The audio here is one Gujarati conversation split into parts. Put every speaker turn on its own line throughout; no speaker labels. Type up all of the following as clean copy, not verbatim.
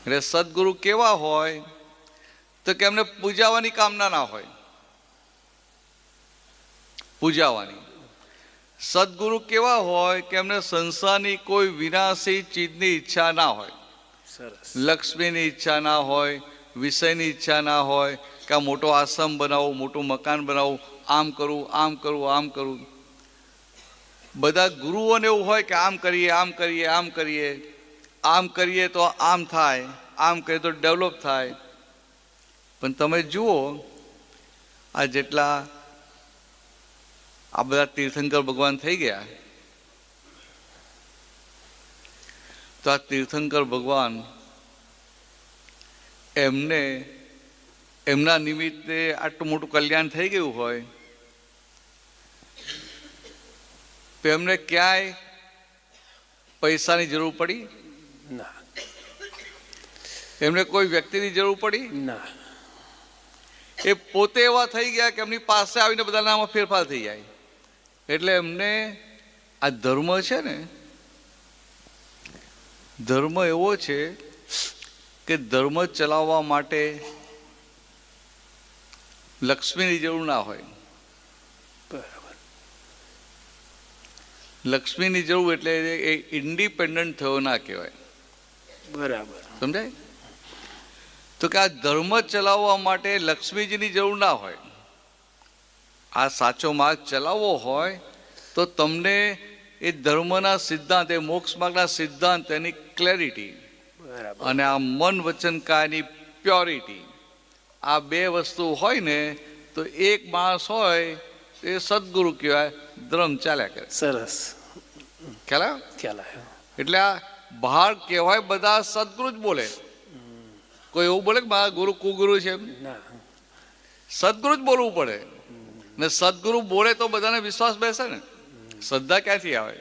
એટલે સદગુરુ કેવા હોય તો કે એમને પૂજાવાની કામના ના હોય, પૂજાવાની. સદગુરુ કેવા હોય કે એમને સંસારની કોઈ વિનાશી ચીજની ઈચ્છા ના હોય, લક્ષ્મીની ઈચ્છા ના હોય, વિષયની ઈચ્છા ના હોય કે આ મોટો આશ્રમ બનાવું, મોટું મકાન બનાવું, આમ કરું, આમ કરું, આમ કરું. બધા ગુરુઓને એવું હોય કે આમ કરીએ, આમ કરીએ, આમ કરીએ, આમ કરીએ તો આમ થાય, આમ કરીએ તો ડેવલપ થાય. પણ તમે જુઓ આ જેટલા આ બધા તીર્થંકર ભગવાન થઈ ગયા, તો આ તીર્થંકર ભગવાન એમને એમના નિમિત્તે આટલું મોટું કલ્યાણ થઈ ગયું હોય તો એમને ક્યાંય પૈસાની જરૂર પડી
ના,
એમને કોઈ વ્યક્તિની જરૂર પડી
ના.
એ પોતે એવા થઈ ગયા કે એમની પાસે આવીને બધાના આમાં ફેરફાર થઈ જાય. એટલે એમને આ ધર્મ છે ને, ધર્મ એવો છે કે ધર્મ ચલાવવા માટે લક્ષ્મીની જરૂર ના હોય.
બરાબર.
લક્ષ્મીની જરૂર એટલે એ ઇન્ડિપેન્ડન્ટ થયો ના કહેવાય.
બરાબર.
સમજાય? તો કે આ ધર્મ ચલાવવા માટે લક્ષ્મીજીની જરૂર ના હોય. આ સાચો માર્ગ ચલાવવો હોય તો તમને એ ધર્મના સિદ્ધાંત, એ મોક્ષ માર્ગના સિદ્ધાંત, એની ક્લેરિટી અને આ મન વચન કાયની પ્યોરિટી, આ બે વસ્તુ હોય ને તો એક માણસ હોય એ સદગુરુ કહેવાય, ધર્મ ચાલ્યા કરે.
સરસ.
ખ્યાલ આવ્યો? એટલે આ બહાર કહેવાય બધા સદગુરુ જ બોલે. કોઈ એવું બોલે કે મારા ગુરુ કુગુરુ છે? સદગુરુ જ બોલવું પડે ને. સદગુરુ બોલે તો બધાને વિશ્વાસ બેસે ને. શ્રદ્ધા ક્યાંથી આવે?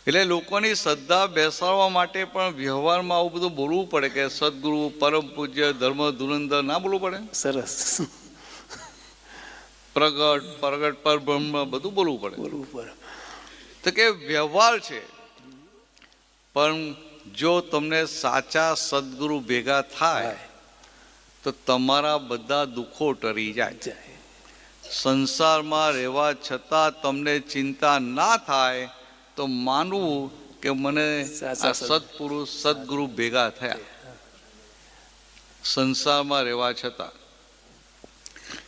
એટલે લોકોની શ્રદ્ધા બેસાડવા માટે પણ વ્યવહારમાં આવું બધું બોલવું પડે કે સદગુરુ, પરમ પૂજ્ય, ધર્મ ધુરંધર ના બોલવું પડે?
સરસ.
પ્રગટ, પ્રગટ, પરબ્રહ્મ બધું બોલવું પડે. તો કે વ્યવહાર છે. પણ જો તમને સાચા સદગુરુ ભેગા થાય તો તમારા બધા દુઃખો ટરી જાય. સંસારમાં રહેવા છતાં તમને ચિંતા ના થાય તો માનવું કે મને આ સત્પુરુષ સદગુરુ ભેગા થયા. સંસારમાં રહેવા છતાં,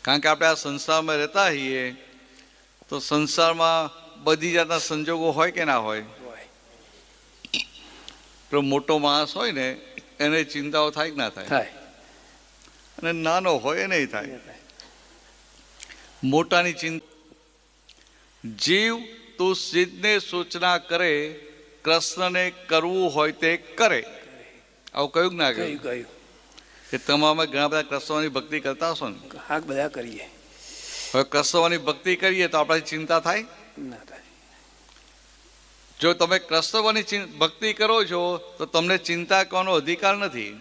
કારણ કે આપણે આ સંસારમાં રહેતા હોઈએ તો સંસારમાં બધી જાતના સંજોગો હોય કે ના હોય? પેલો મોટો માણસ હોય ને એને ચિંતાઓ થાય કે ના થાય? અને નાનો હોય એ નહીં થાય. મોટાની ચિંતા. જીવ તું સિદ્ધને સૂચના કરે, કૃષ્ણને કરવું હોય તે કરે. આવું કહ્યું ના કહ્યું? કે તમે ઘણા બધા કૃષ્ણની ભક્તિ કરતા હશો ને?
હા, બધા કરીએ.
હવે કૃષ્ણની ભક્તિ કરીએ તો આપણાથી ચિંતા થાય
ના થાય?
જો તમે કૃષ્ણની ભક્તિ કરો છો તો તમને ચિંતા કરવાનો અધિકાર નથી.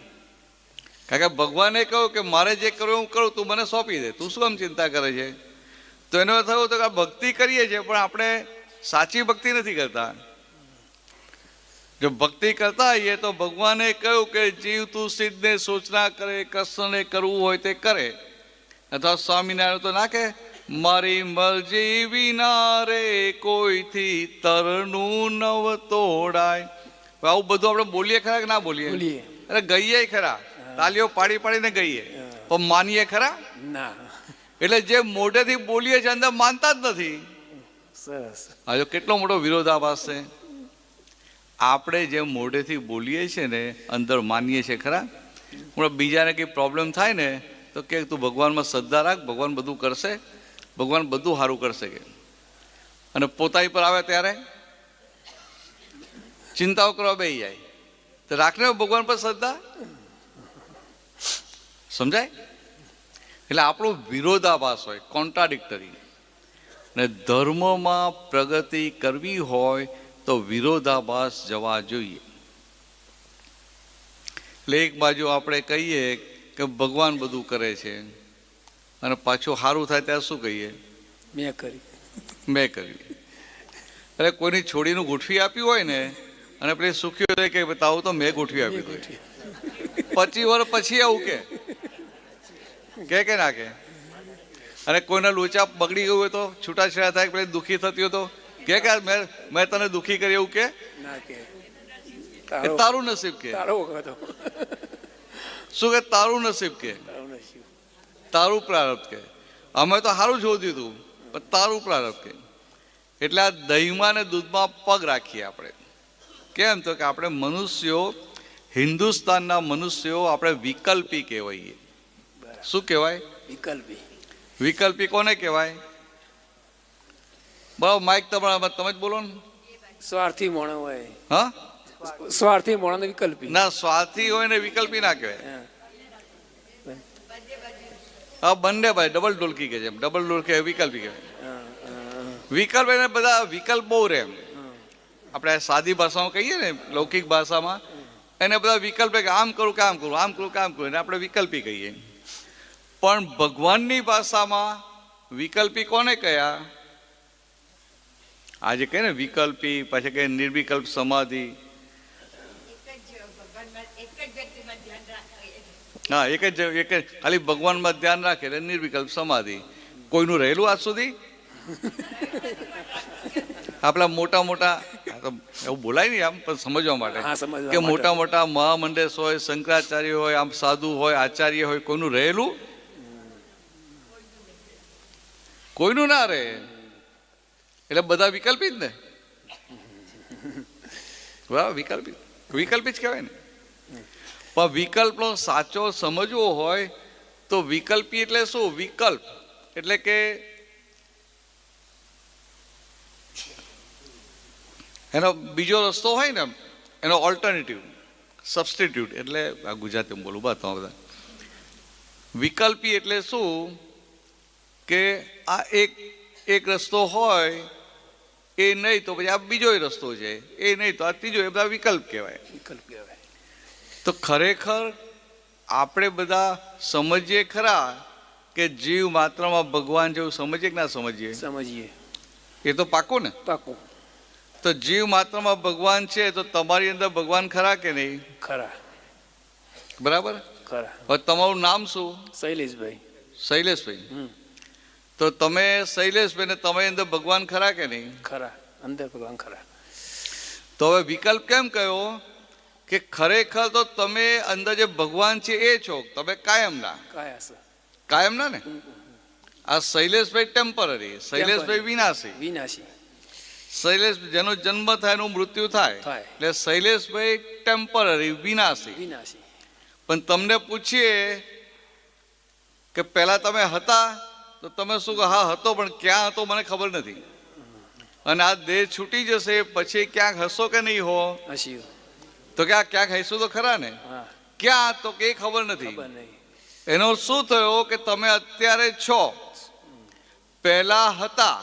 કારણ કે ભગવાને કહ્યું કે મારે જે કરવું હું કરું, તું મને સોંપી દે, તું શું આમ ચિંતા કરે છે? તો એનો થયું તો કે ભક્તિ કરીએ છીએ પણ આપણે સાચી ભક્તિ નથી કરતા. જો ભક્તિ કરતા હોઈએ તો ભગવાને કહ્યું કે જીવ તું સિદ્ધને સૂચના કરે, કૃષ્ણને કરવું હોય તે કરે. અથવા સ્વામિનારાયણ તો ના કે મારી મરજી વિના રે કોઈથી તરનું નવ તોડાય. આવું બધું આપણે બોલીએ ખરા કે ના બોલીએ? અરે ગઈએ ખરા, તાલીઓ પાડી પાડીને ગઈએ, પણ માનીએ ખરા?
ના.
એટલે જે મોઢેથી બોલીએ છે અંદર માનતા જ નથી.
સરસ.
હજુ કેટલો મોટો વિરોધાભાસ છે. આપણે જે મોઢેથી બોલીએ છીએ ને અંદર માનીએ છીએ ખરા? હમણાં બીજાને કંઈ પ્રોબ્લેમ થાય ને તો કે તું ભગવાનમાં શ્રદ્ધા રાખ, ભગવાન બધું કરશે, ભગવાન બધું સારું કરશે કે. અને પોતાની પર આવે ત્યારે ચિંતાઓ કરવા બેસી જાય. તો રાખને ભગવાન પર શ્રદ્ધા. સમજાય? એટલે આપણો વિરોધાભાસ હોય, કોન્ટ્રાડિક્ટરી. ને ધર્મમાં પ્રગતિ કરવી હોય તો વિરોધાભાસ જવા જોઈએ. એટલે એક બાજુ આપણે કહીએ કે ભગવાન બધું કરે છે અને પાછું સારું થાય ત્યારે શું કહીએ? મેં કર્યું. અરે કોઈની છોડીનું ગોઠવી આપ્યું હોય ને અને પેલી સુખી હોય કે તાવું તો મેં ગોઠવી આપ્યું હતું 25 વર્ષ પછી આવું કે ના કે અને કોઈના લોચા બગડી ગયું હોય તો છૂટાછેડા થાય પેલી દુઃખી થતી હોય તો કે મેં તને દુઃખી કરી એવું કે
ના કે
એ તારું નસીબ કે
તારો વખત
શું કે તારું નસીબ કે
તારું નસીબ.
તારું પ્રારબ્ધ કે અમે તો સારું જોયું હતું પણ તારું પ્રારબ્ધ કે એટલે આ દહીંમાં ને દૂધમાં પગ રાખીએ આપણે કેમ તો કે આપણે મનુષ્યો હિન્દુસ્તાનના મનુષ્યો આપણે વિકલ્પી કહેવાઈએ શું કહેવાય
વિકલ્પી
વિકલ્પી કોને કહેવાય બરાબર માઇક તમારા તમે જ બોલો ને
સ્વાર્થી મોણો હોય
હા
સ્વાર્થી મોણો વિકલ્પી
ના સ્વાર્થી હોય ને વિકલ્પી ના કહેવાય
હા.
હા બંને ભાઈ ડબલ ઢોલકી કે છે ડબલ ઢોલકી વિકલ્પી કહેવાય
હા, હા,
વિકલ્પ એને બધા વિકલ્પ બહુ રહે એમ
હા.
આપણે સાદી ભાષામાં કહીએ ને લૌકિક ભાષામાં એને બધા વિકલ્પ કે આમ કરું કામ કરું આમ કરું કામ કરું એને આપણે વિકલ્પી કહીએ પણ ભગવાનની ભાષામાં વિકલ્પી કોને કયા આજે કહે ને વિકલ્પી પછી કહે નિર્વિકલ્પ સમાધિ હા એક જ ખાલી ભગવાનમાં ધ્યાન રાખે એટલે નિર્વિકલ્પ સમાધિ કોઈનું રહેલું આજ સુધી આપણા મોટા મોટા એવું બોલાય નહીં આમ પણ સમજવા માટે
હા, સમજવા
કે
માટે.
મોટા મોટા મહામંડેશ હોય શંકરાચાર્ય હોય આમ સાધુ હોય આચાર્ય હોય કોઈનું રહેલું કોઈનું ના રહે એટલે બધા વિકલ્પી જ ને બરાબર વિકલ્પી વિકલ્પી જ કહેવાય ને પણ વિકલ્પનો સાચો સમજવો હોય તો વિકલ્પી એટલે શું વિકલ્પ એટલે કે એનો બીજો રસ્તો હોય ને એનો ઓલ્ટરનેટિવ સબસ્ટિટ્યુટ એટલે આ ગુજરાતીમાં બોલું બસ તમે બધા વિકલ્પી એટલે શું કે આ એક રસ્તો હોય એ નહીં તો પછી આ બીજો રસ્તો છે એ નહીં તો આ ત્રીજો એ બધા વિકલ્પ કહેવાય
વિકલ્પ કહેવાય.
તો ખરેખર આપણે બધા સમજીએ ખરા કે જીવ માત્રમાં ભગવાન જેવું સમજીએ કે ના સમજીએ
સમજીએ
એ તો પાકું ને
પાકું
તો જીવ માત્રમાં ભગવાન છે તો તમારી અંદર ભગવાન ખરા કે નહીં
ખરા
બરાબર
ખરા.
હવે તમારું નામ શું
શૈલેષભાઈ.
શૈલેષભાઈ
હમ.
તો તમે શૈલેષભાઈ ને તમારી અંદર ભગવાન ખરા કે નહીં
ખરા અંદર ભગવાન ખરા.
તો હવે વિકલ્પ કેમ કયો કે ખરેખર તો તમે અંદર જે ભગવાન છે એ છો તમે કાયમના
કાયા છે
કાયમના ને આ શૈલેષભાઈ ટેમ્પરરી શૈલેષભાઈ વિનાશી
વિનાશી
શૈલેષ જેનો જન્મ થાય એનું મૃત્યુ થાય
થાય.
એટલે શૈલેષભાઈ ટેમ્પરરી વિનાશી
વિનાશી.
પણ તમને પૂછીએ કે પહેલા તમે હતા તો તમે શું કહો હા હતો પણ ક્યાં હતો મને ખબર નથી અને આ દેહ છૂટી જશે પછી ક્યાંક હશો કે નહીં હો
હસ્યું.
તો કે આ ક્યાંક હશું તો ખરા ને
હા
ક્યાં તો કે ખબર નથી
ખબર નહીં.
એનો શું થયો કે તમે અત્યારે છો પહેલા હતા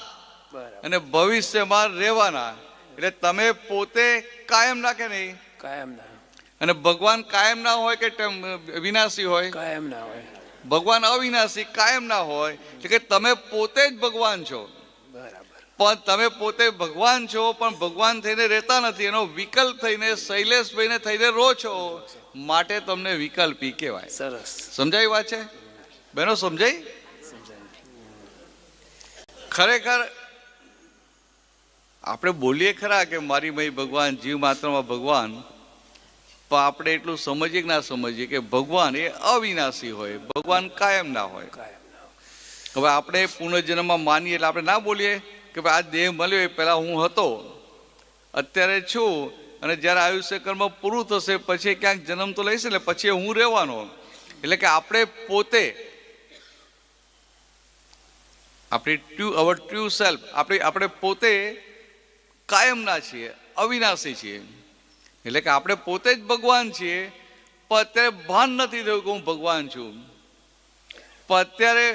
બરાબર.
અને ભવિષ્યમાં રહેવાના એટલે તમે પોતે કાયમ ના કે નહીં
કાયમ ના
અને ભગવાન કાયમ ના હોય કે વિનાશી હોય
કાયમ ના હોય.
ભગવાન અવિનાશી કાયમ ના હોય એટલે કે તમે પોતે જ ભગવાન છો
બરાબર.
પણ તમે પોતે ભગવાન છો પણ ભગવાન થઈને રહેતા નથી એનો વિકલ્પ થઈને શૈલેષભાઈને થઈને રહો છો માટે તમને વિકલ્પી કહેવાય
સરસ.
સમજાય વાત છે બહેનો સમજાય
સમજાય.
ખરેખર આપણે બોલીએ ખરા કે મારી મય ભગવાન જીવ માત્રમાં ભગવાન પણ આપણે એટલું સમજીએ કે ના સમજીએ કે ભગવાન એ અવિનાશી હોય ભગવાન કાયમ ના હોય
કાયમ ના હોય.
હવે આપણે પુનર્જન્મમાં માનીએ એટલે આપણે ના બોલીએ કે ભાઈ આ દેહ મળ્યો એ પહેલાં હું હતો અત્યારે છું અને જ્યારે આયુષ્ય કર્મ પૂરું થશે પછી ક્યાંક જન્મ તો લઈશ ને પછી હું રહેવાનો એટલે કે આપણે પોતે આપણી ટ્રુ સેલ્ફ આપણે પોતે કાયમના છીએ અવિનાશી છીએ એટલે કે આપણે પોતે જ ભગવાન છીએ પણ અત્યારે ભાન નથી થયું કે હું ભગવાન છું પણ અત્યારે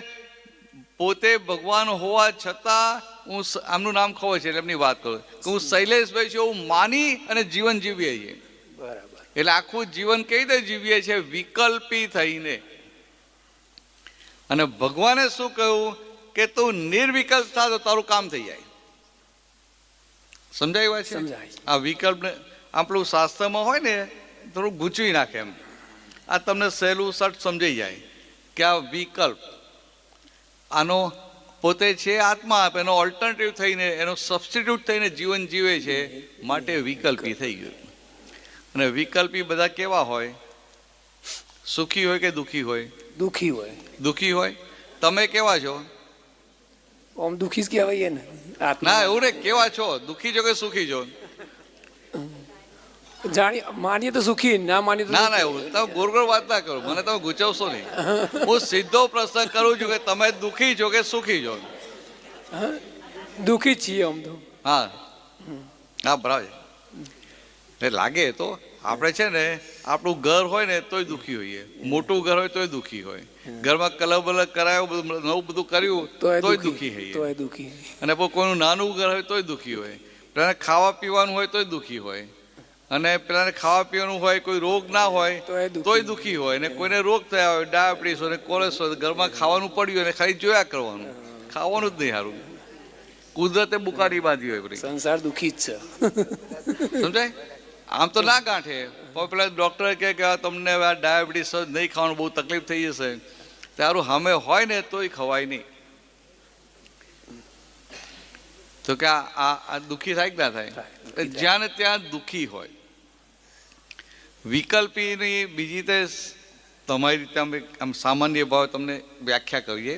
પોતે ભગવાન હોવા છતાં હું આમનું નામ ખબર છે એટલે એમની વાત કરું કે હું શૈલેષભાઈ છું એવું માની અને જીવન જીવીએ છીએ
બરાબર.
એટલે આખું જીવન કઈ રીતે જીવીએ છીએ વિકલ્પી થઈને અને ભગવાને શું કહ્યું કે તું નિર્વિકલ્પ થા તો તારું કામ થઈ જાય સમજાય વાત છે
સમજાય.
આ વિકલ્પને આપણું શાસ્ત્રમાં હોય ને થોડું ગૂંચવી નાખે એમ. આ તમને સહેલું સટ સમજાઈ જાય કે આ વિકલ્પ આનો પોતે છે આત્મા, એનો ઓલ્ટરનેટિવ થઈને, એનો સબસ્ટિટ્યૂટ થઈને જીવન જીવે છે, માટે વિકલ્પી થઈ ગયું. અને વિકલ્પી બધા કેવા હોય? સુખી હોય કે દુઃખી હોય?
દુઃખી હોય.
દુઃખી હોય. તમે કેવા છો?
આમ દુઃખી જ કહેવાય ને.
ના, એવું ને, કેવા છો? દુઃખી છો કે સુખી છો?
જાણી માનીએ તો સુખી, ના માનીએ તો
ના ના, એવું તમે ગોળ ગોળ વાત ના કરો, મને તમે ગુચવશો નહીં. હું સીધો પ્રશ્ન કરું છું કે તમે દુઃખી છો કે સુખી છો?
દુઃખી જ છીએ આમ તો.
હા હા, બરાબર. એટલે લાગે તો આપણે છે ને, આપણું ઘર હોય ને તોય દુઃખી હોઈએ, મોટું ઘર હોય તોય દુઃખી હોય, ઘરમાં કલર બલર કરાયો, નવું બધું કર્યું તોય દુઃખી હોઈએ,
દુઃખી.
અને કોઈનું નાનું ઘર હોય તોય દુઃખી હોય, પેલાને ખાવા પીવાનું હોય તોય દુઃખી હોય, અને પેલાને ખાવા પીવાનું હોય, કોઈ રોગ ના હોય તોય દુઃખી હોય, અને કોઈને રોગ થયા હોય, ડાયાબિટીસ હોય, કોલેસ્ટ્રોલ, ઘરમાં ખાવાનું પડ્યું અને ખાલી જોયા કરવાનું, ખાવાનું જ નહીં સારું. કુદરતે બુકારી બાંધી હોય બધી.
સંસાર દુઃખી જ છે.
સમજાય? આમ તો ના ગાંઠે, પણ પેલા ડૉક્ટર કહે કે તમને આ ડાયાબિટીસ નહીં ખાવાનું, બહુ તકલીફ થઈ જશે, તારું સામે હોય ને તોય ખવાય નહીં. તો કે આ દુઃખી થાય કે ના થાય? જ્યાં ને ત્યાં દુઃખી હોય. વિકલ્પીની બીજી તે તમારી રીતે આમ સામાન્ય ભાવ તમને વ્યાખ્યા કરીએ.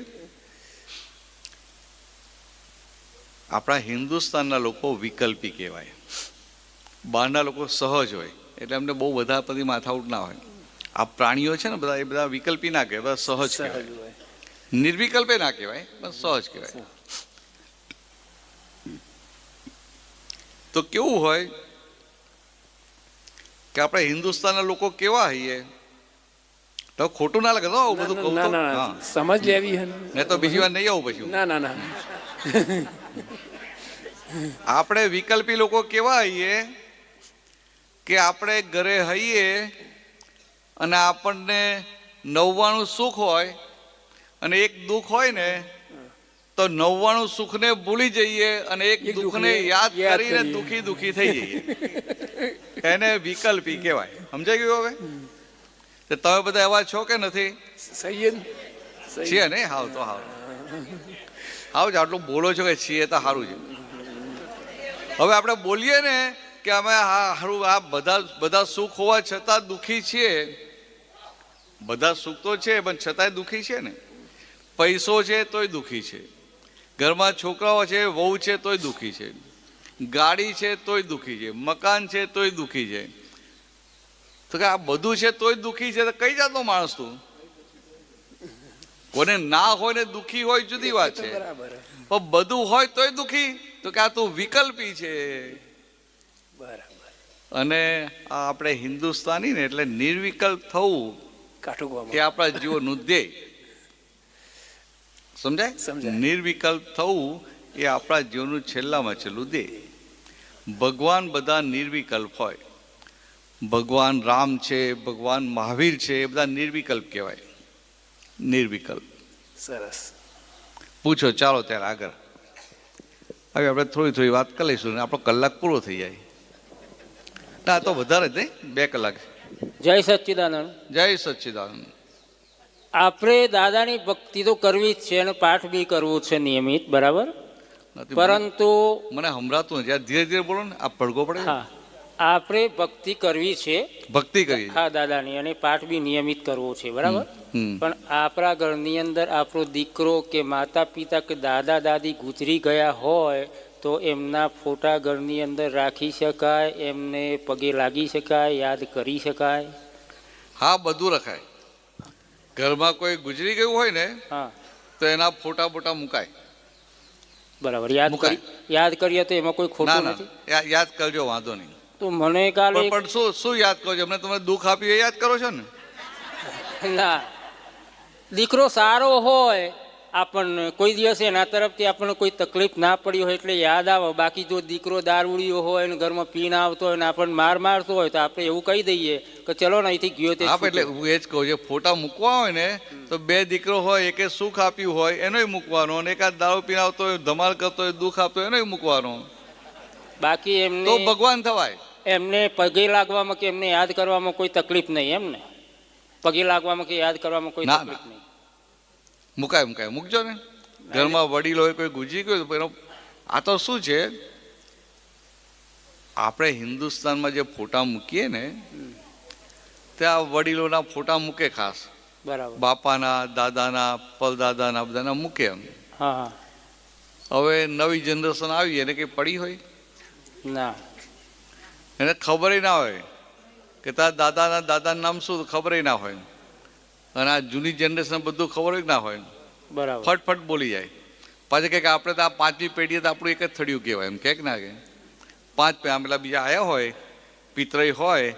આપણા હિન્દુસ્તાનના લોકો વિકલ્પી કહેવાય, બહારના લોકો સહજ હોય, એટલે એમને બહુ બધા બધી માથાઉટ ના હોય. આ પ્રાણીઓ છે ને બધા, એ બધા વિકલ્પી ના કહેવાય, બધા સહજ કહેવાય. નિર્વિકલ્પે ના કહેવાય, પણ સહજ કહેવાય. તો કેવું હોય કે આપણે હિન્દુસ્તાનના લોકો કેવા હોઈએ? તો ખોટું ના લાગે તો બધું કહું તો? હા,
સમજ લેવી હે
ને તો બીજી વાર નહીં આવું પછી.
ના ના ના.
આપણે વિકલ્પી લોકો કેવા હોઈએ કે આપણે ઘરે હઈએ અને આપણને 99 સુખ હોય અને એક દુઃખ હોય ને, તો 99 સુખને ભૂલી જઈએ અને એક દુઃખને યાદ કરીને દુઃખી દુઃખી થઈ જઈએ. એને વિકલ્પી કહેવાય. સમજાઈ ગયું? હવે તમે બધા એવા છો કે નથી? છીએ ને? હાવ તો હાવ જ આટલું બોલો છો કે છીએ તો સારું છે. હવે આપણે બોલીએ ને કે અમે હા સારું, આ બધા સુખ હોવા છતાં દુઃખી છીએ. બધા સુખ તો છે પણ છતાંય દુઃખી છે ને. પૈસો છે તોય દુઃખી છે, ઘરમાં છોકરાઓ છે, વહુ છે તોય દુઃખી છે, ગાડી છે તોય દુઃખી છે, મકાન છે તોય દુઃખી છે. તો કે આ બધું છે તોય દુઃખી છે, તો કઈ જાતનો માણસ તું? કોને ના હોય ને દુઃખી હોય જુદી વાત છે, પણ બધું હોય તોય દુઃખી, તો કે આ તું વિકલ્પી છે.
બરાબર.
અને આ આપણે હિન્દુસ્તાની ને એટલે નિર્વિકલ્પ થવું એ આપણા જીવનનું ધ્યેય. સમજાય? નિર્વિકલ્પ થવું એ આપણા જીવનનું છેલ્લામાં છેલ્લું ધ્યેય. ભગવાન બધા નિર્વિકલ્પ હોય. ભગવાન રામ છે, ભગવાન મહાવીર છે, એ બધા નિર્વિકલ્પ કહેવાય. નિર્વિકલ્પ.
સરસ.
પૂછો ચાલો ત્યારે આગળ. હવે આપણે થોડી થોડી વાત કરી લઈશું, આપણો કલાક પૂરો થઈ જાય. ના તો વધારે જ નહીં, 2 કલાક.
જય સચ્ચિદાનંદ.
જય સચ્ચિદાનંદ.
આપણે દાદાની ભક્તિ તો કરવી જ છે અને પાઠ બી કરવો છે નિયમિત, બરાબર. પરંતુ
મને સંભળાતું નથી, ધીરે ધીરે બોલો ને, આ પડઘો પડે.
હા, આપણે ભક્તિ કરવી છે,
ભક્તિ કરી,
હા દાદાની, અને પાઠ બી નિયમિત કરવો છે, બરાબર. પણ આપણા ઘરની અંદર આપણો દીકરો કે માતા પિતા કે દાદા દાદી ગુજરી ગયા હોય તો એમના ફોટા ઘરની અંદર રાખી શકાય, એમને પગે લાગી શકાય, યાદ કરી શકાય?
હા, બધું રખાય. ઘરમાં કોઈ ગુજરી ગયું હોય ને,
હા,
તો એના ફોટા બોટા મુકાય.
બરાબર. યાદ કરીએ તો એમાં કોઈ ખોટું નથી.
યાદ કરજો, વાંધો નહીં.
તો મને કાલે
પણ શું યાદ કરો છો? અમને તમે દુઃખ આપ્યું એ યાદ કરો છો ને?
ના, દીકરો સારો હોય, આપણને કોઈ દિવસ એના તરફથી આપણને કોઈ તકલીફ ના પડી હોય એટલે યાદ આવે. બાકી જો દીકરો દારૂડિયો હોય ને ઘરમાં પીને આવતો હોય ને આપણને મારતો હોય તો આપણે એવું કહી દઈએ કે ચલો ને અહીંથી ગયો તે.
એટલે હું એ જ કહું છું, ફોટા મૂકવા હોય ને તો 2 દીકરો હોય, એકે સુખ આપ્યું હોય એનોય મૂકવાનો, અને એકાદ દારૂ પીને આવતો હોય, ધમાલ કરતો હોય, દુઃખ આપતો હોય એનોય મૂકવાનો.
બાકી એમને
તો ભગવાન થવાય.
એમને પગે લાગવામાં કે એમને યાદ કરવામાં કોઈ તકલીફ નહીં એમ ને? પગે લાગવામાં કે યાદ કરવામાં કોઈ
ના,
તકલીફ
ના.
નહીં.
મુકાય મૂકજો ને. ઘરમાં વડીલ હોય, કોઈ ગુજરી ગયું તો એનો આ તો શું છે, આપણે હિન્દુસ્તાનમાં જે ફોટા મૂકીએ ને ત્યાં વડીલોના ફોટા મૂકે, ખાસ
બરાબર.
બાપાના, દાદાના, પરદાદાના બધાના મૂકે એમ.
હા હા.
હવે નવી જનરેશન આવી એને કંઈ પડી હોય,
ના.
એને ખબર ના હોય કે તારા દાદાનું નામ શું, ખબર ના હોય. અને આ જૂની જનરેશન બધું ખબર જ ના હોય,
બરાબર.
ફટફટ બોલી જાય. પાછું કે આપણે તો આ પાંચમી પેઢીએ તો આપણું એક જ થડિયું કહેવાય એમ કે ના કે પાંચ પેલા બીજા આવ્યા હોય પિતરાઈ હોય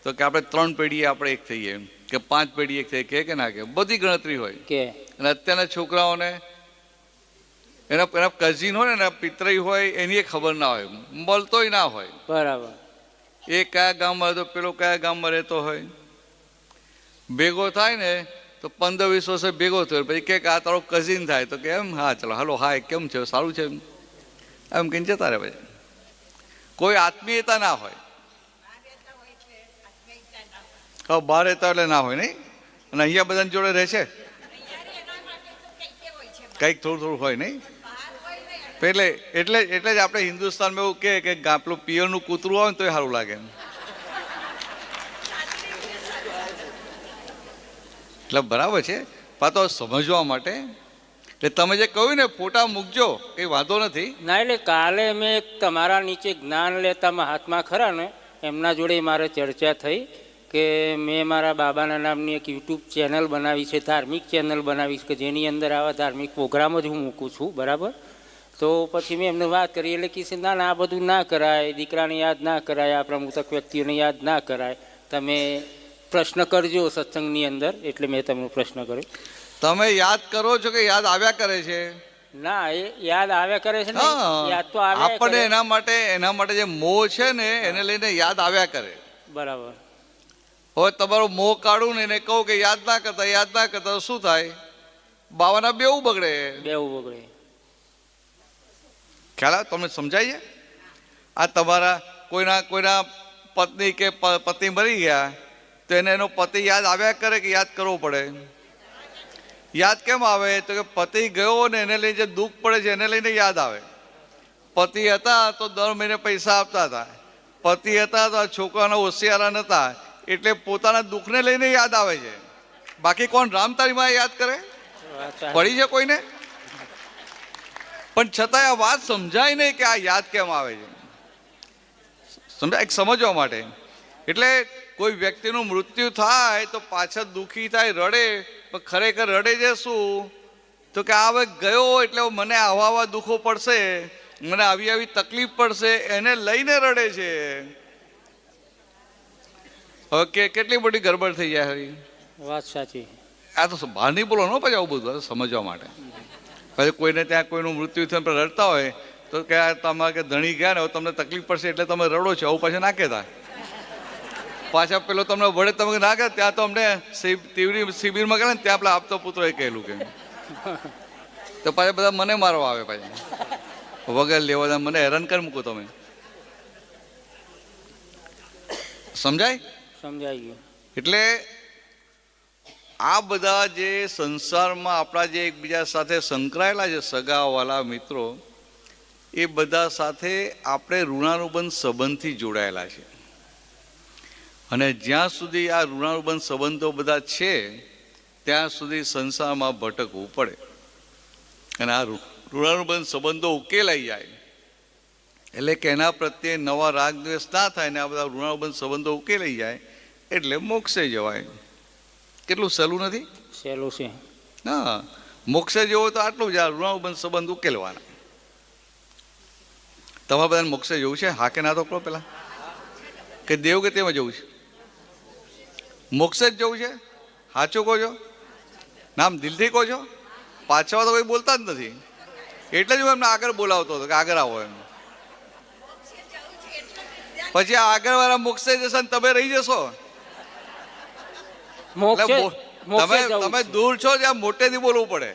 તો કે આપણે 3 પેઢીએ આપણે એક થઈએ એમ કે 5 પેઢી એક થઈએ કે ના કે બધી ગણતરી હોય.
કે
અને અત્યારના છોકરાઓને એના એના કઝિન હોય ને પિતરાઈ હોય એની ખબર ના હોય, મળતોય ના હોય.
બરાબર.
એ કયા ગામમાં રહેતો, પેલો કયા ગામમાં રહેતો હોય. ભેગો થાય ને તો 15-20 વર્ષે ભેગો થયો, પછી કે આ તારો કઝિન થાય તો કે એમ, હા ચલો હાલો, હાય કેમ છે, સારું છે એમ કહીને જતા રહે. પછી કોઈ આત્મીયતા ના હોય. બહાર રહેતા એટલે ના હોય નહીં. અને અહીંયા બધાની જોડે રહે છે કંઈક થોડું હોય નહીં. એટલે જ આપણે હિન્દુસ્તાનમાં એવું કહે કે પેલું પિયરનું કૂતરું આવે ને તો સારું લાગે. એટલે બરાબર છે, પાછો સમજવા માટે. એટલે તમે જે કહ્યું ને ફોટા મૂકજો, કંઈ વાંધો નથી.
ના, એટલે કાલે મેં એક તમારા નીચે જ્ઞાન લેતા મહાત્મા ખરા ને એમના જોડે મારે ચર્ચા થઈ કે મેં મારા બાબાના નામની એક યુટ્યુબ ચેનલ બનાવી છે, ધાર્મિક ચેનલ બનાવી છે કે જેની અંદર આવા ધાર્મિક પ્રોગ્રામો જ હું મૂકું છું. બરાબર. તો પછી મેં એમને વાત કરી એટલે કે ના ના આ બધું ના કરાય, દીકરાને યાદ ના કરાય, આપણા મૃતક વ્યક્તિઓને યાદ ના કરાય, તમે પ્રશ્ન કરજો સત્સંગની અંદર. એટલે મેં તમને પ્રશ્ન કર્યો.
તમે યાદ કરો છો કે યાદ આવ્યા કરે છે?
ના, એ યાદ આવ્યા કરે છે ને,
હા,
યાદ તો આવ્યા
આપણને
કરે.
એના માટે જે મોહ છે ને એને લઈને યાદ આવ્યા કરે.
બરાબર.
હવે તમારો મોહ કાઢું ને એને કહું કે યાદ ના કરતા શું થાય? બાવાના બેવું બગડે.
બેવું બગડે.
ખ્યાલ આવે તમને? સમજાય છે? આ તમારા કોઈના પત્ની કે પતિ મરી ગયા તો એને એનો પતિ યાદ આવ્યા કરે કે યાદ કરવો પડે? યાદ કેમ આવે? તો કે પતિ ગયો ને એને લઈને જે દુઃખ પડે છે એને લઈને યાદ આવે. પતિ હતા તો દર મહિને પૈસા આપતા હતા, પતિ હતા તો આ છોકરાના હોશિયારા નહોતા એટલે પોતાના દુઃખને લઈને યાદ આવે છે. બાકી કોણ રામતારીમાં યાદ કરે? પડી છે કોઈને? પણ છતાંય આ વાત સમજાય નહીં કે આ યાદ કેમ આવે છે. સમજાય? એક સમજવા માટે. એટલે કોઈ વ્યક્તિનું મૃત્યુ થાય તો પાછળ દુઃખી થાય, રડે, પણ ખરેખર રડે છે શું? તો કે આ હવે ગયો એટલે મને આવા દુઃખો પડશે, મને આવી તકલીફ પડશે, એને લઈને રડે છે. હવે કેટલી બધી ગડબડ થઈ જાય હવે.
વાત સાચી.
આ તો બહાર નહીં બોલો ને પછી આવું બધું સમજવા માટે. પછી કોઈને ત્યાં કોઈનું મૃત્યુ થયું રડતા હોય તો કે તમારે કે ધણી ગયા ને હવે તમને તકલીફ પડશે એટલે તમે રડો છો, આવું પાછા ના કહેતા. પાછા પેલો તમને વડે તમે ના કહે ત્યાં તો અમને તીવરી શિબિરમાં ગયા ને ત્યાં પેલા આપતો પુત્રોએ કહેલું કે તો પાછા બધા મને મારવા આવે પાછા વગર લેવા, મને હેરાન કરી મૂકો તમે. સમજાય?
સમજાઈ ગયું.
એટલે આ બધા જે સંસારમાં આપણા જે એકબીજા સાથે સંકળાયેલા છે સગાવાલા મિત્રો, એ બધા સાથે આપણે ઋણાનુબંધ સંબંધથી જોડાયેલા છે. અને જ્યાં સુધી આ ઋણાનુબંધ સંબંધો બધા છે ત્યાં સુધી સંસારમાં ભટકવું પડે. અને આ ઋણાનુબંધ સંબંધો ઉકેલાઈ જાય એટલે કે એના પ્રત્યે નવા રાગ દ્વેષ ના થાય ને આ બધા ઋણાનુબંધ સંબંધો ઉકેલાઈ જાય એટલે મોક્ષે જવાય. કેટલું સહેલું નથી?
સહેલું છે.
હા, મોક્ષે જવો તો આટલું જ, આ ઋણાનુબંધ સંબંધ ઉકેલવાના. તમારે બધાને મોક્ષે જવું છે? હા કે ના તો કહો પેલા, કે દેવ કે તેમાં જવું છે? મોક્ષે જ જવું છે? સાચું કહો છો? નામ દિલથી કહો છો? પાછળ તો કોઈ બોલતા જ નથી. એટલે જ હું એમને આગળ બોલાવતો હતો કે આગળ આવો એમ. પછી આગળ વાળા મોક્ષે જશે ને તમે રહી જશો. તમે દૂર છો ત્યાં મોટેથી બોલવું પડે.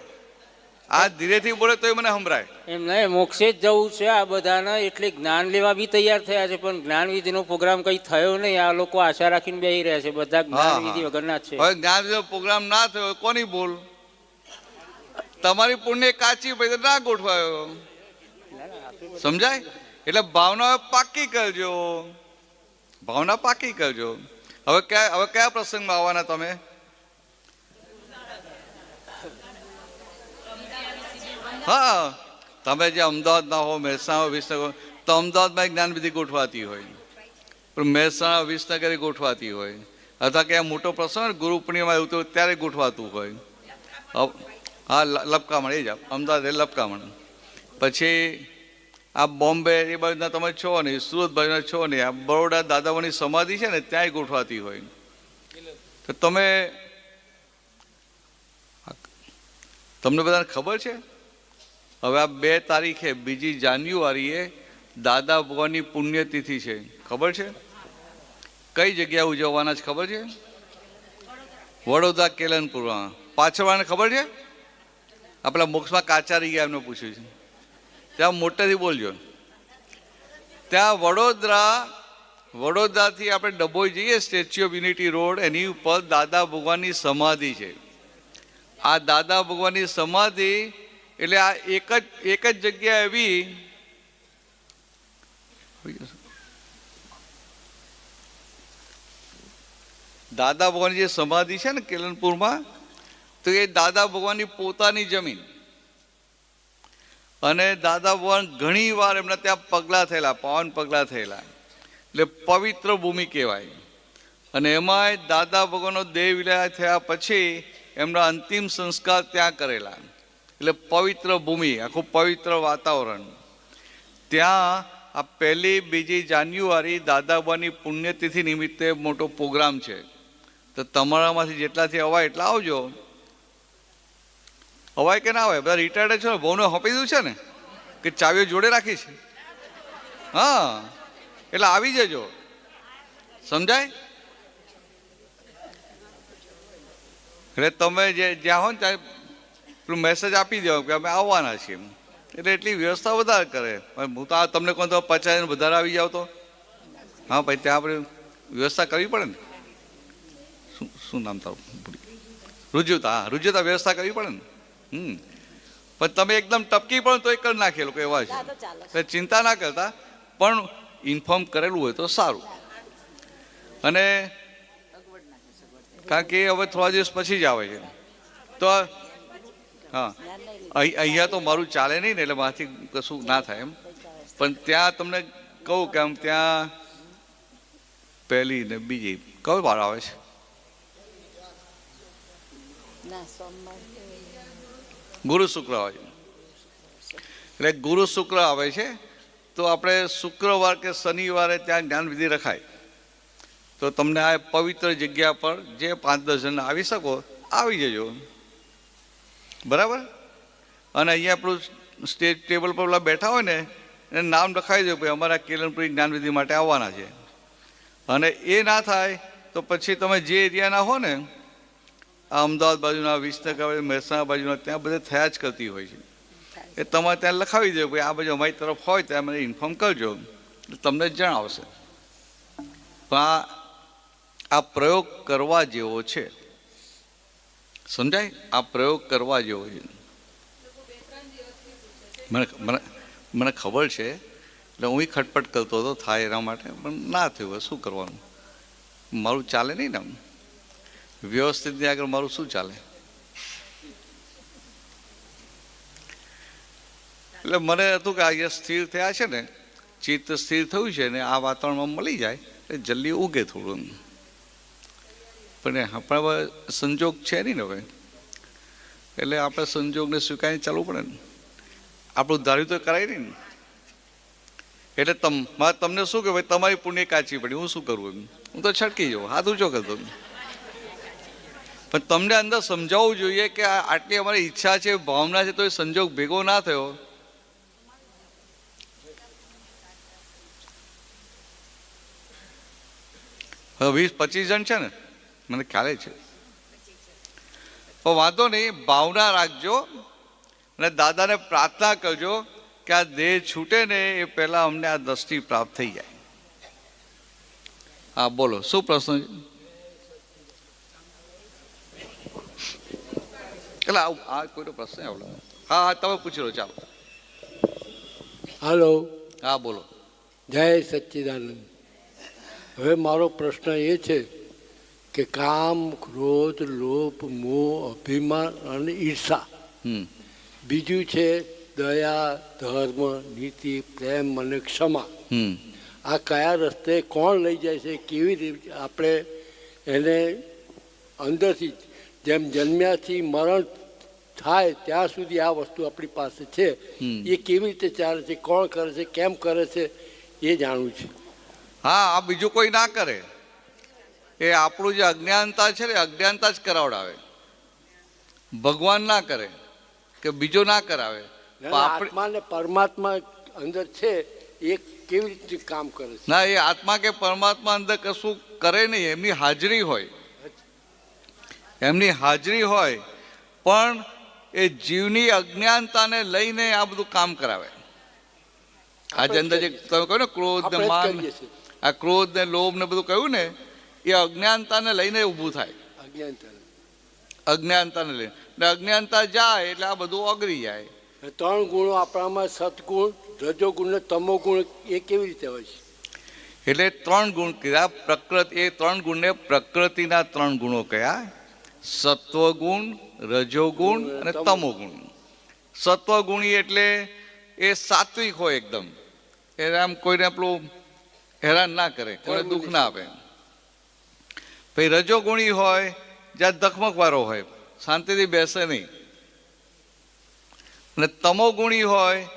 આ ધીરેથી બોલે તોય મને સંભળાય.
એમ નહીં, મોક્ષે જ જવું છે આ બધાને, એટલે જ્ઞાન લેવા બી તૈયાર થયા છે, પણ જ્ઞાનવિધિનો પ્રોગ્રામ કઈ થયો નહીં. આ લોકો આશા રાખીને બેસી રહ્યા છે, બધા જ્ઞાનવિધિ વગરના જ છે.
હવે જ્ઞાન પ્રોગ્રામ ના થયો કોની બોલ? તમારી પુણ્ય કાચી પછી ના ગોઠવાયો, સમજાય? એટલે ભાવના પાકી કરજો, ભાવના પાકી કરજો. હવે કયા પ્રસંગમાં આવવાના તમે? હા, તમે જે અમદાવાદના હો, મહેસાણા, વિસનગર, તો અમદાવાદમાં જ્ઞાનવિધિ ગોઠવાતી હોય, પણ મહેસાણા વિસનગર ગોઠવાતી હોય, અથવા કે મોટો પ્રસંગ હોય ગુરુ પૂર્ણિમા એવું તો ત્યારે ગોઠવાતું હોય. હા, લપકામણ એ જ અમદાવાદ એ લપકામણ. પછી આ બોમ્બે એ બાજુના તમે છો નહીં, સુરત બાજુના છો નહીં, આ બરોડા દાદાઓની સમાધિ છે ને ત્યાંય ગોઠવાતી હોય. તો તમને બધાને ખબર છે હવે આ 2 તારીખે 2 જાન્યુઆરીએ દાદા ભગવાનની પુણ્યતિથિ છે, ખબર છે? કઈ જગ્યાએ ઉજવવાના છે ખબર છે? વડોદરા કેલનપુરમાં. પાછળવાળાને ખબર છે? આપણા મોક્ષમાં કાચારી ગયા એમને પૂછ્યું છે, ત્યાં મોટેથી બોલજો. ત્યાં વડોદરાથી આપણે ડભોઈ જઈએ, સ્ટેચ્યુ ઓફ યુનિટી રોડ, એની ઉપર દાદા ભગવાનની સમાધિ છે. આ દાદા ભગવાનની સમાધિ એટલે આ એક જ જગ્યા એવી દાદા ભગવાનની જે સમાધિ છે ને કેલનપુરમાં, તો એ દાદા ભગવાનની પોતાની જમીન. અને દાદા ભગવાન ઘણી વાર એમના ત્યાં પગલાં થયેલા, પાવન પગલાં થયેલા, એટલે પવિત્ર ભૂમિ કહેવાય. અને એમાંય દાદા ભગવાનનો દેહ વિલય થયા પછી એમના અંતિમ સંસ્કાર ત્યાં કરેલા, એટલે પવિત્ર ભૂમિ, આખું પવિત્ર વાતાવરણ. ત્યાં આ 1, 2 જાન્યુઆરી દાદા ભગવાનની પુણ્યતિથિ નિમિત્તે મોટો પ્રોગ્રામ છે. તો તમારામાંથી જેટલાથી અવાય એટલા આવજો. અવાય કે ના અવાય? બધા રિટાયર્ડ છો ને, બહુને આપી દીધું છે ને કે ચાવીઓ જોડે રાખી છે? હા, એટલે આવી જજો, સમજાય? એટલે તમે જ્યાં હો ને ત્યાં પેલું મેસેજ આપી દો કે અમે આવવાના છીએ, એટલે એટલી વ્યવસ્થા વધારે કરે. હું તો આ તમને કહું તો 50 વધારે આવી જાવ તો હા ભાઈ, ત્યાં આપણે વ્યવસ્થા કરવી પડે ને. શું નામ તારું? રુજુતા. હા, રુજુતા વ્યવસ્થા કરવી પડે ને. પણ તમે એકદમ ટપકી પડે તો એ કરી નાખે લોકો એવા છે, ચિંતા ના કરતા, પણ ઇન્ફોર્મ કરેલું હોય તો સારું. અને કારણ કે હવે થોડા દિવસ પછી જ આવે છે, તો હા, અહીંયા તો મારું ચાલે નહીં ને, એટલે મારાથી કશું ના થાય એમ. પણ ત્યાં તમને કહું કે આમ ત્યાં 1 ને 2 કયો વાર આવે છે? ગુરુ શુક્ર આવે છે. એટલે ગુરુ શુક્ર આવે છે, તો આપણે શુક્રવાર કે શનિવારે ત્યાં જ્ઞાનવિધિ રખાય. તો તમને આ પવિત્ર જગ્યા પર જે 5-10 જણ આવી શકો, આવી જજો, બરાબર? અને અહીંયા આપણું સ્ટેજ ટેબલ પર પેલા બેઠા હોય ને એને નામ લખાવી દો, ભાઈ અમારા કેલનપુરી જ્ઞાનવિધિ માટે આવવાના છે. અને એ ના થાય તો પછી તમે જે એરિયાના હો ને, આ અમદાવાદ બાજુના, વિસનગર, મહેસાણા બાજુના, ત્યાં બધે થયા જ કરતી હોય છે. એ તમારે ત્યાં લખાવી દો, ભાઈ આ બાજુ અમારી તરફ હોય ત્યાં મને ઇન્ફોર્મ કરજો, એટલે તમને જણાવશે. પણ આ પ્રયોગ કરવા જેવો છે, સમજાય? આ પ્રયોગ કરવા જેવો છે. મને ખબર છે, એટલે હું ખટપટ કરતો હતો થાય એના માટે, પણ ના થયું, શું કરવાનું? મારું ચાલે નહીં ને, વ્યવસ્થિત ની આગળ મારું શું ચાલે? એટલે મને હતું કે આ સ્થિર થયા છે ને, ચિત્ત સ્થિર થયું છે ને, આ વાતાવરણમાં મળી જાય એટલે જલ્દી ઉગે થોડું. પણ આપણા સંજોગ છે નહીં ને હવે, એટલે આપણે સંજોગને સ્વીકારીને ચાલવું પડે ને. આપણું ધાર્યું તો કરાય નહીં ને. એટલે તમને શું કે ભાઈ તમારી પુણ્ય કાચી પડી, હું શું કરું? હું તો છટકી જાઉં, હાથ ઊંચો કરતો. પણ તમને અંદર સમજાવવું જોઈએ કે આટલી અમારી ઈચ્છા છે, ભાવના છે, તો એ સંજોગ ભેગો ના થયો. હવે 20-25 જણ છે ને, મને ખ્યાલ છે. પણ વાંધો નહીં, ભાવના રાખજો. અને દાદાને પ્રાર્થના કરજો કે આ દેહ છૂટે ને એ પહેલાં અમને આ દ્રષ્ટિ પ્રાપ્ત થઈ જાય. હા બોલો, શું પ્રશ્ન છે? એટલે આ કોઈનો પ્રશ્ન આવડે? હા હા, તમે પૂછી લો, ચાલો.
હાલો,
હા બોલો.
જય સચ્ચિદાનંદ. હવે મારો પ્રશ્ન એ છે કે કામ, ક્રોધ, લોભ, મોહ, અભિમાન અને ઈર્ષા,
હમ
બીજું છે દયા, ધર્મ, નીતિ, પ્રેમ અને ક્ષમા.
હમ
આ કયા રસ્તે કોણ લઈ જાય છે, કેવી રીતે આપણે એને અંદરથી જેમ જન્મ્યાથી મરણ થાય ત્યાં સુધી આ વસ્તુ આપણી પાસે છે, એ કેવી રીતે ચાલે છે, કોણ કરે છે, કેમ કરે છે, એ જાણવું છે.
હા, આ બીજું કોઈ ના કરે. એ આપણું જે અજ્ઞાનતા છે ને, અજ્ઞાનતા જ કરાવડાવે. ભગવાન ના કરે કે બીજો ના કરાવે. પણ આપણે
આત્મા ને પરમાત્મા અંદર છે, એ કેવી રીતે કામ કરે છે?
ના, એ આત્મા કે પરમાત્મા અંદર કશું કરે નહીં, એમની હાજરી હોય. એમની હાજરી હોય, પણ એ જીવની અજ્ઞાનતાને લઈને આ બધું કામ કરાવે. આજે અંદર જે તમે કહ્યું ને ક્રોધ ને
આપણે જ
માન,
કરીએ છીએ.
આ ક્રોધ ને લોભ ને બધું કહ્યું ને, એ અજ્ઞાનતાને લઈને ઊભું થાય.
અજ્ઞાનતા.
અજ્ઞાનતાને લઈને, ને અજ્ઞાનતા જાય એટલે આ બધું ઓગળી જાય.
ત્રણ ગુણો આપણામાં, સદગુણ, રજોગુણ ને તમોગુણ, એ કેવી રીતે હોય છે?
એટલે ત્રણ ગુણ કયા? પ્રકૃતિ, એ ત્રણ ગુણને પ્રકૃતિના ત્રણ ગુણો કયા: સત્વગુણ, રજોગુણ અને તમોગુણ. સત્વગુણી એટલે એ સાત્વિક હોય એકદમ, એટલે આમ કોઈને આપણું હેરાન ના કરે, કોઈને દુઃખ ના આપે. પછી રજોગુણી હોય, જ્યાં ધકમક વાળો હોય, શાંતિથી બેસે નહીં. અને તમોગુણી હોય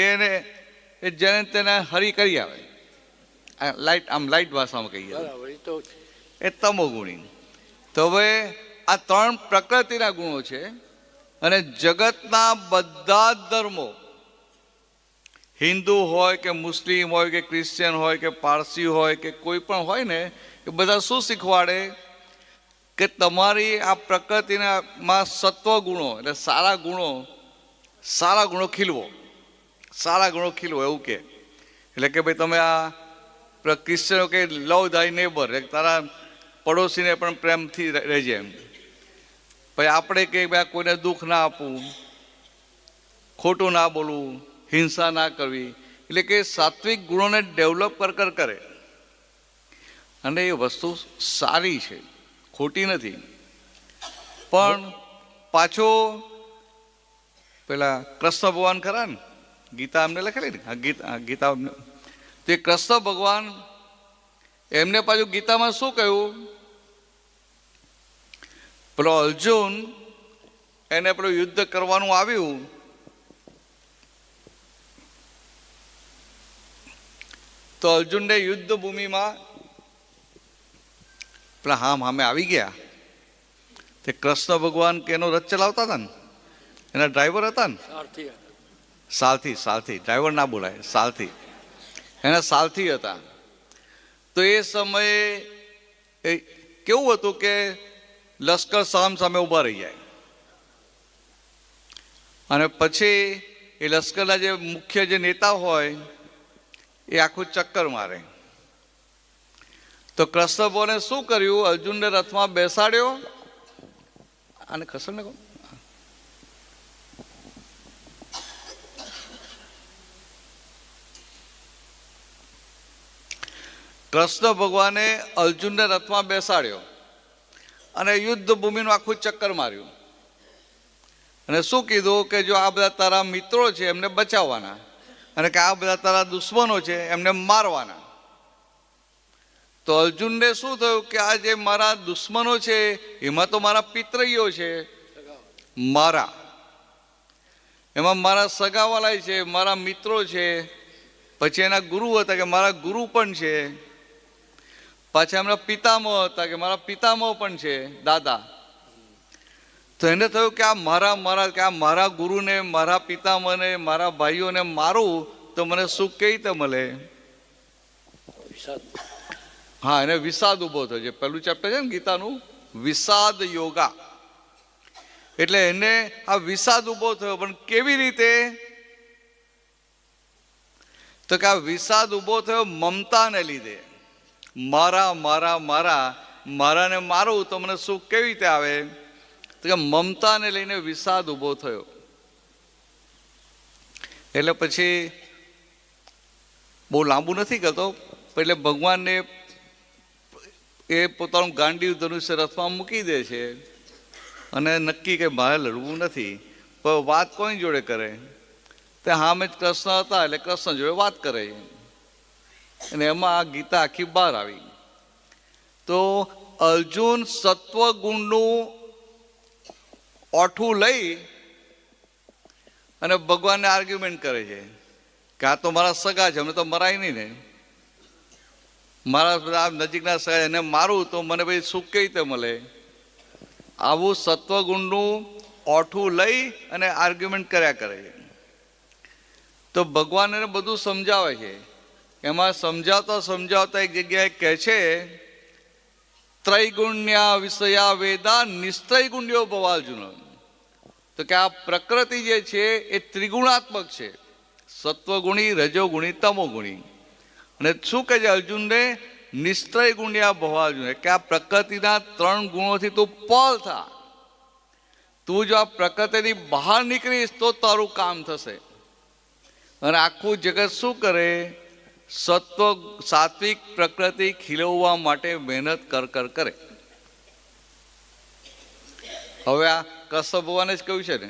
એને એ જેને તેને હરી કરી આવે. લાઈટ, આમ લાઈટ ભાષામાં કહીએ
બરાબર, એ તો
એ તમોગુણી. તો હવે આ ત્રણ પ્રકૃતિના ગુણો છે. અને જગતના બધા જ ધર્મો, હિન્દુ હોય કે મુસ્લિમ હોય કે ક્રિશ્ચિયન હોય કે પારસી હોય કે કોઈ પણ હોય ને, એ બધા શું શીખવાડે કે તમારી આ પ્રકૃતિનામાં સત્વ ગુણો એટલે સારા ગુણો ખીલવો, સારા ગુણો ખીલવો એવું કે. એટલે કે ભાઈ તમે આ ક્રિશ્ચનો કે લવધાય નેબર, તારા પડોશીને પણ પ્રેમથી રહેજે એમ. પછી આપણે કે ભાઈ કોઈને દુઃખ ના આપવું, ખોટું ના બોલવું, હિંસા ના કરવી. એટલે કે સાત્વિક ગુણોને ડેવલપ કરે. અને એ વસ્તુ સારી છે, ખોટી નથી. પણ પાછો પેલા કૃષ્ણ ભગવાન ખરા ને, ગીતા અમને લખેલી ને, ગીતા તે કૃષ્ણ ભગવાન એમને પાછું ગીતામાં શું કહ્યું? પેલો અર્જુન એને પેલું યુદ્ધ કરવાનું આવ્યું, તો અર્જુનને યુદ્ધ ભૂમિમાં પેલા હામે આવી ગયા. તે કૃષ્ણ ભગવાન કે એનો રથ ચલાવતા હતા ને, એના ડ્રાઈવર હતા ને, સારથી, ડ્રાઈવર ના બોલાય, સારથી, એના સારથી હતા. તો એ સમયે કેવું હતું કે લશ્કર સામે ઊભા રહી જાય, અને પછી એ લશ્કરના જે મુખ્ય જે નેતા હોય એ આખું ચક્કર મારે. તો કૃષ્ણ ભગવાને શું કર્યું? અર્જુનને રથમાં બેસાડ્યો, અને ખસડને કહો, કૃષ્ણ ભગવાને અર્જુનને રથમાં બેસાડ્યો અને યુદ્ધ ભૂમિનું આખું ચક્કર માર્યું. અને શું કીધું કે જો આ બધા તારા મિત્રો છે એમને બચાવવાના, અને કે આ બધા તારા દુશ્મનો છે એમને મારવાના. તો અર્જુનને શું થયું કે આ જે મારા દુશ્મનો છે એમાં તો મારા પિતૃઓ છે, એમાં મારા સગાવાલા છે, મારા મિત્રો છે, પછી એના ગુરુ હતા કે મારા ગુરુ પણ છે, પાછા એમના પિતામહ હતા કે મારા પિતામહ પણ છે, દાદા. તો એને થયું કે આ મારા ગુરુને, મારા પિતામહને, મારા ભાઈઓને મારું તો મને સુખ કઈ રીતે મળે? હા, એને વિષાદ ઉભો થયો છે. પહેલું ચેપ્ટર છે ને ગીતાનું, વિષાદ યોગા. એટલે એને આ વિષાદ ઊભો થયો. પણ કેવી રીતે? તો કે આ વિષાદ ઊભો થયો મમતાને લીધે. મારા મારા મારા મારાને મારું તો મને સુખ કેવી રીતે આવે? તો કે મમતાને લઈને વિષાદ ઊભો થયો. એટલે પછી બહુ લાંબુ નથી કરતો, એટલે ભગવાનને એ પોતાનું ગાંડીવ ધનુષ્ય રથમાં મૂકી દે છે અને નક્કી કે મારે લડવું નથી. પણ વાત કોઈ જોડે કરે? તે હામે જ કૃષ્ણ હતા એટલે કૃષ્ણ જોડે વાત કરે અને એમાં આ ગીતા આખી બહાર આવી. તો અર્જુન સત્વગુણનું ઓઠું લઈ અને ભગવાનને આર્ગ્યુમેન્ટ કરે છે કે આ તો મારા સગા છે, અમને તો મરાય નહીં ને, મારા બધા નજીકના સગા, એને મારું તો મને ભાઈ સુખ કેવી રીતે મળે? આવું સત્વગુણનું ઓઠું લઈ અને આર્ગ્યુમેન્ટ કર્યા કરે છે. તો ભગવાન એને બધું સમજાવે છે. એમાં સમજાવતા સમજાવતા એક જગ્યાએ કહે છે ત્રૈગુણ્યા વિષયા વેદા નિસ્ત્રૈગુણ્યો ભવાર્જુન. તો કે આ પ્રકૃતિ જે છે એ ત્રિગુણાત્મક છે, સત્વગુણી, રજોગુણી, તમોગુણી. અને શું કહે છે અર્જુનને? નિસ્ત્રય ગુણ્યા ભવાર્જુન, કે આ પ્રકૃતિના 3 ગુણોથી તું પર થા. તું જો આ પ્રકૃતિની બહાર નીકળીશ તો તારું કામ થશે. અને આખું જગત શું કરે? સાત્વિક પ્રકૃતિ ખીલવવા માટે મહેનત કર કરે. હવે આ કૃષ્ણ ભગવાને જ કહ્યું છે ને,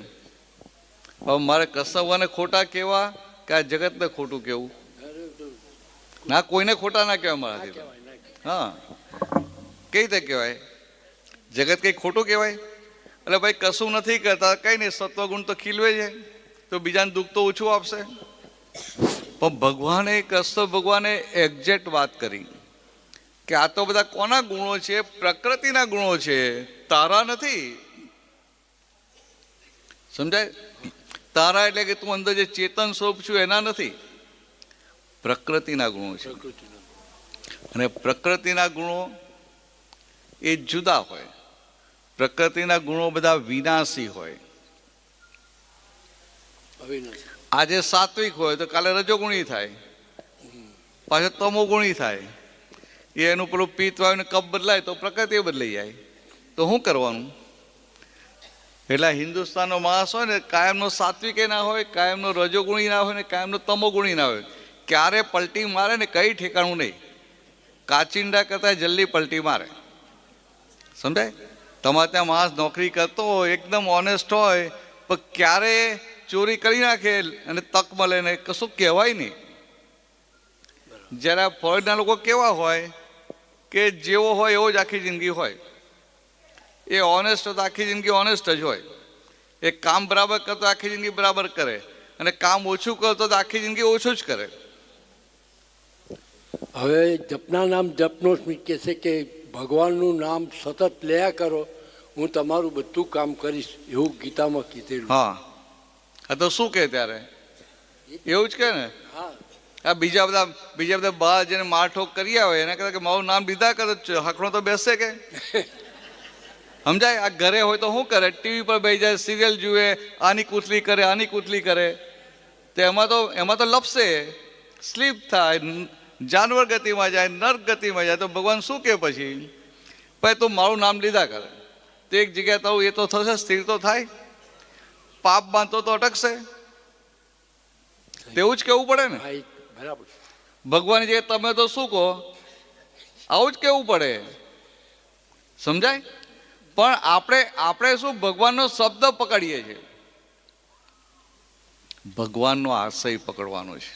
હવે મારે કૃષ્ણ ભગવાને ખોટા કહેવા કે આ જગતને ખોટું કહેવું? ના, કોઈને ખોટા ના કહેવાય મારાથી. હા, કઈ રીતે કહેવાય? જગત કઈ ખોટું કહેવાય? એટલે ભાઈ કશું નથી કરતા, કઈ નહીં, સત્વગુણ તો ખીલવે છે તો બીજાને દુઃખ તો ઓછું આપશે. પણ ભગવાને, કૃષ્ણ ભગવાને એક્ઝેક્ટ વાત કરી કે આ તો બધા કોના ગુણો છે? પ્રકૃતિના ગુણો છે, તારા નથી. સમજાય? તારા એટલે કે તું અંદર જે ચેતન સ્વરૂપ છું એના નથી, પ્રકૃતિના ગુણો છે. અને પ્રકૃતિના ગુણો એ જુદા હોય. પ્રકૃતિના ગુણો બધા વિનાશી હોય. આજે સાત્વિક હોય તો કાલે રજોગુણી થાય, પાછો તમોગુણી થાય. એનું પેલું પિત્ત વાયુને કપ બદલાય તો પ્રકૃતિ બદલાઈ જાય. તો શું કરવાનું? એટલે હિન્દુસ્તાનનો માણસ હોય ને, કાયમનો સાત્વિક ના હોય, કાયમનો રજોગુણી ના હોય ને કાયમનો તમોગુણી ના હોય. ક્યારે પલટી મારે ને કઈ ઠેકાણું નહીં. કાચિંડા કરતા જલ્દી પલટી મારે. સમજાય? તમારે ત્યાં માણસ નોકરી કરતો હોય, એકદમ ઓનેસ્ટ હોય, પણ ક્યારે ચોરી કરી નાખે અને તક મળે ને કશું કહેવાય નહીં. જ્યારે ફોરેનના લોકો કેવા હોય કે જેવો હોય એવો જ આખી જિંદગી હોય. એ ઓનેસ્ટ તો આખી જિંદગી ઓનેસ્ટ જ હોય. એ કામ બરાબર કરતો આખી જિંદગી બરાબર કરે, અને કામ ઓછું કરતો તો આખી જિંદગી ઓછું જ કરે.
હવે જપના નામ જપનો સ્મિત કહે છે કે ભગવાનનું નામ સતત લયા કરો, હું તમારું બધું કામ કરીશ, એવું ગીતામાં કીધેલું.
હા, તો શું કહે ત્યારે? એવું જ કહે ને.
હા,
આ બીજા બધા બહાર જેને મારઠોક કરી આવે એના કરતા કે મારું નામ લીધા કરે હકડો તો બેસે કે. સમજાય? આ ઘરે હોય તો શું કરે? ટીવી પર બેસી જાય, સિરિયલ જુએ, આની કૂથલી કરે, આની કૂથલી કરે. તો એમાં તો લપસે, સ્લીપ થાય, જાનવર ગતિમાં જાય, નર્ક ગતિમાં જાય. તો ભગવાન શું કહે પછી? ભાઈ તું મારું નામ લીધા કરે તો એક જગ્યાએ તારું એ તો થશે, સ્થિર તો થાય. પાપ બાંધતો તો અટકશે. તેવું જ કેવું પડે ને.
બરાબર.
ભગવાન જે તમે તો શું કહો, આવું જ કેવું પડે. સમજાય? પણ આપણે શું ભગવાનનો શબ્દ પકડીએ છીએ, ભગવાનનો આશય પકડવાનો છે,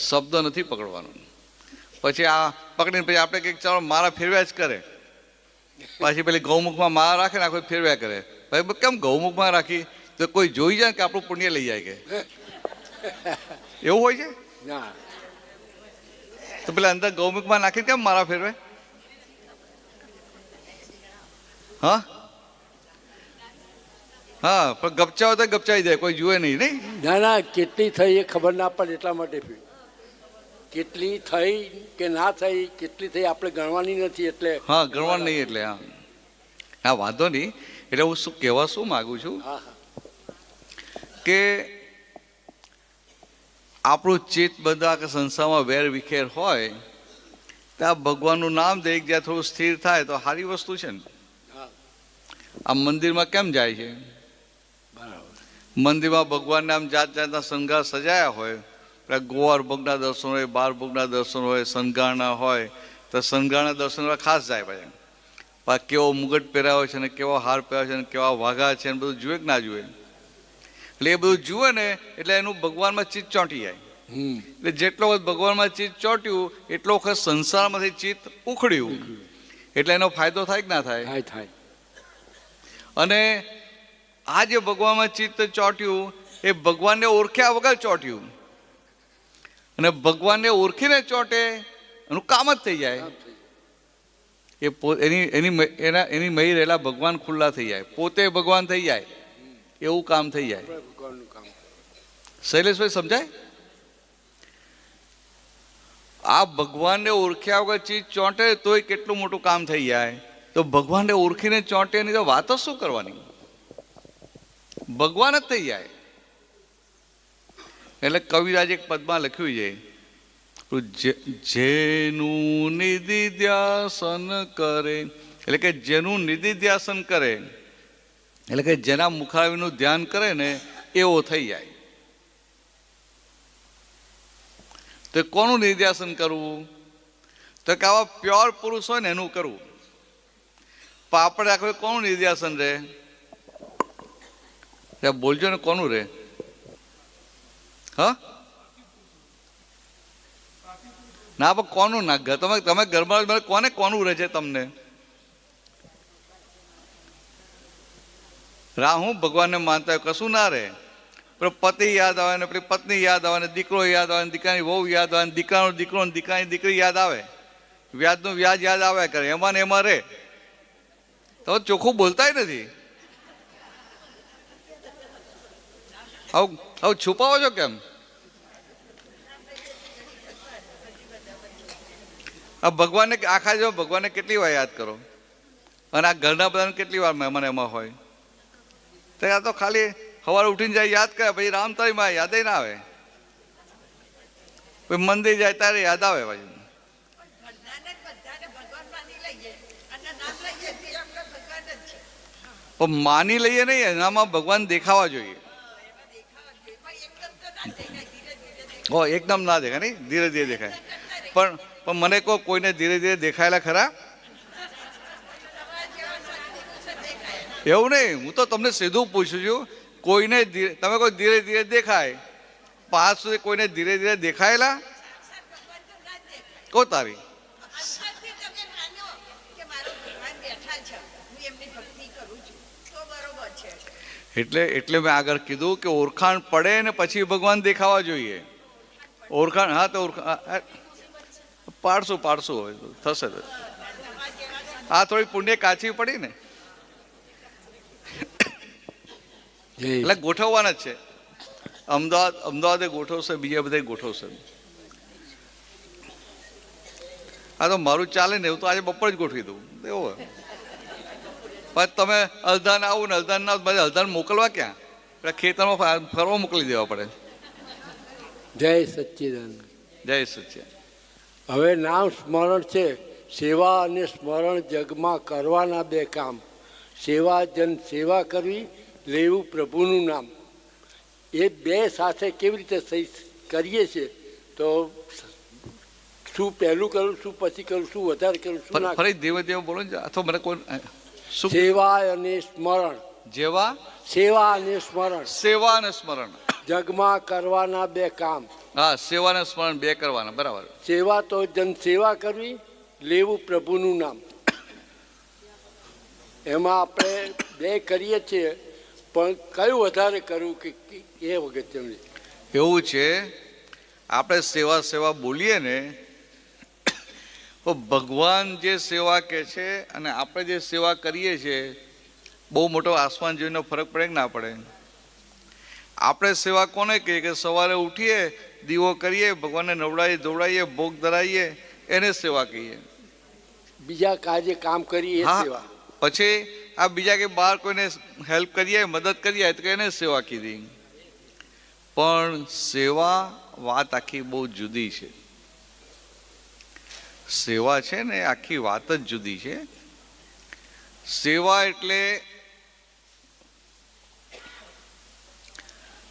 શબ્દ નથી પકડવાનો. પછી આ પકડીને પછી આપણે કંઈક ચાલો મારા ફેરવ્યા જ કરે, પાછી પેલી ગૌમુખમાં મારા રાખે ને આખો ફેરવ્યા કરે. ભાઈ કેમ ગૌમુખમાં રાખી? તો કોઈ જોઈ જાય કે આપણું પુણ્ય લઈ જાય કે એવું હોય છે?
ના,
તો પેલા અંદર ગૌમુખમાં નાખીને કેમ મારા ફેરવે? હા હા, પણ ગપચાવે તો ગપચાઈ જાય, કોઈ જુએ નહીં. નહીં
ના ના, કેટલી થઈ એ ખબર ના પડે એટલા માટે. કેટલી થઈ કે ના થઈ, કેટલી થઈ આપણે ગણવાની નથી. એટલે
હા, ગણવાનું નહીં. એટલે હા, વાંધો નહીં. એટલે હું શું કહેવા શું માગું છું
હા હા
કે આપણું ચિત્ત બધા કે સંસારમાં વેર વિખેર હોય ત્યાં ભગવાનનું નામ દે જ્યાં થોડું સ્થિર થાય તો સારી વસ્તુ છે ને.
હા
આ મંદિરમાં કેમ જાય છે?
બરાબર
મંદિરમાં ભગવાનને આમ જાત જાતના શણગાર સજાયા હોય, પેલા ગોવાર ભોગના દર્શન હોય, બાર ભોગના દર્શન હોય, શણગારના હોય, તો શણગારના દર્શન ખાસ જાય ભાઈ. કેવો મુગટ પહેરાયો છે ને કેવો હાર પહેર્યો છે ને કેવા વાઘા છે ને બધું જુએ કે ના જુએ? એટલે એ બધું જુએ ને એટલે એનું ભગવાનમાં ચિત્ત ચોંટી જાય. એટલે જેટલો વખત ભગવાનમાં ચિત્ત ચોંટ્યું એટલો વખત સંસારમાંથી ચિત્ત ઉખડ્યું. એટલે એનો ફાયદો થાય કે ના થાય?
થાય થાય
અને આ જે ભગવાનમાં ચિત્ત ચોંટ્યું એ ભગવાનને ઓળખ્યા વગર ચોંટ્યું. અને ભગવાનને ઓળખીને ચોંટે એનું કામ જ થઈ જાય. એ એની મહી રહેલા ભગવાન ખુલ્લા થઈ જાય, પોતે ભગવાન થઈ જાય, એવું કામ થઈ જાય.
ભગવાનનું કામ
શૈલેષભાઈ સમજાય? આ ભગવાનને ઓળખ્યા વગર ચીજ ચોંટે તોય કેટલું મોટું કામ થઈ જાય, તો ભગવાનને ઓળખીને ચોંટે એની તો વાત જ શું કરવાની? ભગવાન જ થઈ જાય. એટલે કવિરાજે એક પદમાં લખ્યું છે, જેનું નિધિધ્યાસન કરે, એટલે કે જેનું નિધિધ્યાસન કરે એટલે કે જેના મુખારવિંદનું ધ્યાન કરે ને એવો થઈ જાય. તો કોનું નિધિધ્યાસન કરવું? તો કે આવા પ્યોર પુરુષ હોય ને એનું કરવું. પણ આપણે આખું કોનું નિધિધ્યાસન રહે? બોલજો ને, કોનું રહે? હા ના, પણ કોનું ના? તમે ઘરમાં કોને કોનું રહે છે તમને? હું ભગવાનને માનતા હોય કશું ના રહે, પણ પતિ યાદ આવે ને પેલી પત્ની યાદ આવે ને દીકરો યાદ આવે ને દીકરાની વહુ યાદ આવે ને દીકરાનો દીકરો ને દીકરાની દીકરી યાદ આવે, વ્યાજનું વ્યાજ યાદ આવે કરે, એમાં ને એમાં રહે. તો ચોખ્ખું બોલતાય નથી. હવે છુપાવો છો કેમ? આ ભગવાનને આખા જો ભગવાનને કેટલી વાર યાદ કરો, અને આ ઘરના બધાને કેટલી વાર મહેમાન એમાં હોય. તો આ તો ખાલી સવારે ઉઠીને જાય યાદ કરે, પછી રામ તારીમાં યાદ ના આવે, પછી મંદિર જાય ત્યારે યાદ આવે. પછી પણ માની લઈએ નહીં, એનામાં ભગવાન દેખાવા જોઈએ. એકદમ ના દેખાય, નહીં ધીરે ધીરે દેખાય. પણ મને કોઈને ધીરે ધીરે દેખાયેલા ખરા? એવું નહીં, હું તો તમને સીધું પૂછું છું. કોઈને તમે કોઈ ધીરે ધીરે દેખાય, પાંચ સુધી કોઈને ધીરે ધીરે દેખાયેલા? કો તારી એટલે મેં આગળ કીધું કે ઓળખાણ પડે ને પછી ભગવાન દેખાવા જોઈએ. ઓળખાણ હા તો પાડશું હોય થશે. આ થોડી પુણ્ય કાચી પડી ને એટલે ગોઠવવાના જ છે. અમદાવાદે ગોઠવશે, બીજા બધા ગોઠવશે. આ તો મારું ચાલે ને એવું તો આજે બપોર જ ગોઠવી દઉં એવું. પછી તમે અલધાન આવું ને અલધાન ના બધા અલધાન મોકલવા ક્યાં? એટલે ખેતરમાં ફરવા મોકલી દેવા પડે.
જય સચ્ચિદાનંદ.
જય સચ્ચિદાનંદ.
હવે નામ સ્મરણ છે. સેવા અને સ્મરણ જગમાં કરવાના બે કામ. સેવા જન સેવા કરવી, લેવું પ્રભુનું નામ. એ બે સાથે કેવી રીતે કરીએ છીએ? તો શું પહેલું કરું, શું પછી કરું, શું વધારે કરું, શું ના?
ફરી ધીમે ધીમે બોલો ને. અથવા મને કોઈ
સેવા અને સ્મરણ.
જેવા
સેવા અને સ્મરણ.
સેવા અને સ્મરણ
જગમાં કરવાના બે કામ.
હા, સેવા અને સ્મરણ બે કરવાના, બરાબર.
સેવા તો જન સેવા કરવી, લેવું પ્રભુનું નામ. એમાં આપણે બે કરીએ છીએ, પણ કયું વધારે કરવું કે એ અગત્યનું
એવું છે. આપણે સેવા બોલીએ ને તો ભગવાન જે સેવા કહે છે અને આપણે જે સેવા કરીએ છીએ બહુ મોટો આસમાન જોઈને ફરક પડે કે ના પડે? આપણે સેવા કોને કહીએ? કે સવારે ઉઠીએ, દીવો કરીએ, ભગવાનને નવડાવીએ ધોવડાવીએ, ભોગ ધરાવીએ, એને સેવા કહીએ.
બીજા કાજે કામ કરીએ એ સેવા.
પછી આ બીજા કે બહાર કોઈને હેલ્પ કરીએ, મદદ કરીએ તો એને સેવા કીધી. પણ સેવા વાત આખી બહુ જુદી છે. સેવા છે ને આખી વાત જ જુદી છે. સેવા એટલે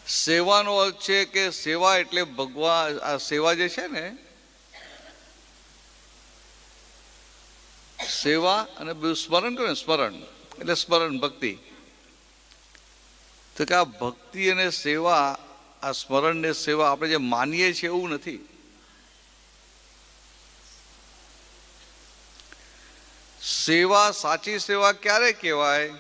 સેવાનો અર્થ છે કે સેવા એટલે ભગવાન, આ સેવા જે છે ને, સેવા અને બીજું સ્મરણ કરે, સ્મરણ એટલે સ્મરણ ભક્તિ. તો કે આ ભક્તિ અને સેવા, આ સ્મરણ ને સેવા આપણે જે માનીએ છીએ એવું નથી. સેવા, સાચી સેવા ક્યારે કહેવાય?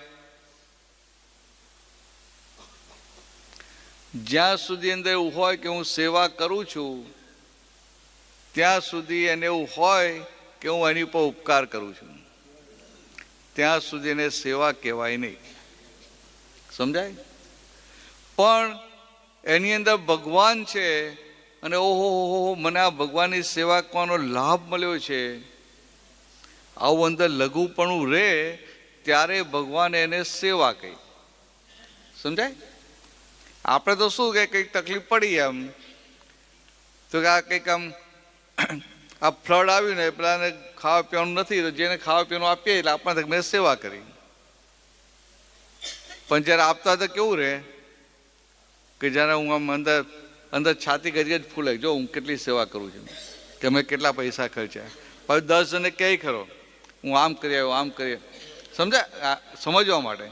જ્યાં સુધી અંદર એવું હોય કે હું સેવા કરું છું ત્યાં સુધી એને એવું હોય કે હું એની પર ઉપકાર કરું છું, ત્યાં સુધી એને સેવા કહેવાય નહીં. સમજાય? પણ એની અંદર ભગવાન છે અને ઓહો હો, મને આ ભગવાનની સેવા કરવાનો લાભ મળ્યો છે, આવું અંદર લઘુપણું રહે ત્યારે ભગવાન એને સેવા કહી. સમજાય? આપણે તો શું કે કંઈક તકલીફ પડી એમ તો કે આ કંઈક આમ આ ફ્લડ આવ્યું ને પેલાને ખાવા પીવાનું નથી, તો જેને ખાવા પીવાનું આપીએ એટલે આપણા મેં સેવા કરી. પણ જ્યારે આપતા તો કેવું રહે કે જ્યારે હું આમ અંદર અંદર છાતી કરી જ ફૂલે, જો હું કેટલી સેવા કરું છું, કે મેં કેટલા પૈસા ખર્ચ્યા. પછી 10 જણને કહે ખરો હું આમ કરી આવ્યો, આમ કરી. સમજાય? સમજવા માટે.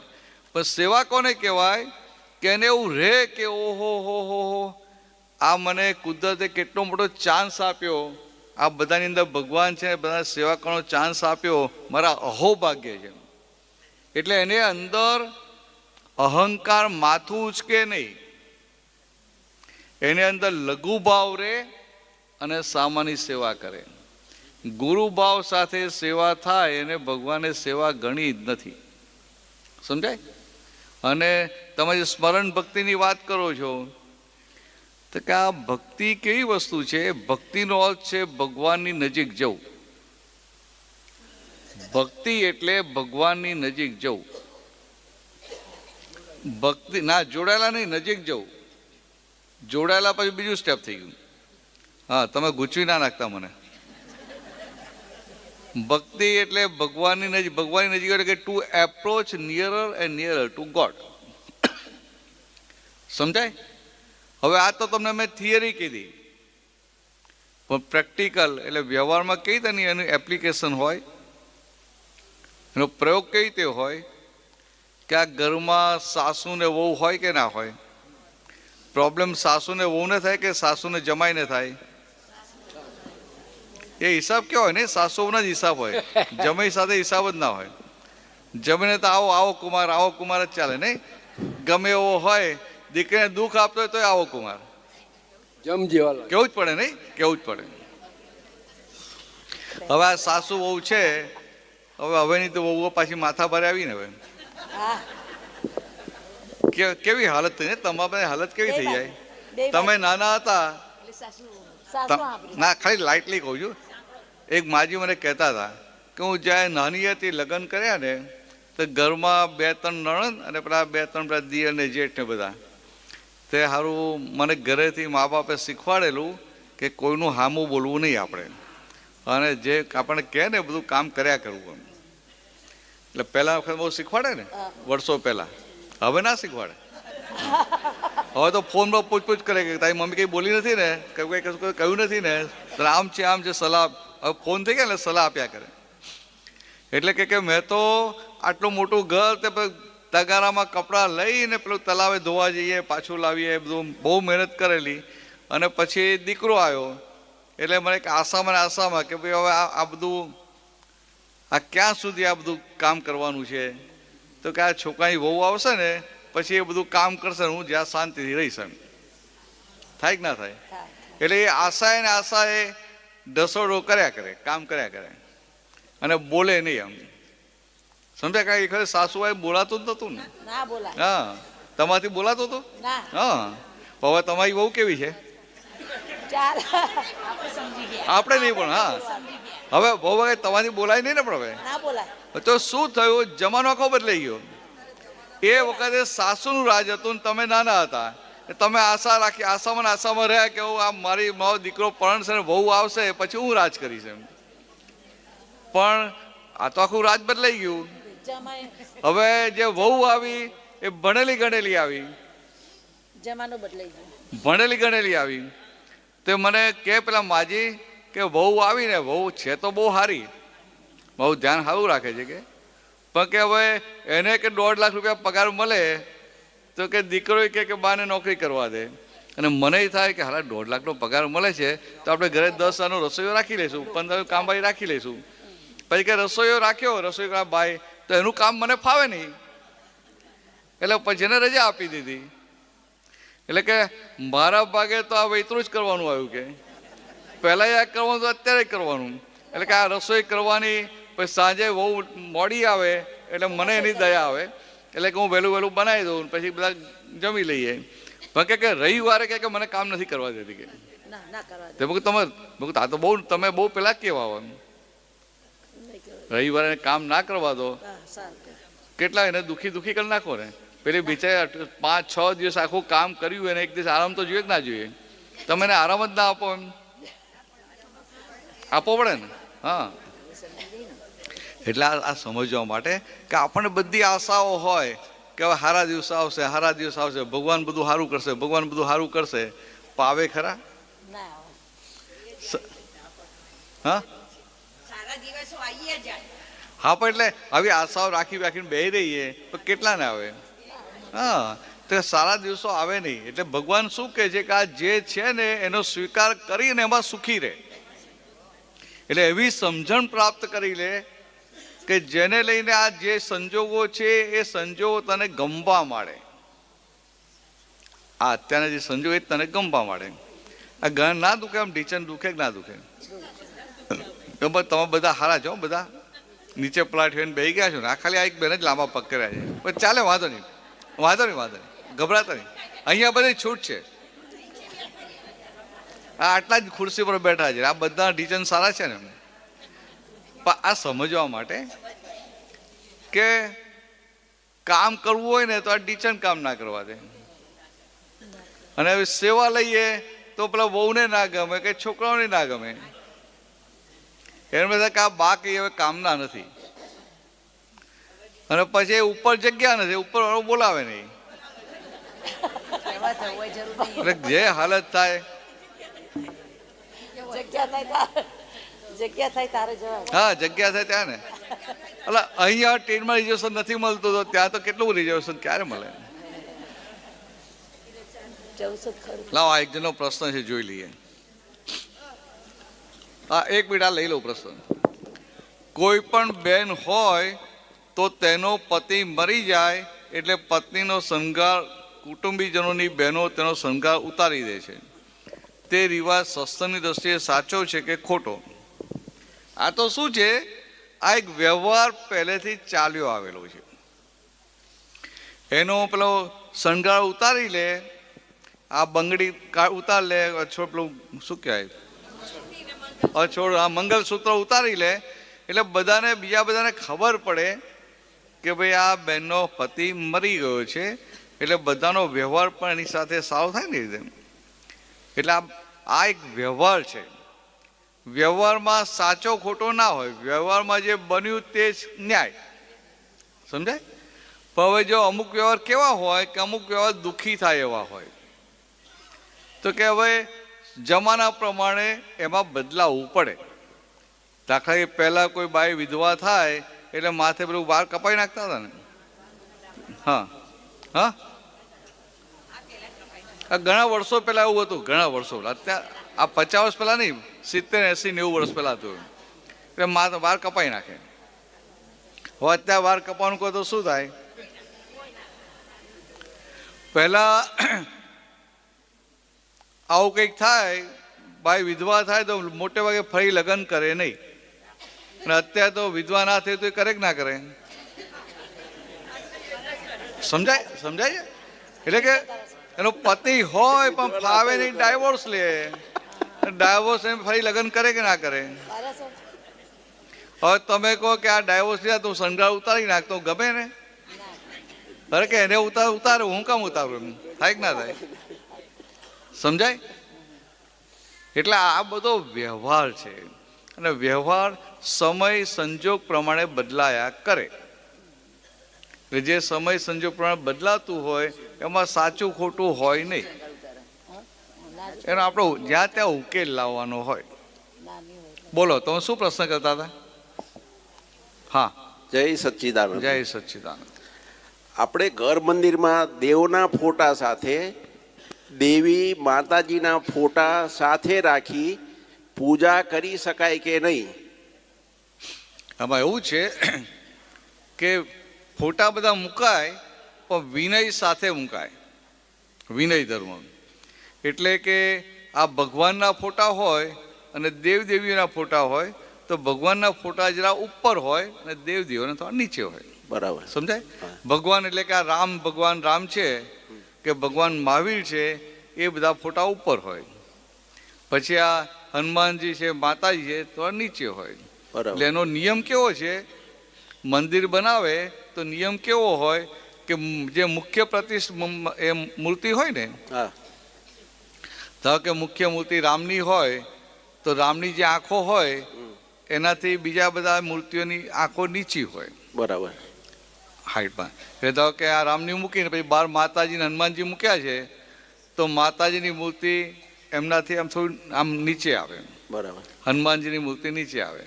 પણ સેવા કોને કહેવાય? કે એને એવું રહે કે ઓહો હો, આ મને કુદરતે કેટલો મોટો ચાન્સ આપ્યો, આ બધાની અંદર ભગવાન છે, બધા સેવા કરવાનો ચાન્સ આપ્યો, મારા અહોભાગ્ય છે. એટલે એને અંદર અહંકાર માથું ઉચકે નહીં, એને અંદર લઘુભાવ રહે અને સામાની સેવા કરે. ગુરુભાવ સાથે સેવા થાય એને ભગવાને સેવા ગણી જ નથી. સમજાય? અને તમે જે સ્મરણ ભક્તિની વાત કરો છો તો કે આ ભક્તિ કેવી વસ્તુ છે? ભક્તિનો અર્થ છે ભગવાનની નજીક જવું. ભક્તિ એટલે ભગવાનની નજીક જવું. ભક્તિ ના જોડાયેલા નહીં, નજીક જવું. જોડાયેલા પછી બીજું સ્ટેપ થઈ ગયું. હા, તમે ગૂંચવી ના નાખતા મને. ભક્તિ એટલે ભગવાનની નજીક, ભગવાનની નજીક એટલે કે to approach nearer and nearer to God. સમજાય? હવે આ તો તમને મેં થિયરી કીધી, પણ પ્રેક્ટિકલ એટલે વ્યવહારમાં કઈ રીતે એનું એપ્લિકેશન હોય, એનો પ્રયોગ કઈ રીતે હોય કે આ ઘરમાં સાસુને વહુ હોય કે ના હોય? પ્રોબ્લેમ સાસુને વહુને થાય કે સાસુને જમાઈને થાય? એ હિસાબ કેવો હોય ને? સાસુનો જ હિસાબ હોય, જમાઈ સાથે હિસાબ જ ના હોય. જમીને તો આવો આવો કુમાર, આવો કુમાર જ ચાલે નહીં? ગમે એવો હોય, દીકરીને દુઃખ આપતો હોય તો આવો કુમાર
જમ જેવા
કેવું જ પડે નહીં? કેવું જ પડે. હવે આ સાસુ વહુ છે, હવેની તો વહુઓ પાછી માથા ભરે આવી ને. હવે કેવી હાલત થઈ ને? તમારી હાલત કેવી થઈ જાય? તમે નાના હતા ના, ખાલી લાઇટલી કહું છું. એક માજી મને કહેતા હતા કે હું જ્યારે નાની હતી લગ્ન કર્યા ને તો ઘરમાં 2-3 નણંદ અને પેલા 2-3 પેલા દિયર ને જેઠ ને બધા, તે સારું મને ઘરેથી મા બાપે શીખવાડેલું કે કોઈનું હામું બોલવું નહીં આપણે, અને જે આપણને કહે ને બધું કામ કર્યા કરવું. એટલે પહેલા વખત બહુ શીખવાડે ને, વર્ષો પહેલા. હવે ના શીખવાડે. હવે તો ફોનમાં પૂછપૂછ કરે કે તારી મમ્મી કંઈ બોલી નથી ને, કંઈ કશું કહ્યું નથી ને, આમ છે સલાહ. હવે ફોન થઈ ગયા એટલે સલાહ આપ્યા કરે. એટલે કે મેં તો આટલું મોટું ઘર, તે તગારામાં કપડાં લઈને પેલું તલાવે ધોવા જઈએ, પાછું લાવીએ, બધું બહુ મહેનત કરેલી. અને પછી દીકરો આવ્યો એટલે મને એક આશામાં કે ભાઈ હવે આ બધું આ ક્યાં સુધી આ બધું કામ કરવાનું છે? તો કે આ છોકરાની વહુ આવશે ને પછી એ બધું કામ કરશે, હું જ્યાં શાંતિથી રહીશ. એમ થાય કે ના થાય? એટલે એ આશાએ ઢસોડો કર્યા કરે, કામ કર્યા કરે અને બોલે નહીં. એમ સમજ્યા? કાંઈ ખરે સાસુભાઈ બોલાતું જ નતું ને? હા, તમારાથી બોલાતું હતું? હા. હવે તમારી બહુ કેવી છે? આપણે નહીં પણ હા હવે બહુ વાગે તમારી બોલાય નહીં ને પણ હવે
ના બોલાય.
તો શું થયું, જમાનો આખો બદલાઈ ગયો. એ વખતે સાસુનું રાજ હતું ને તમે નાના હતા. તમે આશા રાખી, આશામાં રહ્યા કે હું આ મારો દીકરો પરણશે ને વહુ આવશે પછી હું રાજ કરીશ એમ. પણ આ તો આખું રાજ બદલાઈ ગયું. હવે જે વહુ આવી એ ભણેલી ગણેલી આવી,
જમાનો બદલાઈ ગયો.
ભણેલી ગણેલી આવી. તે મને કે પેલા માજી કે વહુ આવીને, વહુ છે તો બહુ સારી, બહુ ધ્યાન સારું રાખે છે કે, પણ કે હવે એને કે 1.5 લાખ રૂપિયા પગાર મળે તો કે દીકરો કે બાને નોકરી કરવા દે. અને મને થાય કે હાલા 1.5 લાખનો પગાર મળે છે તો આપણે ઘરે 10 જણનો રસોઈયો રાખી લઈશું, 15 કામવાળી રાખી લઈશું. પછી કે રસોઈયો રાખ્યો, રસોઈ બાઈ, તો એનું કામ મને ફાવે નહીં, એટલે પછી એને રજા આપી દીધી. એટલે કે મારા ભાગે તો આ એટલું જ કરવાનું આવ્યું કે પહેલાં આ કરવાનું તો અત્યારે કરવાનું. એટલે કે આ રસોઈ કરવાની, પછી સાંજે બહુ મોડી આવે એટલે મને એની દયા આવે, એટલે કે હું વહેલું બનાવી દઉં, પછી બધા જમી લઈએ. પણ કે રવિવારે કે મને કામ નથી કરવા દેતી કે
ના ના કરવા દે.
તે તમે આ તો બહુ તમે બહુ પહેલાં કેવા આવો, રવિવારે કામ ના કરવા દો.
હા, સારું.
કેટલા એને દુખી કરી નાખો ને. પેલી બિચારી 5-6 દિવસ આખું કામ કર્યું, એને એક દિવસ આરામ તો જોઈએ કે ના જોઈએ? તમે એને આરામ જ ના આપો એમ, આપવો પડે ને. હા, એટલે આ સમજવા માટે કે આપણને બધી આશાઓ હોય કે હવે સારા દિવસ આવશે, સારા દિવસ આવશે, ભગવાન બધું સારું કરશે, ભગવાન બધું સારું કરશે. પાવે ખરા?
ના આવે.
હા
સારા દિવસો આવીએ જાય.
હા, પણ એટલે આવી આશાઓ રાખીને બેસી રહીએ તો કેટલા ને આવે? હા, તો સારા દિવસો આવે નહીં. એટલે ભગવાન શું કહે છે કે આ જે છે ને એનો સ્વીકાર કરીને એમાં સુખી રહે. એટલે એવી સમજણ પ્રાપ્ત કરી લે કે જેને લઈને આ જે સંજોગો છે એ સંજોગો તને ગમવા માંડે. આ અત્યારના જે સંજોગો એ તને ગમવા માંડે. આ ઘર ના દુખે, આમ ઢીચણ દુખે કે ના દુખે? તમે બધા હારા છો, બધા નીચે પ્લાટ થઈને બેસી ગયા છો ને. આ ખાલી આ એક બેન જ લાંબા પગ કર્યા છે, પણ ચાલે, વાંધો નહીં, ગભરાતા નહીં. અહીંયા બધી છૂટ છે. આ આટલા જ ખુરશી પર બેઠા છે, આ બધા ઢીચણ સારા છે ને. પણ આ સમજવા માટે કે કામ કરવું હોય ને તો આ ઢીચણ કામ ના કરવા દે. અને હવે સેવા લઈએ તો પેલા વહુને ના ગમે કે છોકરાઓને ના ગમે. એને બધા કે આ બા કઈ હવે કામના નથી, અને પછી ઉપર જગ્યા નથી, ઉપર વાળો બોલાવે નહીં.
કહેવા જવું હોય જરૂર નહીં.
એટલે જે હાલત થાય,
જગ્યા થાય તારે જવાય.
હા, જગ્યા થાય ત્યાં ને. એટલે અહીંયા ટ્રેનમાં રિઝર્વેશન નથી મળતું તો ત્યાં તો કેટલું રિઝર્વેશન ક્યારે મળે?
જવું છે ખરું.
લાવો, આ એક જણનો પ્રશ્ન છે, જોઈ લઈએ. હા, 1 મિનિટ આ લઈ લઉં પ્રશ્ન. કોઈ પણ બેન હોય તો તેનો પતિ મરી જાય એટલે પત્નીનો શણગાર, કુટુંબીજનોની બહેનો તેનો શણગાર ઉતારી દે છે. તે રિવાજ સત્સંગની દ્રષ્ટિએ સાચો છે કે ખોટો? આ તો શું છે, આ એક વ્યવહાર પહેલેથી ચાલ્યો આવેલો છે. એનો પેલો શણગાર ઉતારી લે, આ બંગડી ઉતાર લે, પેલું શું કહેવાય, અછોડ, આ મંગલસૂત્ર ઉતારી લે, એટલે બીજા બધાને ખબર પડે કે ભાઈ આ બહેનનો પતિ મરી ગયો છે. એટલે બધાનો વ્યવહાર પણ એની સાથે સારો થાય ને રીતે. એટલે આ એક વ્યવહાર છે. વ્યવહારમાં સાચો ખોટો ના હોય, વ્યવહારમાં જે બન્યું તે જ ન્યાય. સમજાય? પણ હવે જો અમુક વ્યવહાર કેવા હોય કે અમુક વ્યવહાર દુઃખી થાય એવા હોય, તો કે હવે જમાના પ્રમાણે એમાં બદલાવવું પડે. દાખલા કે પહેલાં કોઈ બાઈ વિધવા થાય એટલે માથે પેલું વાળ કપાઈ નાખતા હતા ને. હા હા, આ ઘણા વર્ષો પહેલાં એવું હતું, ઘણા વર્ષો. અત્યારે આ 50 વર્ષ પહેલાં નહીં, 70, 80, 90 વર્ષ પહેલાં હતું. એટલે વાળ કપાઈ નાખે. હવે અત્યારે વાળ કપાવાનું કહો તો શું થાય? પહેલાં આવું કંઈક થાય, બાઈ વિધવા થાય તો મોટે ભાગે ફરી લગ્ન કરે નહીં. અને અત્યારે તો વિધવા ના થાય તો એ કરે કે ના કરે? સમજાય? એટલે કે એનો પતિ હોય પણ ફાવે નહીં, ડાયવોર્સ લે. ડાયવોર્સ ફરી લગ્ન કરે કે ના કરે? હવે તમે કહો કે આ ડાયવોર્સ થયા તું સંઘાર ઉતારી નાખ તો ગમે ને? અરે કે એને ઉતારે હું કામ ઉતારું? એમ થાય કે ના થાય? સમજાય? એટલે આ બધો વ્યવહાર છે અને વ્યવહાર સમય સંજોગ પ્રમાણે બદલાયા કરે. એટલે જે સમય સંજોગ પ્રમાણે બદલાતું હોય એમાં સાચું ખોટું હોય નહીં, એનો આપણો જ્યાં ત્યાં ઉકેલ લાવવાનો હોય. બોલો, તમે શું પ્રશ્ન કરતા હતા? હા,
જય સચ્ચિદાનંદ.
જય સચ્ચિદાનંદ.
આપણે ઘર મંદિરમાં દેવના ફોટા સાથે દેવી માતાજીના ફોટા સાથે રાખી પૂજા કરી શકાય કે નહીં?
આમાં એવું છે કે ફોટા બધા મુકાય પણ વિનય સાથે મુકાય, વિનય ધર્મ. એટલે કે આ ભગવાનના ફોટા હોય અને દેવદેવીઓના ફોટા હોય તો ભગવાનના ફોટા જરા ઉપર હોય અને દેવદેવીઓના થોડા નીચે હોય.
બરાબર.
સમજાય? ભગવાન એટલે કે આ રામ, ભગવાન રામ છે કે ભગવાન મહાવીર છે એ બધા ફોટા ઉપર હોય. પછી આ હનુમાનજી છે, માતાજી છે થોડા નીચે હોય.
બરાબર.
એટલે એનો નિયમ કેવો છે? મંદિર બનાવે તો નિયમ કેવો હોય કે જે મુખ્ય પ્રતિષ્ઠ એ મૂર્તિ હોય ને,
હા,
ધારો કે મુખ્ય મૂર્તિ રામની હોય તો રામની જે આંખો હોય એનાથી બીજા બધા મૂર્તિઓની આંખો નીચી હોય
બરાબર.
હાઈટમાં. એટલે ધારો કે આ રામની મૂકીને પછી બહાર માતાજી ને હનુમાનજી મૂક્યા છે તો માતાજીની મૂર્તિ એમનાથી આમ થોડું આમ નીચે આવે,
બરાબર.
હનુમાનજીની મૂર્તિ નીચે આવે.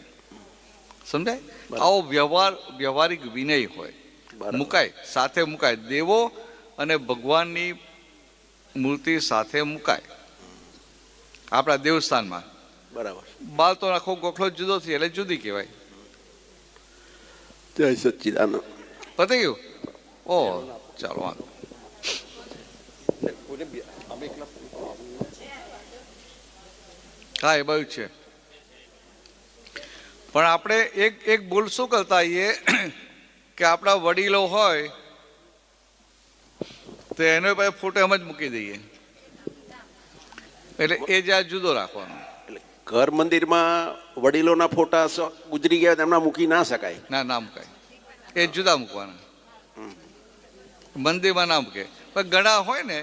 સમજાય? આવો વ્યવહારિક વિનય હોય,
બરાબર.
મુકાય, સાથે મુકાય. દેવો અને ભગવાનની મૂર્તિ સાથે મુકાય આપણા દેવસ્થાનમાં.
બરાબર.
બાર તો આખો ગોખલો જુદો થઈ એટલે જુદી કહેવાય.
જય સચ્ચિદાનંદ.
પતી ગયું? ઓ ચાલો વાંધો. હા, એ બધું છે. પણ આપણે એક ભૂલ શું કરતા આવીએ કે આપણા વડીલો હોય તો એનો પાસે ફોટો એમ જ મૂકી દઈએ. એટલે એ જ્યાં જુદો રાખવાનો.
એટલે ઘર મંદિરમાં વડીલોના ફોટા ગુજરી ગયા તેમના મૂકી ના શકાય.
ના, ના મુકાય. એ જુદા મૂકવાના. મંદિરમાં ના મૂકે. પણ ઘણા હોય ને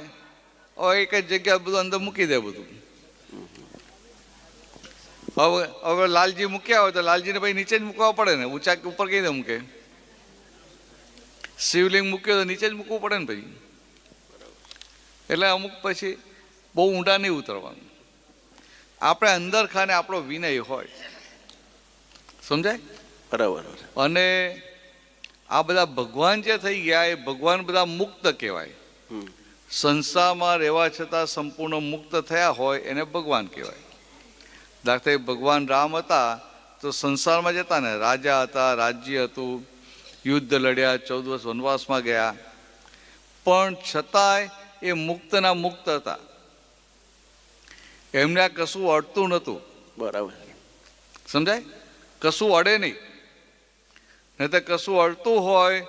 એક જ જગ્યા બધું અંદર મૂકી દે બધું. હવે લાલજી મૂક્યા હોય તો લાલજીને પછી નીચે જ મૂકવા પડે ને, ઊંચા ઉપર કઈ રીતે મૂકે? શિવલિંગ મૂક્યો તો નીચે જ મૂકવું પડે ને પછી. એટલે અમુક પછી બહુ ઊંડા નહીં ઉતરવાનું. આપણે અંદર ખાને આપણો વિનય હોય. સમજાય?
બરાબર.
અને આ બધા ભગવાન જે થઈ ગયા એ ભગવાન બધા મુક્ત કહેવાય. સંસારમાં રહેવા છતાં સંપૂર્ણ મુક્ત થયા હોય એને ભગવાન કહેવાય. દાખલા ભગવાન રામ હતા તો સંસારમાં જતા ને, રાજા હતા, રાજ્ય હતું, યુદ્ધ લડ્યા, 14 વર્ષ વનવાસમાં ગયા, પણ છતાંય એ મુક્તના મુક્ત હતા. એમને આ કશું અડતું નહોતું.
બરાબર.
સમજાય? કશું અડે નહીં. નહીં તો કશું અડતું હોય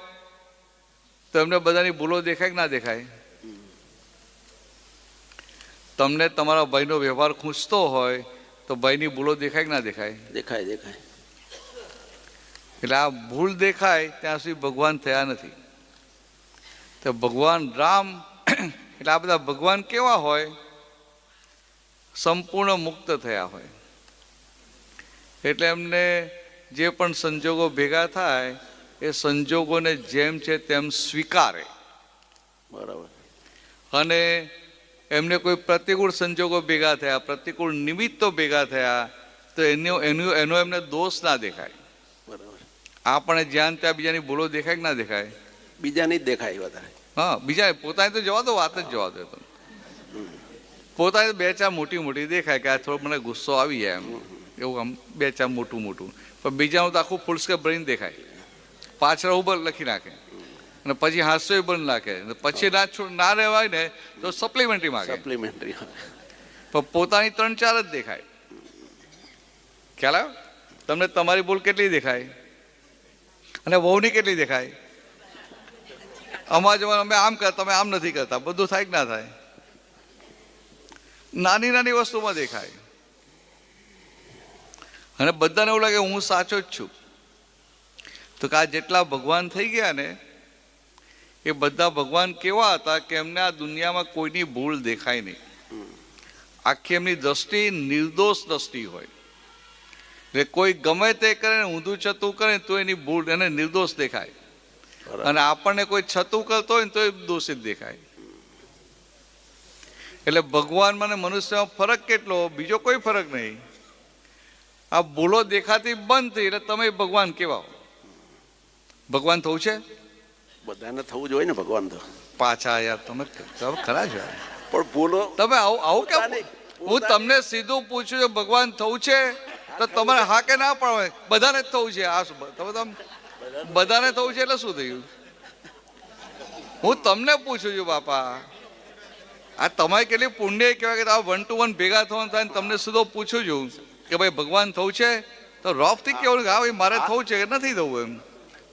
તો એમને બધાની ભૂલો દેખાય કે ના દેખાય? તમને તમારા ભાઈનો વ્યવહાર ખૂંચતો હોય તો ભાઈની ભૂલો દેખાય કે ના દેખાય?
દેખાય, દેખાય.
એટલે આ ભૂલ દેખાય ત્યાં સુધી ભગવાન થયા નથી. તો ભગવાન રામ એટલે આ બધા ભગવાન કેવા હોય? સંપૂર્ણ મુક્ત થયા હોય. એટલે એમને જે પણ સંજોગો ભેગા થાય એ સંજોગોને જેમ છે તેમ સ્વીકારે.
બરાબર.
અને એમને કોઈ પ્રતિકૂળ સંજોગો ભેગા થયા, પ્રતિકૂળ નિમિત્તો ભેગા થયા તો એનો એમને દોષ ના દેખાય.
બરાબર.
આપણે જ્યાં ત્યાં બીજાની ભૂલો દેખાય કે ના દેખાય?
બીજાની જ દેખાય વધારે.
હા, બીજા પોતાની તો જવા દો, વાત જ જવા દો. પોતાની બે ચાર મોટી મોટી દેખાય કે આ થોડો મને ગુસ્સો આવી જાય એમ, એવું આમ બે ચાર મોટું મોટું. પણ બીજાનું તો આખું ફૂલ સ્કેપ ભરીને દેખાય. પાછળ ઉપર લખી નાખે અને પછી હાસ્ય બંધ નાખે. પછી ના રહેવાય ને તો સપ્લિમેન્ટરી માંગે.
સપ્લિમેન્ટરી.
પણ પોતાની 3-4 જ દેખાય. ખ્યાલ આવ્યો તમને? તમારી ભૂલ કેટલી દેખાય અને વહુની કેટલી દેખાય? અમારા અમે આમ કરતા, તમે આમ નથી કરતા. બધું થાય કે ના થાય? નાની નાની વસ્તુમાં દેખાય. અને બધાને એવું લાગે હું સાચો જ છું. તો કે આ જેટલા ભગવાન થઈ ગયા ને એ બધા ભગવાન કેવા હતા કે એમને આ દુનિયામાં કોઈની ભૂલ દેખાય નહીં. આખી એમની દ્રષ્ટિ નિર્દોષ દ્રષ્ટિ હોય. એટલે કોઈ ગમે તે કરે ને ઊંધું છતું કરે તો એની ભૂલ એને નિર્દોષ દેખાય, અને આપણને કોઈ છતું કરતો હોય ને તો એ દોષિત દેખાય. એટલે ભગવાનમાં ને મનુષ્યમાં ફરક કેટલો, બીજો કોઈ ફરક નહીં. આ ભૂલો દેખાતી બંધ થઈ એટલે તમે ભગવાન કેવા? ભગવાન થવું છે?
બધાને થવું જોઈએ ને ભગવાન તો.
પાછા યાર તમે ખરા છો.
પણ બોલો
તમે આવું કેમ? હું તમને સીધું પૂછું છું ભગવાન થવું છે તો તમારે હા કે ના પડે? બધાને જ થવું છે. આ તમે બધાને થવું છે એટલે શું થયું? હું તમને પૂછું છું બાપા, આ તમારી કેટલી પુણ્ય કહેવાય કે આ 1 to 1 ભેગા થવાનું થાય ને તમને સીધો પૂછું છું કે ભાઈ ભગવાન થવું છે તો રોફથી કેવું હા ભાઈ મારે થવું છે કે નથી થવું? એમ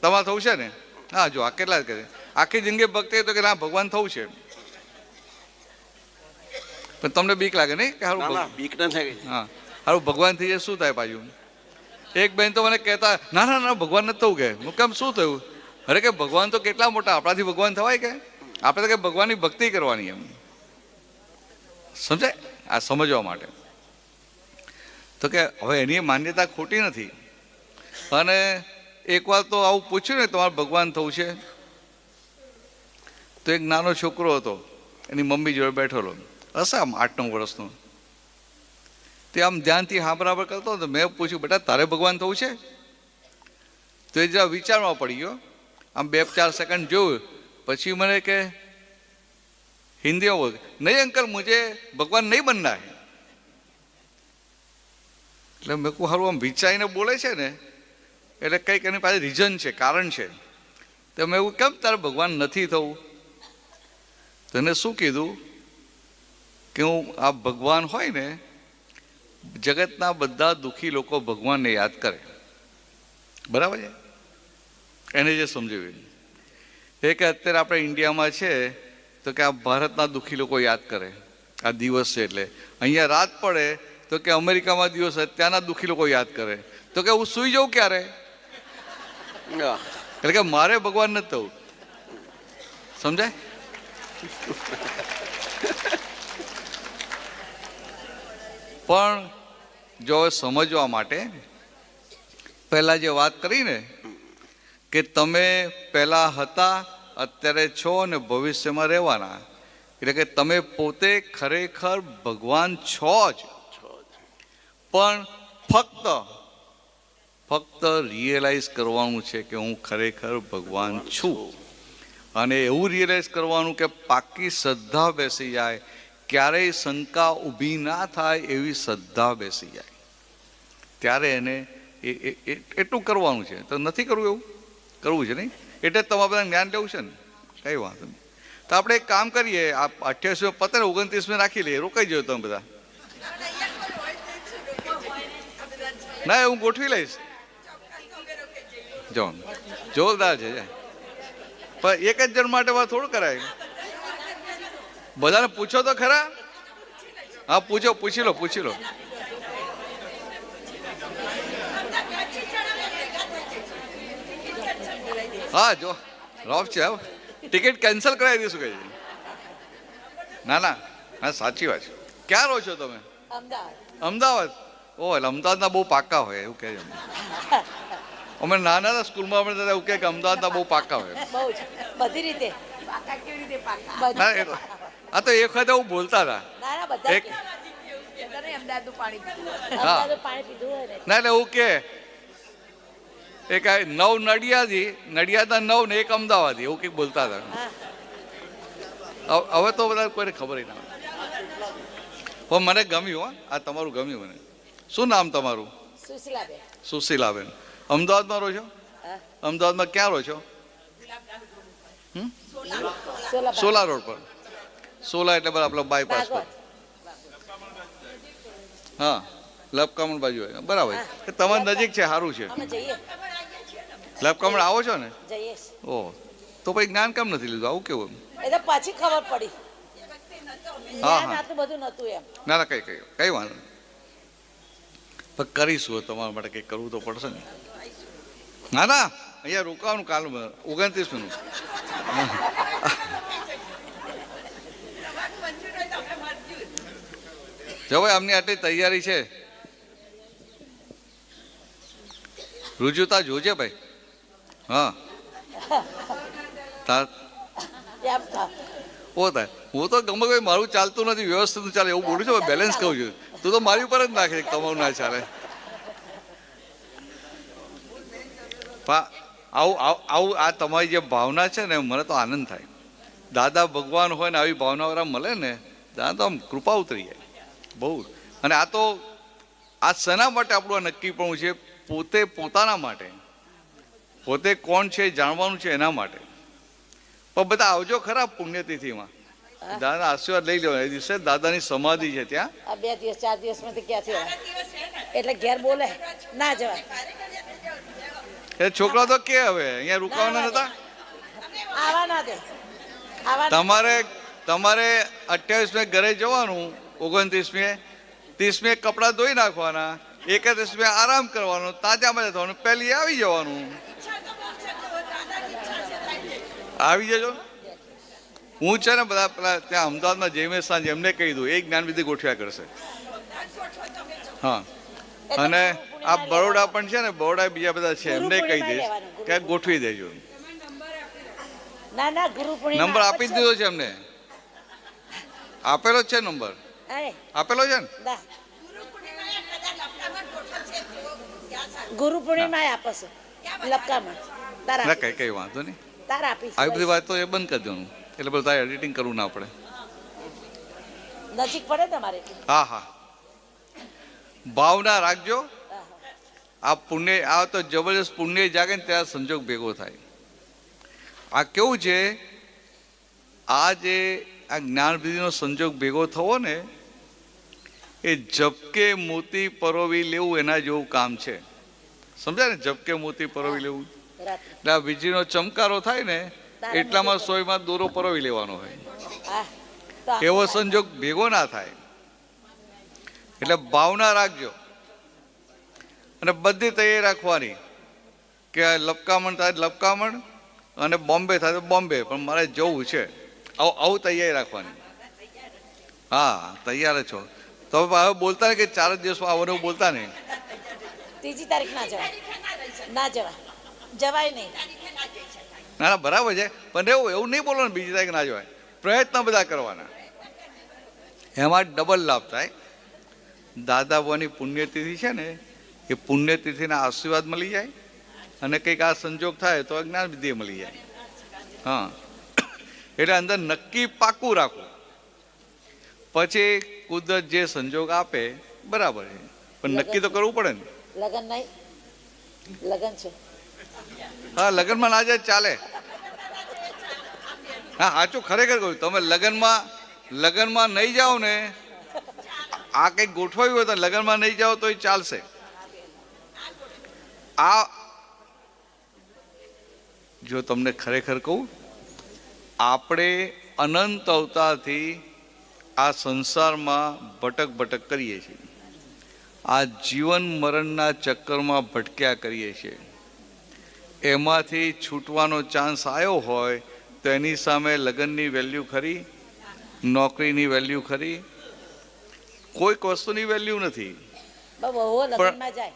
તમારે થવું છે ને? હા જો આ કેટલા કરે આખી જિંદગી ભક્તિ તો કે ના ભગવાન થવું છે, પણ તમને બીક લાગે નહીં કે હારું?
બીક ના થાય.
હા હારું ભગવાન થઈ જાય શું થાય પાછું? એક બેન તો મને કહેતા ના ના ના ભગવાન નથી થવું. કે હું કેમ શું થયું? અરે કે ભગવાન તો કેટલા મોટા, આપણાથી ભગવાન થવાય કે? આપણે તો કે ભગવાનની ભક્તિ કરવાની. એમ સમજાય? આ સમજવા માટે તો કે હવે એની માન્યતા ખોટી નથી. અને એકવાર તો આવું પૂછ્યું ને તમારે ભગવાન થવું છે, તો એક નાનો છોકરો હતો એની મમ્મી જોડે બેઠેલો હશે આમ 8-9 વર્ષનો. તે આમ ધ્યાનથી હાંભરાબર કરતો હતો. મેં પૂછ્યું બેટા તારે ભગવાન થવું છે? તો એ જરા વિચારમાં પડી ગયો. આમ 2-4 સેકન્ડ જોયું પછી મને કે હિન્દીમાં બોલ નહીં અંકલ મુझे ભગવાન નહીં બનના હે. એટલે મેં કહું સારું આમ વિચારીને બોલે છે ને એટલે કંઈક એની પાસે રીઝન છે, કારણ છે. તો મેં એવું કેમ તારે ભગવાન નથી થવું? તો એને શું કીધું કે હું આ ભગવાન હોય ને જગતના બધા દુઃખી લોકો ભગવાનને યાદ કરે. બરાબર છે? એને જે સમજાવ્યું એ કે અત્યારે આપણે ઇન્ડિયામાં છે તો કે આ ભારતના દુઃખી લોકો યાદ કરે. આ દિવસ છે એટલે અહીંયા રાત પડે તો કે અમેરિકામાં દિવસ ત્યાંના દુઃખી લોકો યાદ કરે. તો કે હું સૂઈ જાઉં ક્યારે? એટલે કે મારે ભગવાન નથી થવું. સમજાય? પણ જો સમજવા માટે પહેલા જે વાત કરી ને કે તમે પહેલા હતા અત્યારે છો અને ભવિષ્યમાં રહેવાના, એટલે કે તમે પોતે ખરેખર ભગવાન છો જ, પણ ફક્ત રિયલાઇઝ કરવાનું છે કે હું ખરેખર ભગવાન છું. અને એવું રિયલાઇઝ કરવાનું કે પાકી શ્રદ્ધા બેસી જાય, ક્યારેય શંકા ઊભી ના થાય એવી શ્રદ્ધા બેસી જાય, ત્યારે એને એટલું કરવાનું છે. તો નથી કરવું એવું કરવું છે નહીં, એટલે તમારે બધા જ્ઞાન લેવું છે ને, કઈ વાંધો નહીં. તો આપણે એક કામ કરીએ, આ 28 પતે ને 29 રાખી લઈએ, રોકાઈ જાઓ તમે બધા. ના હું ગોઠવી લઈશ. જો જોરદાર છે. પણ એક જ જણ માટે થોડું કરાય. બધાને પૂછો તો ખરા. હા પૂછો, પૂછી લો. હા જો રોફ છે, ટિકિટ કેન્સલ કરાવી દઈશું કઈ? ના હા સાચી વાત છે. ક્યાં રહો છો તમે? અમદાવાદ. ઓ એટલે અમદાવાદના બહુ પાક્કા હોય એવું કહે છે. અમે નાના હતા સ્કૂલમાં અમે એવું કહે કે અમદાવાદના બહુ પાક્કા હોય.
બધી રીતે
આ તો એક વખત એવું બોલતા હતા. હા ના એટલે એવું કે એક 9 નડિયાદના 9 ને એક અમદાવાદી એવું કંઈક બોલતા હતા. હવે તો બધા કોઈને ખબર ના હોય. મને ગમ્યું. આ તમારું ગમ્યું મને. શું નામ તમારું? સુશીલાબેન. અમદાવાદમાં રહો છો? અમદાવાદમાં ક્યાં રહો છો? સોલા રોડ પર. સોલા એટલે બરાબર બાયપાસ પર. હા લપકામણ બાજુ હોય. બરાબર. તમારી નજીક છે, સારું છે. લપકામણ આવો છો ને? ઓહ તો પછી જ્ઞાન કેમ નથી લીધું? આવું કેવું?
પછી ખબર પડી.
હા ના કઈ વાંધો નહીં. પણ કરીશું તમારા માટે કંઈક કરવું તો પડશે ને. ના અહીંયા રોકાવાનું કાલ 29મીનું. જો ભાઈ આમની આટલી તૈયારી છે. રુજુતા જોજે ભાઈ. હા તા
એમ થાવ.
ઓ થાય. હું તો ગમે કોઈ મારું ચાલતું નથી, વ્યવસ્થિત ચાલે એવું બોલું છું, બેલેન્સ કહું છું. તું તો મારી ઉપર જ નાખે તમારું ના ચાલે. આવું આ તમારી જે ભાવના છે ને મને તો આનંદ થાય. દાદા ભગવાન હોય ને આવી ભાવનાવાળા મળે ને ત્યાં તો આમ કૃપા ઉતરી જાય બહુ. અને આ તો આ શેના માટે આપણું આ નક્કી પણ છે? પોતે પોતાના માટે, પોતે કોણ છે જાણવાનું છે એના માટે. પણ બધા આવજો ખરા પુણ્યતિથિમાં, દાદા આશીર્વાદ લઈ લેવાના. એ દિવસે દાદાની સમાધિ છે ત્યાં.
આ 2 દિવસ 4 દિવસમાંથી ક્યાંથી આવે? એટલે ઘેર બોલે ના જવાય.
એ છોકરા તો કે હવે અહીંયા રોકાવાના નતા.
આવા ના દે. આવા
તમારે 28મે ઘરે જવાનું, 29મે 30મે કપડાં ધોઈ નાખવાના, 31મે આરામ કરવાનો, તાજા મજા થવાનું, પહેલી આવી જવાનું. આવી જજો. હું છે ને બધા પેલા ત્યાં અમદાવાદમાં જઈમે સાંજે એમને કહી દઉં, એ જ્ઞાનવિધિ ગોઠવ્યા કરશે. હા, અને આ બરોડા પણ છે ને, બરોડા બીજા બધા છે, એમને કહી દઈશ કે ગોઠવી દેજો.
ના ના ગુરુ પૂર્ણિમા
નંબર આપી જ દીધો છે એમને, આપેલો જ છે નંબર,
અરે
આપેલો છે ને.
ના ગુરુ પૂર્ણિમા આપશે લપકામાં. તારા
ના કઈ વાંધો નહીં.
તારા આપીશ.
આવી બધી વાત તો એ બંધ કરી દેવાનું, એટલે બધું તારે એડિટિંગ કરવું ના પડે.
નજીક પડે તમારે.
હા હા, ભાવના રાખજો. આ પુણ્ય, આ તો જબરજસ્ત પુણ્ય જાગે ને ત્યાં સંજોગ ભેગો થાય. આ કેવું છે, આ જે આ જ્ઞાનવિધિનો સંજોગ ભેગો થવો ને એ ઝબકે મોતી પરોવી લેવું એના જેવું કામ છે. સમજાય ને? ઝબકે મોતી પરોવી લેવું
રાત્રે
એટલે આ વીજળીનો ચમકારો થાય ને એટલામાં સોયમાં દોરો પરોવી લેવાનો હોય.
હા તો
એવો સંજોગ ભેગો ના થાય. એટલે ભાવના રાખજો અને બધી તૈયારી રાખવાની કે લપકામણ થાય લપકામણ અને બોમ્બે થાય તો બોમ્બે, પણ મારે જવું છે. આવું તૈયારી રાખવાની. હા તૈયાર છો તો હવે બોલતા નહીં કે 4 જ દિવસમાં આવવાનું, એવું બોલતા નહીં.
3જી તારીખ ના જવાય. ના જવાય, જવાય નહીં.
ના ના બરાબર છે, પણ એવું નહીં બોલવાનું બીજી તારીખ ના જવાય. પ્રયત્ન બધા કરવાના, એમાં ડબલ લાભ થાય. દાદા ભવાની પુણ્યતિથિ છે ને એ પુણ્યતિથિના આશીર્વાદ મળી જાય અને કંઈક આ સંજોગ થાય તો જ્ઞાન વિધિ મળી જાય. હા, એટલે અંદર નક્કી પાકું રાખવું. પછી કુદરત જે સંજોગ આપે બરાબર છે, પણ નક્કી તો કરવું પડે ને.
લગન નહીં, લગન છે.
હા, લગ્નમાં ના જાય ચાલે. હા સાચું ખરેખર કહ્યું. તમે લગ્નમાં નહીં જાઓ ને, આ કંઈક ગોઠવાયું હોય તો લગ્નમાં નહીં જાઓ તો એ ચાલશે. આ જો તમને ખરેખર કહું, આપણે અનંત અવતારથી આ સંસારમાં ભટક કરીએ છીએ. આ જીવન મરણના ચક્કરમાં ભટક્યા કરીએ છીએ. એમાંથી છૂટવાનો ચાન્સ આવ્યો હોય તો એની સામે લગ્નની વેલ્યુ ખરી, નોકરીની વેલ્યુ ખરી? કોઈક વસ્તુની વેલ્યુ નથી.
બહુઓ લગનમાં જાય,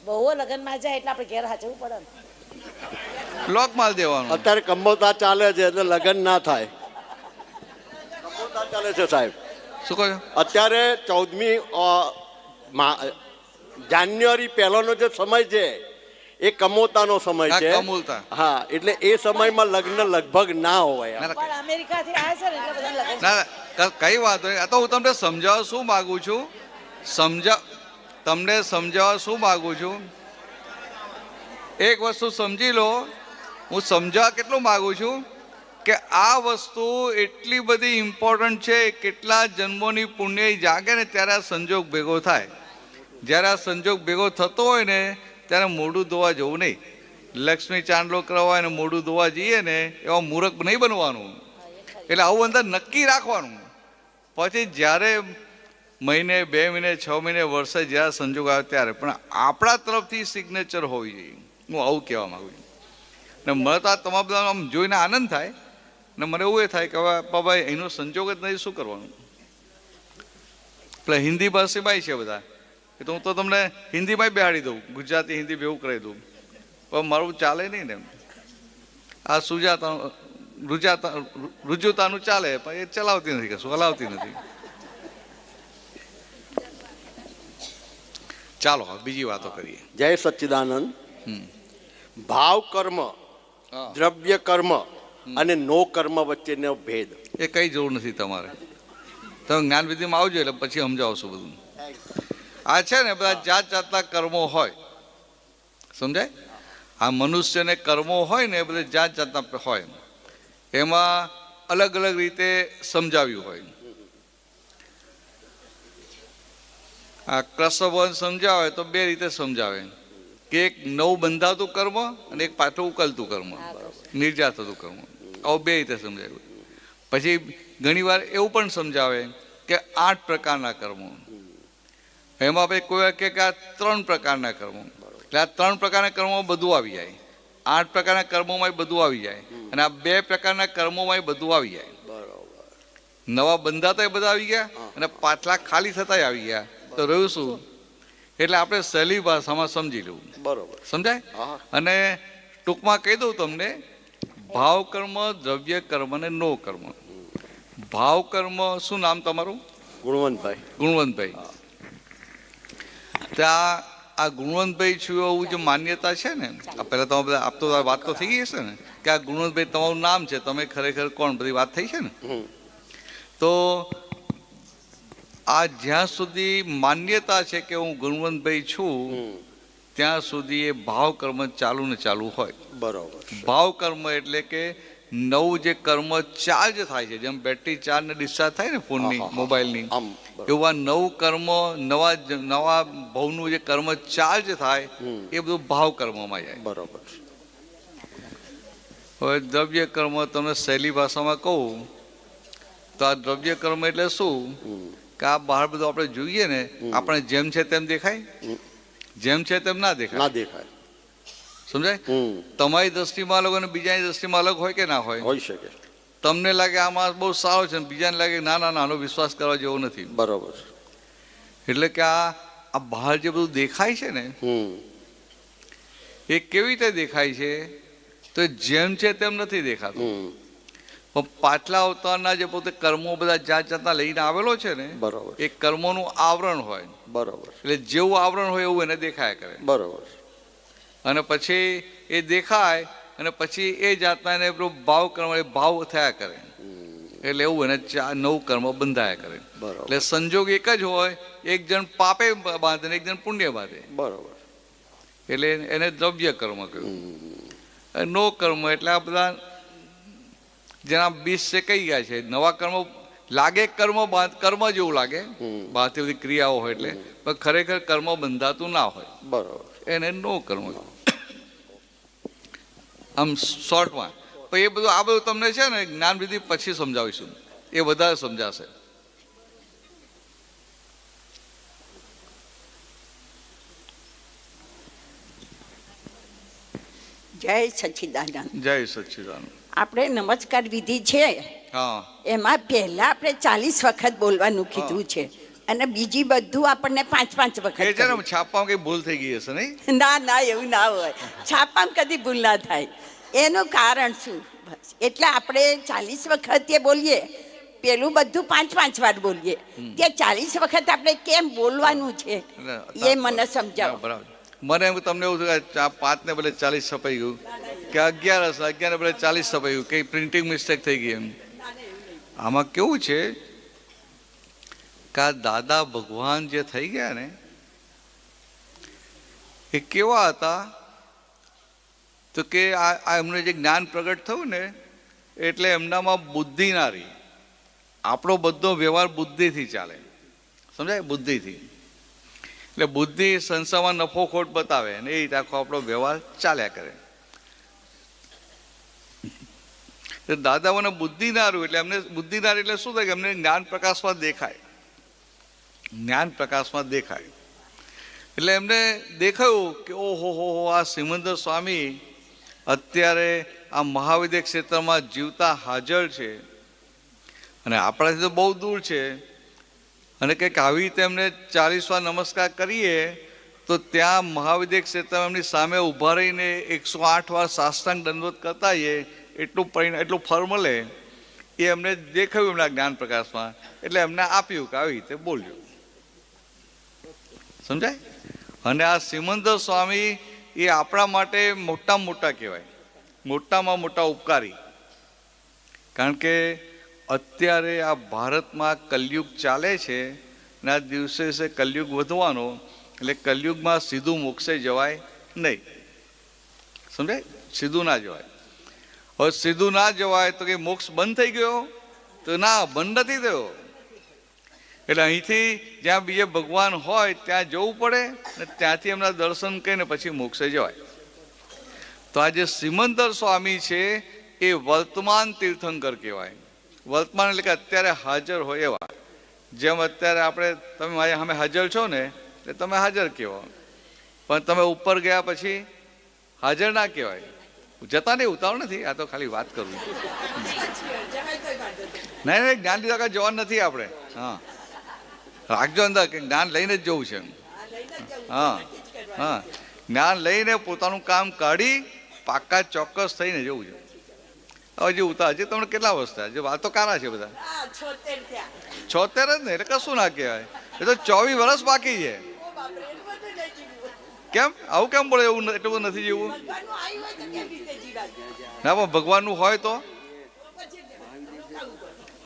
બહુઓ લગનમાં જાય એટલે આપણે ઘેર હાચવું પડે ને.
લોક માલ દેવાનો.
અત્યારે કમોતા ચાલે છે એટલે લગ્ન ના થાય. કમોતા ચાલે છે સાહેબ.
શું કહો છો?
અત્યારે 14મી જાન્યુઆરી પહેલાનો જે સમય છે એ કમોતાનો સમય
હા,
છે.
કમૂલતા.
હા, એટલે એ સમયમાં લગ્ન લગભગ ના હોય.
ના, ના,
પણ અમેરિકાથી આવે છે ને એટલે બધા લગન.
ના કઈ વાત નહીં. આ તો હું તમને સમજાવવા શું માગું છું, તમને સમજાવવા શું માગું છું, એક વસ્તુ સમજી લો. હું સમજાવવા કેટલું માગું છું કે આ વસ્તુ એટલી બધી ઇમ્પોર્ટન્ટ છે. કેટલા જન્મોની પુણ્ય જાગે ને ત્યારે આ સંજોગ ભેગો થાય. જ્યારે આ સંજોગ ભેગો થતો હોય ને ત્યારે મોઢું ધોવા જવું નહીં. લક્ષ્મી ચાંદલો કરવા ને મોઢું ધોવા જઈએ ને એવા મૂર્ખ નહીં બનવાનું. એટલે આવું અંદર નક્કી રાખવાનું. પછી જ્યારે મહિને 2 મહિને 6 મહિને વર્ષે જ્યારે સંજોગ આવે ત્યારે પણ આપણા તરફથી સિગ્નેચર હોવી જોઈએ. હું આવું કહેવા માગું છું. ને મને તો આ તમારા બધા આમ જોઈને આનંદ થાય ને મને એવું એ થાય કે હવે ભાઈ એનો સંજોગ જ નહીં, શું કરવાનું. એટલે હિન્દી ભાષીમાં છે બધા, એ તો હું તો તમને હિન્દીમાં બેહાડી દઉં, ગુજરાતી હિન્દી બેવું કરાવી દઉં, પણ મારું ચાલે નહીં ને. આ રુજુતાનું ચાલે પણ એ ચલાવતી નથી, કશું હલાવતી નથી. ચાલો હવે બીજી વાતો કરીએ.
જય સચ્ચિદાનંદ. ભાવ કર્મ, દ્રવ્ય કર્મ અને નો કર્મ વચ્ચેનો ભેદ
એ કઈ જરૂર નથી તમારે. તમે જ્ઞાન વિધિમાં આવજો એટલે પછી સમજાવશું બધું. આ છે ને બધા જાત જાતના કર્મો હોય, સમજાય? આ મનુષ્યને કર્મો હોય ને એ બધા જાત જાતના હોય, એમાં અલગ અલગ રીતે સમજાવ્યું હોય. આ કૃષ્ણ ભગવાન સમજાવે તો બે રીતે સમજાવે કે એક નવું બંધાતું કર્મ અને એક પાછું ઉકલતું કર્મ, નિર્જાત થતું કર્મ, આવું બે રીતે સમજાવ્યું. પછી ઘણીવાર એવું પણ સમજાવે કે 8 પ્રકારના કર્મો, એમાં પછી કોઈ કે આ 3 પ્રકારના કર્મો, એટલે આ 3 પ્રકારના કર્મોમાં બધું આવી જાય, 8 પ્રકારના કર્મોમાં બધું આવી જાય, અને આ 2 પ્રકારના કર્મોમાં બધું આવી જાય. નવા બંધાતા બધા આવી ગયા અને પાછલા ખાલી થતા આવી ગયા, તો રહ્યું શું? એટલે આપણે સહેલી ભાષામાં સમજી લેવું.
બરોબર,
સમજાય? અને ટૂંકમાં કહી દઉં તમને, ભાવ કર્મ, દ્રવ્ય કર્મ અને નો કર્મ. ભાવ કર્મ, શું નામ તમારું?
ગુણવંતભાઈ.
ગુણવંતભાઈ. ત્યાં આ ગુણવંતભાઈ છું એવું જે માન્યતા છે ને, પહેલા તમે બધા આપ તો વાત તો થઈ ગઈ હશે ને કે આ ગુણવંતભાઈ તમારું નામ છે, તમે ખરેખર કોણ, બધી વાત થઈ છે ને. તો આ જ્યાં સુધી માન્યતા છે કે હું ગુણવંતભાઈ છું ત્યાં સુધી એ ભાવ કર્મ ચાલુ ને ચાલુ હોય.
બરોબર.
ભાવ કર્મ એટલે કે નવું જે કર્મ ચાર્જ થાય છે, જેમ બેટરી ચાર્જ ને ડિસ્ચાર્જ થાય ને ફોનની, મોબાઈલની, એવું આ નવું કર્મ, નવા ભાવનું જે કર્મ ચાર્જ થાય એ બધું ભાવ કર્મમાં જાય.
બરોબર.
હવે દ્રવ્ય કર્મ તમને સહેલી ભાષામાં કહું તો આ દ્રવ્ય કર્મ એટલે શું કે આ બહાર બધું આપણે જોઈએ ને, આપણે જેમ છે તેમ દેખાય, જેમ છે તેમ ના દેખાય. સમજાય? તમારી દ્રષ્ટિમાં અલગ અને બીજાની દ્રષ્ટિમાં અલગ હોય કે ના હોય?
હોઈ શકે.
તમને લાગે આમાં બહુ સારો છે, બીજાને લાગે ના ના નાનો વિશ્વાસ કરવા જેવો નથી.
બરોબર.
એટલે કે આ બહાર જે બધું દેખાય છે ને એ કેવી રીતે દેખાય છે? તો જેમ છે તેમ નથી દેખાતું. પણ પાછલા અવતારના જે પોતે કર્મો બધા જાત જાતના લઈને આવેલો છે ને,
બરોબર,
એ કર્મોનું આવરણ હોય.
બરોબર.
એટલે જેવું આવરણ હોય એવું એને દેખાયા કરે.
બરોબર.
અને પછી એ દેખાય અને પછી એ જાતના એને ભાવ કર્મ, ભાવ થયા કરે, એટલે એવું એને નવું કર્મ બંધાયા કરે. એટલે સંજોગ એક જ હોય, એક જણ પાપે બાંધે ને એક જણ પુણ્ય બાંધે.
બરોબર.
એટલે એને દ્રવ્ય કર્મ કહ્યું. નો કર્મ એટલે આ બધા જેના બીજ છે કઈ ગયા છે, નવા કર્મ લાગે, કર્મ જેવું લાગે બહારથી બધી ક્રિયાઓ હોય એટલે, પણ ખરેખર કર્મ બંધાતું ના હોય.
બરોબર.
એને નો કર્મ. આમ શોર્ટમાં પણ એ બધું, આ બધું તમને છે ને જ્ઞાન વિધિ પછી સમજાવીશું, એ વધારે સમજાશે.
જય સચ્ચિદાનંદ.
જય સચ્ચિદાનંદ.
આપણે નમસ્કાર વિધિ છે,
હા,
એમાં પહેલા આપણે 40 વખત બોલવાનું કીધું છે અને બીજી બધું આપણને 5-5 વખત.
એ છે ને છાપવામાં કઈ ભૂલ થઈ ગઈ હશે નહીં?
ના ના, એવું ના હોય, છાપામાં કદી ભૂલ ના થાય. એનું કારણ શું? બસ એટલે આપણે 40 વખત એ બોલીએ, પેલું બધું 5-5 વાર બોલીએ, તે 40 વખત આપણે કેમ બોલવાનું છે એ મને સમજાવો.
બરાબર. મને એમ તમને એવું થયું કે 5 ને બદલે 40 છપાઈ ગયું, કે 11 ને બદલે 40 છપાઈ ગયું, કઈ પ્રિન્ટિંગ મિસ્ટેક થઈ ગઈ એમ. આમાં કેવું છે કે આ દાદા ભગવાન જે થઈ ગયા ને એ કેવા હતા? તો કે આ એમને જે જ્ઞાન પ્રગટ થયું ને એટલે એમનામાં બુદ્ધિ ના રહી. આપણો બધો વ્યવહાર બુદ્ધિથી ચાલે, સમજાય? બુદ્ધિથી. એટલે બુદ્ધિ સંસારમાં નફો ખોટ બતાવે ને એ રીતે આખો આપણો વ્યવહાર ચાલ્યા કરે. દાદાઓને બુદ્ધિ ના રહ્યું એટલે એમને બુદ્ધિ ના રહી એટલે શું થાય કે એમને જ્ઞાન પ્રકાશમાં દેખાય, જ્ઞાન પ્રકાશમાં દેખાય. એટલે એમને દેખાયું કે ઓહો હો, આ સિમંદર સ્વામી અત્યારે આ મહાવિદ્ય ક્ષેત્રમાં જીવતા હાજર છે અને આપણાથી તો બહુ દૂર છે, અને કંઈક આવી રીતે એમને 40 વાર નમસ્કાર કરીએ તો ત્યાં મહાવિદ્ય ક્ષેત્રમાં એમની સામે ઊભા રહીને 108 વાર સાષ્ટાંગ દંડવત કરતા હોઈએ એટલું ફળ મળે એ એમને દેખાયું એમના જ્ઞાન પ્રકાશમાં, એટલે એમને આપ્યું કે આવી રીતે બોલ્યો. સમજાય? અને આ સિમંદર સ્વામી એ આપણા માટે મોટામાં મોટા કહેવાય, મોટામાં મોટા ઉપકારી. કારણ કે અત્યારે આ ભારતમાં કલયુગ ચાલે છે અને આ દિવસે કલયુગ વધવાનો, એટલે કલયુગમાં સીધું મોક્ષે જવાય નહીં. સમજાય? સીધું ના જવાય. હવે સીધું ના જવાય તો કે મોક્ષ બંધ થઈ ગયો? તો ના, બંધ નથી થયો. એટલે અહીંથી જ્યાં બીજે ભગવાન હોય ત્યાં જવું પડે ને ત્યાંથી એમના દર્શન કરીને પછી મોક્ષે જવાય. તો આ જે સિમંદર સ્વામી છે એ વર્તમાન તીર્થંકર કહેવાય. વર્તમાન એટલે કે અત્યારે હાજર હોય એવા. જેમ અત્યારે આપણે તમે મારી સામે હાજર છો ને એટલે તમે હાજર કહેવાય, પણ તમે ઉપર ગયા પછી હાજર ના કહેવાય. જતા નહીં, ઉતાવળ નથી, આ તો ખાલી વાત કરું. નહીં, જ્ઞાન લીધા કાંઈ જવાનું નથી આપણે. હા, રાખજો અંદર કે જ્ઞાન લઈને જ જવું છે. હા હા, જ્ઞાન લઈને પોતાનું કામ કાઢી પાક્કા ચોક્કસ થઈને જવું છે. હજી હજી તમને કેટલા વર્ષ થયા? જે વાતો કારા છે બધા 76 જ ને, એટલે કશું ના કહેવાય. એ તો 24 વર્ષ બાકી છે. કેમ આવું કેમ બોલે? એવું એટલું બધું નથી જીવવું? ના, પણ ભગવાનનું હોય તો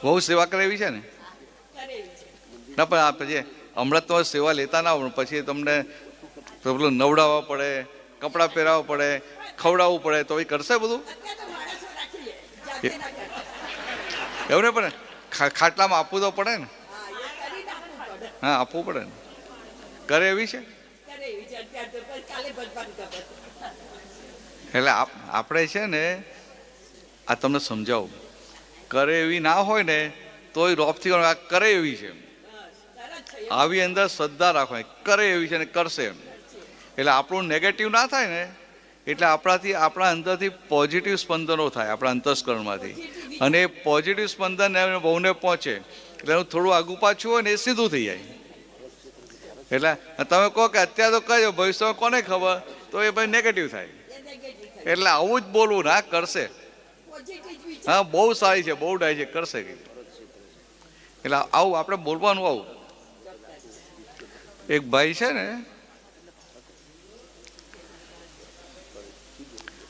બહુ સેવા કરે એવી છે ને. ના, પણ આ પછી હમણાં તો સેવા લેતા ના હોય, પછી તમને પેલું નવડાવવા પડે, કપડાં પહેરાવવા પડે, ખવડાવવું પડે, તો એ કરશે બધું? એવું નહીં, પણ ખાટલામાં આપવું તો પડે ને. હા, આપવું પડે ને. કરે એવી છે એટલે આપણે છે ને, આ તમને સમજાવું, કરે એવી ના હોય ને તોય રોપથી આ કરે એવી છે, આવી અંદર શ્રદ્ધા રાખવાની, કરે એવી છે ને કરશે એમ. એટલે આપણું નેગેટિવ ના થાય ને, એટલે આપણા અંદરથી પોઝિટિવ સ્પંદનો થાય આપણા અંતસ્કરણમાંથી, અને એ પોઝિટિવ સ્પંદન બહુને પહોંચે એટલે એનું થોડું આગુ પાછું હોય ને એ સીધું થઈ જાય. એટલે તમે કહો કે અત્યારે તો કહેજો, ભવિષ્યમાં કોને ખબર, તો એ ભાઈ નેગેટિવ થાય. એટલે આવું જ બોલવું ના, કરશે. હા, બહુ સારી છે, બહુ ડાય છે, કરશે કંઈક. એટલે આવું આપણે બોલવાનું. આવું એક ભાઈ છે ને,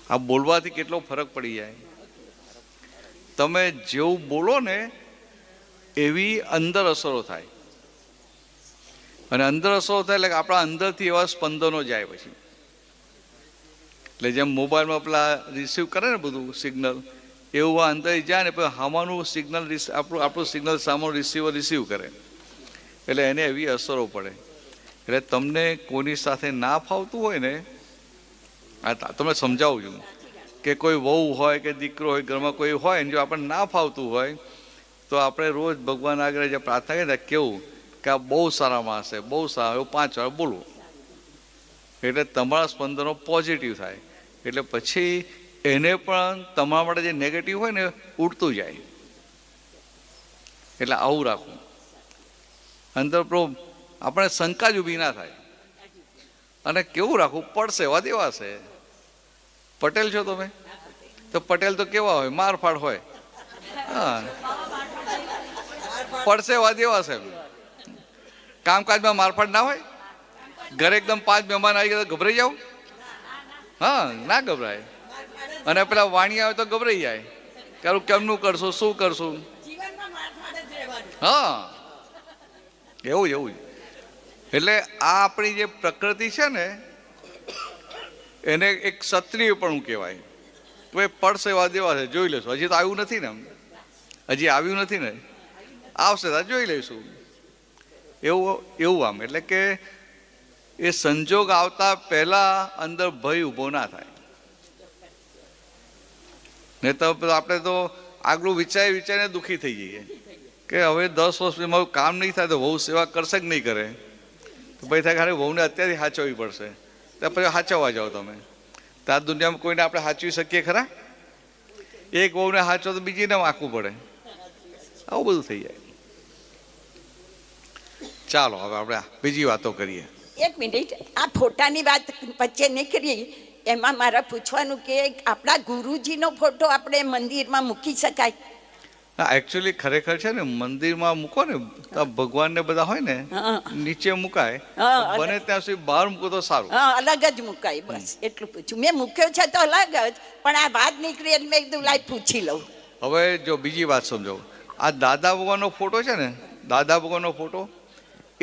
આ બોલવાથી કેટલો ફરક પડી જાય. તમે જેવું બોલો ને એવી અંદર અસરો થાય, અને અંદર અસરો થાય એટલે આપણા અંદરથી એવા સ્પંદનો જાય પછી. એટલે જેમ મોબાઈલમાં પેલા રિસીવ કરે ને બધું સિગ્નલ, એવું આ અંદર જાય ને પછી સામાનું સિગ્નલ આપણું સિગ્નલ સામાનું રિસીવર રિસીવ કરે, એટલે એને એવી અસરો પડે. એટલે તમને કોઈની સાથે ના ફાવતું હોય ને, આ તમને સમજાવું છું કે કોઈ વહુ હોય કે દીકરો હોય, ઘરમાં કોઈ હોય ને જો આપણને ના ફાવતું હોય તો આપણે રોજ ભગવાન આગળ જે પ્રાર્થના કરીએ કેવું કે આ બહુ સારા માણસ છે, બહુ સારા, એવું 5 વાર બોલવું, એટલે તમારા સ્પંદનો પોઝિટિવ થાય. એટલે પછી એને પણ તમારા માટે જે નેગેટિવ હોય ને ઉડતું જાય. એટલે આવું રાખવું, અંદર આપણે શંકા જ ઊભી ના થાય. અને કેવું રાખવું? પડશે એવા દેવા છે. પટેલ છો તમે તો પટેલ તો કેવા હોય? મારફાડ હોય. હા, પડશે એવા દેવા છે. કામકાજમાં મારફાડ ના હોય? ઘરે એકદમ 5 મહેમાન આવી ગયા તો ગભરાઈ જાવ? હા, ના ગભરાય. અને પેલા વાણી આવે તો ગભરાઈ જાય કે કેમનું કરશું, શું કરશું. હા, એવું. એટલે આ આપણી જે પ્રકૃતિ છે ને એને એક ક્ષત્રિયપણું કહેવાય. તો એ પડશે એવા દેવા છે, જોઈ લેશું. હજી તો આવ્યું નથી ને, હજી આવ્યું નથી ને, આવશે તો જોઈ લઈશું. એવું આમ એટલે કે એ સંજોગ આવતા પહેલા અંદર ભય ઊભો ના થાય. ને તો આપણે તો આગલું વિચારીને દુઃખી થઈ જઈએ કે હવે 10 વર્ષ મારું કામ નહીં થાય તો વહુ સેવા કરશે કે નહીં કરે. તો ભાઈ થાય ખાલી વહુને અત્યારથી સાચવવી પડશે, તો પછી સાચવવા જાઓ તમે. તો તો આ દુનિયામાં કોઈને આપણે સાચવી શકીએ ખરા? એક વહુને સાચવો તો બીજીને આંકવું પડે, આવું બધું થઈ જાય. ચાલો હવે આપણે બીજી વાતો કરીએ.
એક મિનિટ, આ ફોટાની વાત વચ્ચે નીકળી, એમાં મારે પૂછવાનું કે આપણા ગુરુજીનો ફોટો આપણે મંદિરમાં મૂકી શકાય?
હા, એકચ્યુઅલી ખરેખર છે ને, મંદિરમાં મૂકો ને તો ભગવાન ને બધા હોય ને
હા.
નીચે મુકાય,
હા,
બને ત્યાં સુધી બહાર મૂકો તો સારું.
હા, અલગ જ મુકાય, બસ એટલું પૂછ્યું. મેં મૂક્યો છે તો અલગ જ, પણ આ વાત નીકળી એટલે મેં કીધું લાઈ પૂછી લઉં.
હવે જો બીજી વાત સમજો, આ દાદા ભગવાનનો ફોટો છે ને, દાદા ભગવાનનો ફોટો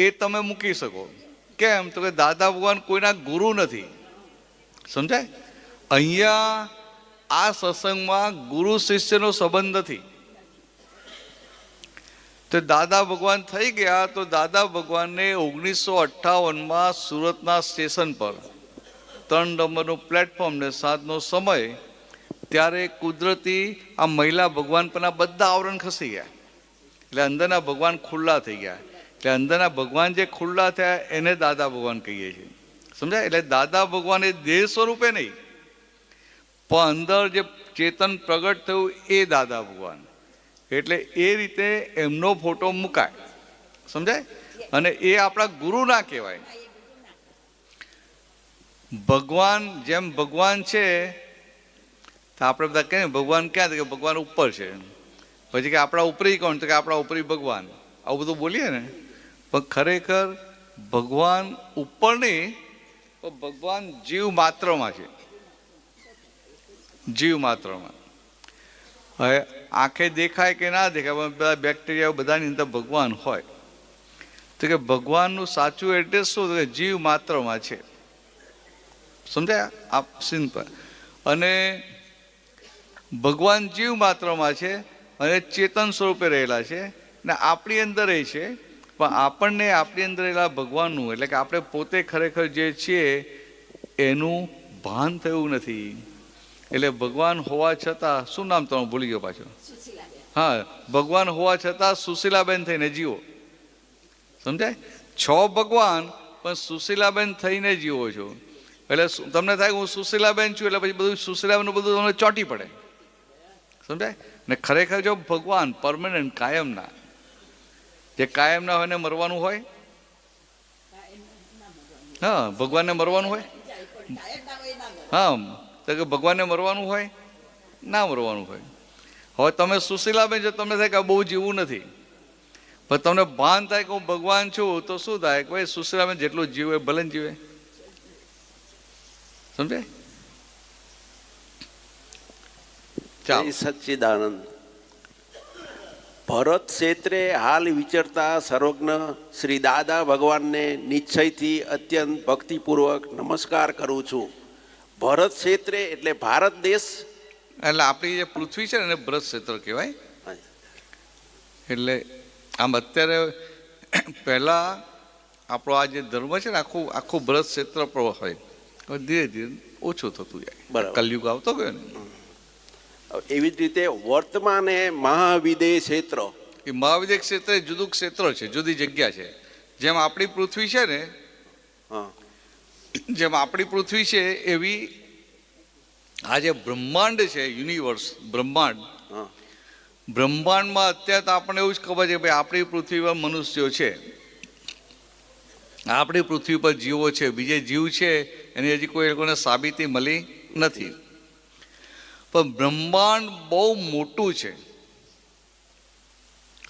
એ તમે મૂકી શકો. કેમ? તો કે દાદા ભગવાન કોઈના ગુરુ નથી, સમજાય? અહીંયા આ સત્સંગમાં ગુરુ શિષ્યનો સંબંધ નથી. તો દાદા ભગવાન થઈ ગયા તો દાદા ભગવાનને 1958માં સુરતના સ્ટેશન પર 3 નંબરનું પ્લેટફોર્મ ને 7નો સમય, ત્યારે કુદરતી આ મહિલા ભગવાન પરના બધા આવરણ ખસી ગયા, એટલે અંદરના ભગવાન ખુલ્લા થઈ ગયા. એટલે અંદરના ભગવાન જે ખુલ્લા થયા એને દાદા ભગવાન કહીએ છીએ, સમજાય? એટલે દાદા ભગવાન એ દેહ સ્વરૂપે નહીં, પણ અંદર જે ચેતન પ્રગટ થયું એ દાદા ભગવાન. એટલે એ રીતે એમનો ફોટો મુકાય, સમજાય? અને એ આપણા ગુરુ ના કહેવાય. ભગવાન જેમ ભગવાન છે તો આપણે બધા કહીએ ભગવાન ક્યાં? કે ભગવાન ઉપર છે. પછી કે આપણા ઉપરી કોણ? તો કે આપણા ઉપરી ભગવાન. આવું બધું બોલીએ ને, પણ ખરેખર ભગવાન ઉપર નહીં, પણ ભગવાન જીવ માત્રમાં છે, જીવ માત્રમાં. હવે આંખે દેખાય કે ના દેખાય, બધા બેક્ટેરિયા બધાની અંદર ભગવાન હોય. તો કે ભગવાનનું સાચું એડ્રેસ શું? કે જીવ માત્રમાં છે, સમજાય? આપ સિમ્પલ. અને ભગવાન જીવ માત્રમાં છે અને ચેતન સ્વરૂપે રહેલા છે ને આપણી અંદર એ છે, પણ આપણને આપણી અંદર રહેલા ભગવાનનું, એટલે કે આપણે પોતે ખરેખર જે છીએ એનું ભાન થયું નથી. એટલે ભગવાન હોવા છતાં, શું નામ તમારું ભૂલી ગયો પાછો? હા, ભગવાન હોવા છતાં સુશીલાબેન થઈને જીવો, સમજાય? છો ભગવાન પણ સુશીલાબેન થઈને જીવો છો. એટલે તમને થાય હું સુશીલાબેન છું એટલે પછી બધું સુશીલાબેનનું બધું તમને ચોંટી પડે, સમજાય? ને ખરેખર જો ભગવાન પરમેનન્ટ કાયમના, જે કાયમના હોય ને મરવાનું હોય. હા, ભગવાનને મરવાનું હોય. હા, તો કે ભગવાનને મરવાનું હોય, ના મરવાનું હોય. હવે તમે સુશીલાબેન છો, તમને થાય કે બહુ જીવવું નથી, પણ તમને ભાન થાય કે હું ભગવાન છું, તો શું થાય કે ભાઈ સુશીલાબેન જેટલું જીવે ભલે ને જીવે, સમજાય?
જય સચ્ચિદાનંદ. ભરત ક્ષેત્રે હાલ વિચરતા સર્વજ્ઞ શ્રી દાદા ભગવાનને નિશ્ચયથી અત્યંત ભક્તિપૂર્વક નમસ્કાર કરું છું. ભરત ક્ષેત્રે એટલે ભારત દેશ,
એટલે આપણી જે પૃથ્વી છે ને એને ભરત ક્ષેત્ર કહેવાય. એટલે આમ અત્યારે પહેલા આપણો આ જે ધર્મ છે ને આખું ભરત ક્ષેત્ર પર હોય, ધીરે ધીરે ઓછું થતું જાય,
બરાબર.
કલયુગ આવતો ગયો ને.
એવી જ રીતે વર્તમાને મહાવિદેય ક્ષેત્ર,
એ મહાવિદ્ય ક્ષેત્ર એ જુદું ક્ષેત્ર છે, જુદી જગ્યા છે. જેમ આપણી પૃથ્વી છે ને,
હા,
જેમ આપણી પૃથ્વી છે એવી આ જે બ્રહ્માંડ છે, યુનિવર્સ, બ્રહ્માંડ,
હા,
બ્રહ્માંડમાં અત્યારે તો આપણને એવું જ ખબર છે ભાઈ આપણી પૃથ્વી પર મનુષ્યો છે, આપણી પૃથ્વી પર જીવો છે, બીજે જીવ છે એની હજી કોઈ લોકોને સાબિતી મળી નથી. પણ બ્રહ્માંડ બહુ મોટું છે,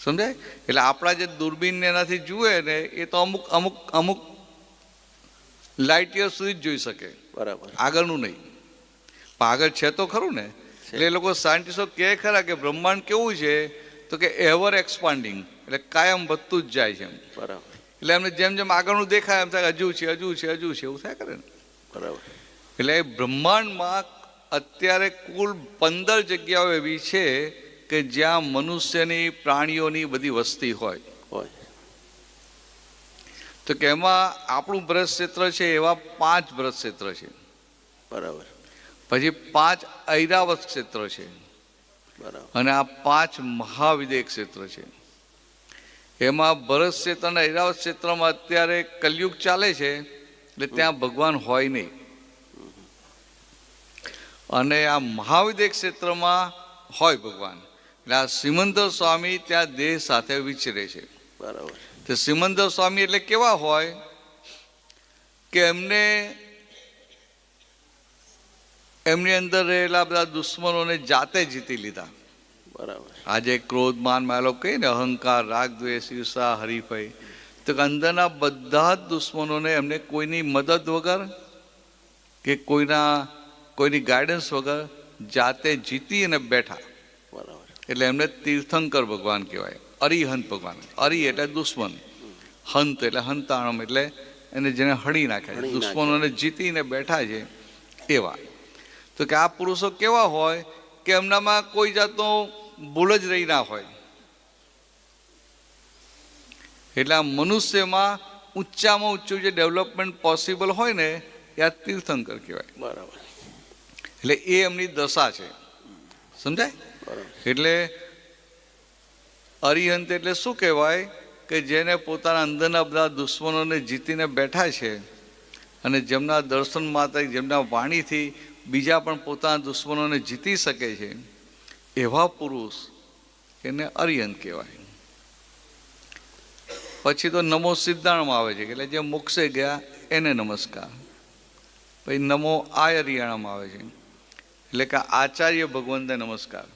સમજાય? એટલે આપણા જે દૂરબીન એનાથી જુએ ને એ તો અમુક અમુક અમુક લાઇટ યર સુધી જ જોઈ શકે,
બરાબર.
આગળનું નહીં. પણ આગળ છે તો ખરું ને. એટલે એ લોકો સાયન્ટિસ્ટો કહે ખરા કે બ્રહ્માંડ કેવું છે, તો કે એવર એક્સપાન્ડિંગ, એટલે કાયમ વધતું જ જાય છે એમ.
બરાબર,
એટલે એમને જેમ જેમ આગળનું દેખાય એમ થાય હજુ છે, હજુ છે, હજુ છે, એવું થાય કરે ને.
બરાબર.
એટલે બ્રહ્માંડમાં અત્યારે કુલ 15 જગ્યાઓ એવી છે કે જ્યાં મનુષ્યની, પ્રાણીઓની બધી વસ્તી હોય.
હોય.
તો કે એમાં આપણું ભરત ક્ષેત્ર છે એવા 5 ભરત ક્ષેત્ર છે.
બરાબર,
પછી 5 ઐરાવત ક્ષેત્ર છે,
બરાબર.
અને આ 5 મહાવિદેય ક્ષેત્ર છે. એમાં ભરત ક્ષેત્ર અને ઐરાવત ક્ષેત્રમાં અત્યારે કલયુગ ચાલે છે, એટલે ત્યાં ભગવાન હોય નહીં. અને આ મહાવિદ્ય ક્ષેત્રમાં હોય ભગવાન, એટલે આ સિમંદર સ્વામી ત્યાં દેહ સાથે વિચરે છે.
બરાબર.
તે સિમંદર સ્વામી એટલે કેવા હોય કે એમની અંદર રહેલા બધા દુશ્મનોને જાતે જીતી લીધા.
બરાબર.
આજે ક્રોધ માન માલો કહીએ ને, અહંકાર, રાગ, દ્વેષ, ઈર્ષા, હરીફાઈ, તો અંદરના બધા જ દુશ્મનોને એમને કોઈની મદદ વગર કે કોઈની ગાઈડન્સ વગર જાતે જીતી અને બેઠા.
બરાબર.
એટલે એમને તીર્થંકર ભગવાન કહેવાય, અરિહંત ભગવાન. અરિ એટલે દુશ્મન, હંત એટલે હંતાણમ એટલે એને જેને હળી નાખે, દુશ્મનોને જીતીને બેઠા છે એવા. તો કે આ પુરુષો કેવા હોય કે એમનામાં કોઈ જાતનો ભૂલ જ રહી ના હોય. એટલે આ મનુષ્યમાં ઊંચામાં ઊંચું જે ડેવલપમેન્ટ પોસિબલ હોય ને એ આ તીર્થંકર કહેવાય.
બરાબર.
એટલે એ એમની દશા છે, સમજાય? એટલે અરિહંત એટલે શું કહેવાય કે જેને પોતાના અંદરના બધા દુશ્મનોને જીતીને બેઠા છે અને જેમના દર્શન માત્ર, જેમના વાણીથી બીજા પણ પોતાના દુશ્મનોને જીતી શકે છે, એવા પુરુષ એને અરિહંત કહેવાય. પછી તો નમો સિદ્ધાણમાં આવે છે, એટલે જે મોક્ષે ગયા એને નમસ્કાર. પછી નમો આયરિયાણામાં આવે છે, એટલે કે આચાર્ય ભગવંતને નમસ્કાર.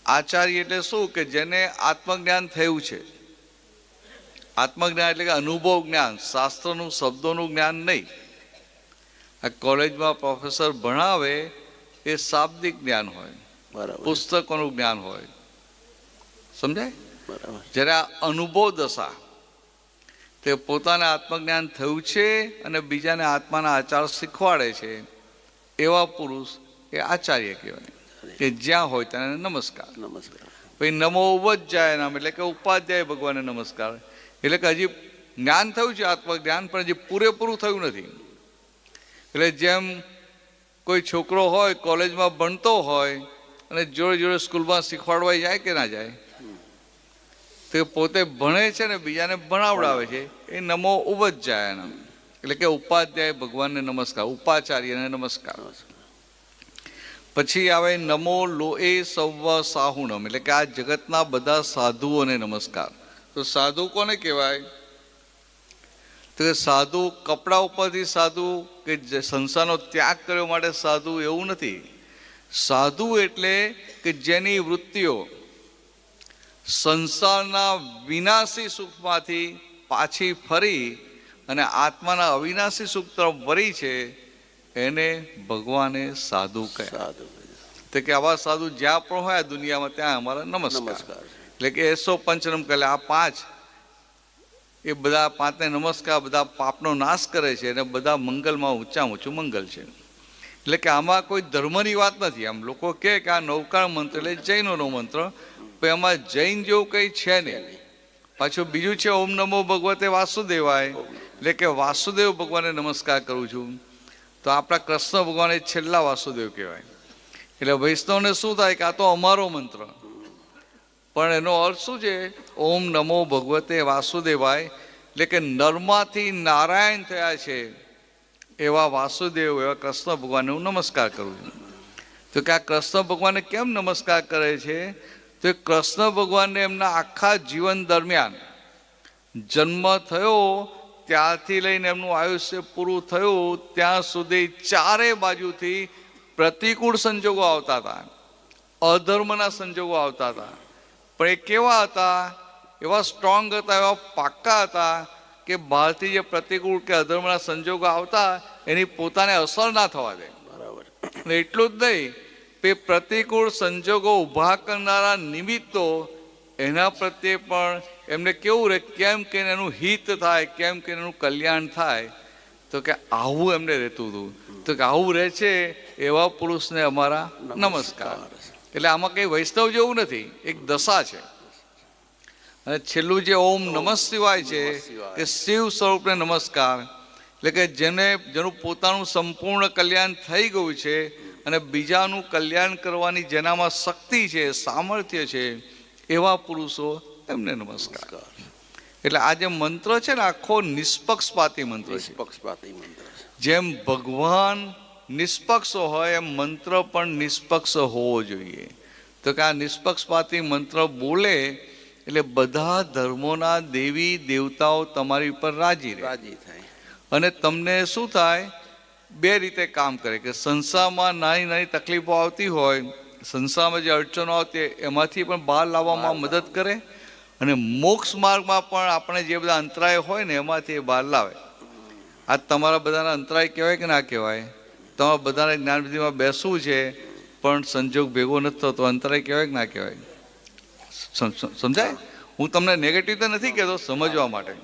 આચાર્ય એટલે શું કે જેને આત્મજ્ઞાન થયું છે. આત્મજ્ઞાન એટલે કે અનુભવ જ્ઞાન, શાસ્ત્રનું, શબ્દોનું જ્ઞાન નહીં. આ કોલેજમાં પ્રોફેસર ભણાવે એ શાબ્દિક જ્ઞાન હોય,
બરાબર.
પુસ્તકોનું જ્ઞાન હોય, સમજાય?
બરાબર.
જ્યારે આ અનુભવ દશા, તે પોતાને આત્મજ્ઞાન થયું છે અને બીજાને આત્માના આચાર શીખવાડે છે, એવા પુરુષ એ આચાર્ય કહેવાય. કે જ્યાં હોય તેને નમસ્કાર.
નમસ્કાર.
પછી નમો ઉપજ્જાય નામ એટલે કે ઉપાધ્યાય ભગવાનને નમસ્કાર. એટલે કે હજી જ્ઞાન થયું છે આત્મજ્ઞાન, પણ હજી પૂરેપૂરું થયું નથી. એટલે જેમ કોઈ છોકરો હોય કોલેજમાં ભણતો હોય અને જોડે જોડે સ્કૂલમાં શીખવાડવા જાય કે ના જાય, તો પોતે ભણે છે ને બીજાને ભણાવડાવે છે, એ નમો ઉપજ્જાય નામ એટલે કે ઉપાધ્યાય ભગવાનને નમસ્કાર, ઉપાચાર્યને નમસ્કાર. પછી આવે નમો લોએ સૌવ સાહુણમ એટલે કે આ જગતના બધા સાધુઓને નમસ્કાર. તો સાધુ કોને કહેવાય? તો કે સાધુ કપડા ઉપરથી સાધુ કે સંસારનો ત્યાગ કર્યો માટે સાધુ એવું નથી. સાધુ એટલે કે જેની વૃત્તિઓ સંસારના વિનાશી સુખમાંથી પાછી ફરી અને આત્માના અવિનાશી સુખ તરફ વળી છે, એને ભગવાને સાધુ કહ્યા. તો કે આવા સાધુ જ્યાં પણ હોય દુનિયામાં ત્યાં અમારા નમસ્કાર. એટલે કે એસો પંચનમ કહે આ પાંચ, એ બધા પાંચને નમસ્કાર બધા પાપનો નાશ કરે છે અને બધા મંગલમાં ઊંચામાં ઊંચું મંગલ છે. એટલે કે આમાં કોઈ ધર્મની વાત નથી. આમ લોકો કહે કે આ નૌકાર મંત્ર એટલે જૈનોનો મંત્ર, પણ એમાં જૈન જેવું કંઈ છે નહીં. પાછું બીજું છે ઓમ નમો ભગવતે વાસુદેવાય એટલે કે વાસુદેવ ભગવાનને નમસ્કાર કરું છું. તો આપણા કૃષ્ણ ભગવાન એ છેલ્લા વાસુદેવ કહેવાય. એટલે વૈષ્ણવને શું થાય કે આ તો અમારો મંત્ર, પણ એનો અર્થ શું છે? ઓમ નમો ભગવતે વાસુદેવાય એટલે કે નરમાંથી નારાયણ થયા છે એવા વાસુદેવ, એવા કૃષ્ણ ભગવાનને હું નમસ્કાર કરું છું. તો કે આ કૃષ્ણ ભગવાનને કેમ નમસ્કાર કરે છે? તો કૃષ્ણ ભગવાનને એમના આખા જીવન દરમિયાન જન્મ થયો ત્યારથી લઈને એમનું આયુષ્ય પૂરું થયું ત્યાં સુધી ચારે બાજુથી પ્રતિકૂળ સંજોગો આવતા હતા, અધર્મના સંજોગો આવતા હતા. પણ એ કેવા હતા? એવા સ્ટ્રોંગ હતા, એવા પાક્કા હતા કે બહારથી જે પ્રતિકૂળ કે અધર્મના સંજોગો આવતા એની પોતાને અસર ના થવા દે.
બરાબર.
એટલું જ નહીં, તે પ્રતિકૂળ સંજોગો ઊભા કરનારા નિમિત્તો એના પ્રત્યે પણ એમને કેવું રહે, કેમ કે એનું હિત થાય, કેમ કે એનું કલ્યાણ થાય. તો કે આવું એમને રહેતું હતું. તો કે આવું રહે છે એવા પુરુષને અમારા નમસ્કાર. એટલે આમાં કંઈ વૈષ્ણવ જેવું નથી, એક દશા છે. અને છેલ્લું જે ઓમ નમઃ શિવાય છે કે શિવ સ્વરૂપને નમસ્કાર. એટલે કે જેનું પોતાનું સંપૂર્ણ કલ્યાણ થઈ ગયું છે અને બીજાનું કલ્યાણ કરવાની જેનામાં શક્તિ છે, સામર્થ્ય છે, એવા પુરુષો એમને નમસ્કાર. એટલે આ જે મંત્ર છે ને આખો નિષ્પક્ષપાતી મંત્ર છે.
નિષ્પક્ષપાતી મંત્ર છે.
જેમ ભગવાન નિષ્પક્ષ હોય એમ મંત્ર પણ નિષ્પક્ષ હોવો જોઈએ. તો કે આ નિષ્પક્ષપાતી મંત્ર બોલે એટલે બધા ધર્મોના દેવી દેવતાઓ તમારી ઉપર રાજી રહે
રાજી થાય.
અને તમને શું થાય, બે રીતે કામ કરે કે સંસારમાં નાની નાની તકલીફો આવતી હોય, સંસારમાં જે અડચણો આવતી હોય એમાંથી પણ બહાર લાવવામાં મદદ કરે, અને મોક્ષ માર્ગમાં પણ આપણે જે બધા અંતરાય હોય ને એમાંથી એ બહાર લાવે. આ તમારા બધાના અંતરાય કહેવાય કે ના કહેવાય? તમારા બધાને જ્ઞાન વિધિમાં બેસવું છે પણ સંજોગ ભેગો નથી થતો, અંતરાય કહેવાય કે ના કહેવાય? સમજાય? હું તમને નેગેટિવ તો નથી કહેતો, સમજવા માટે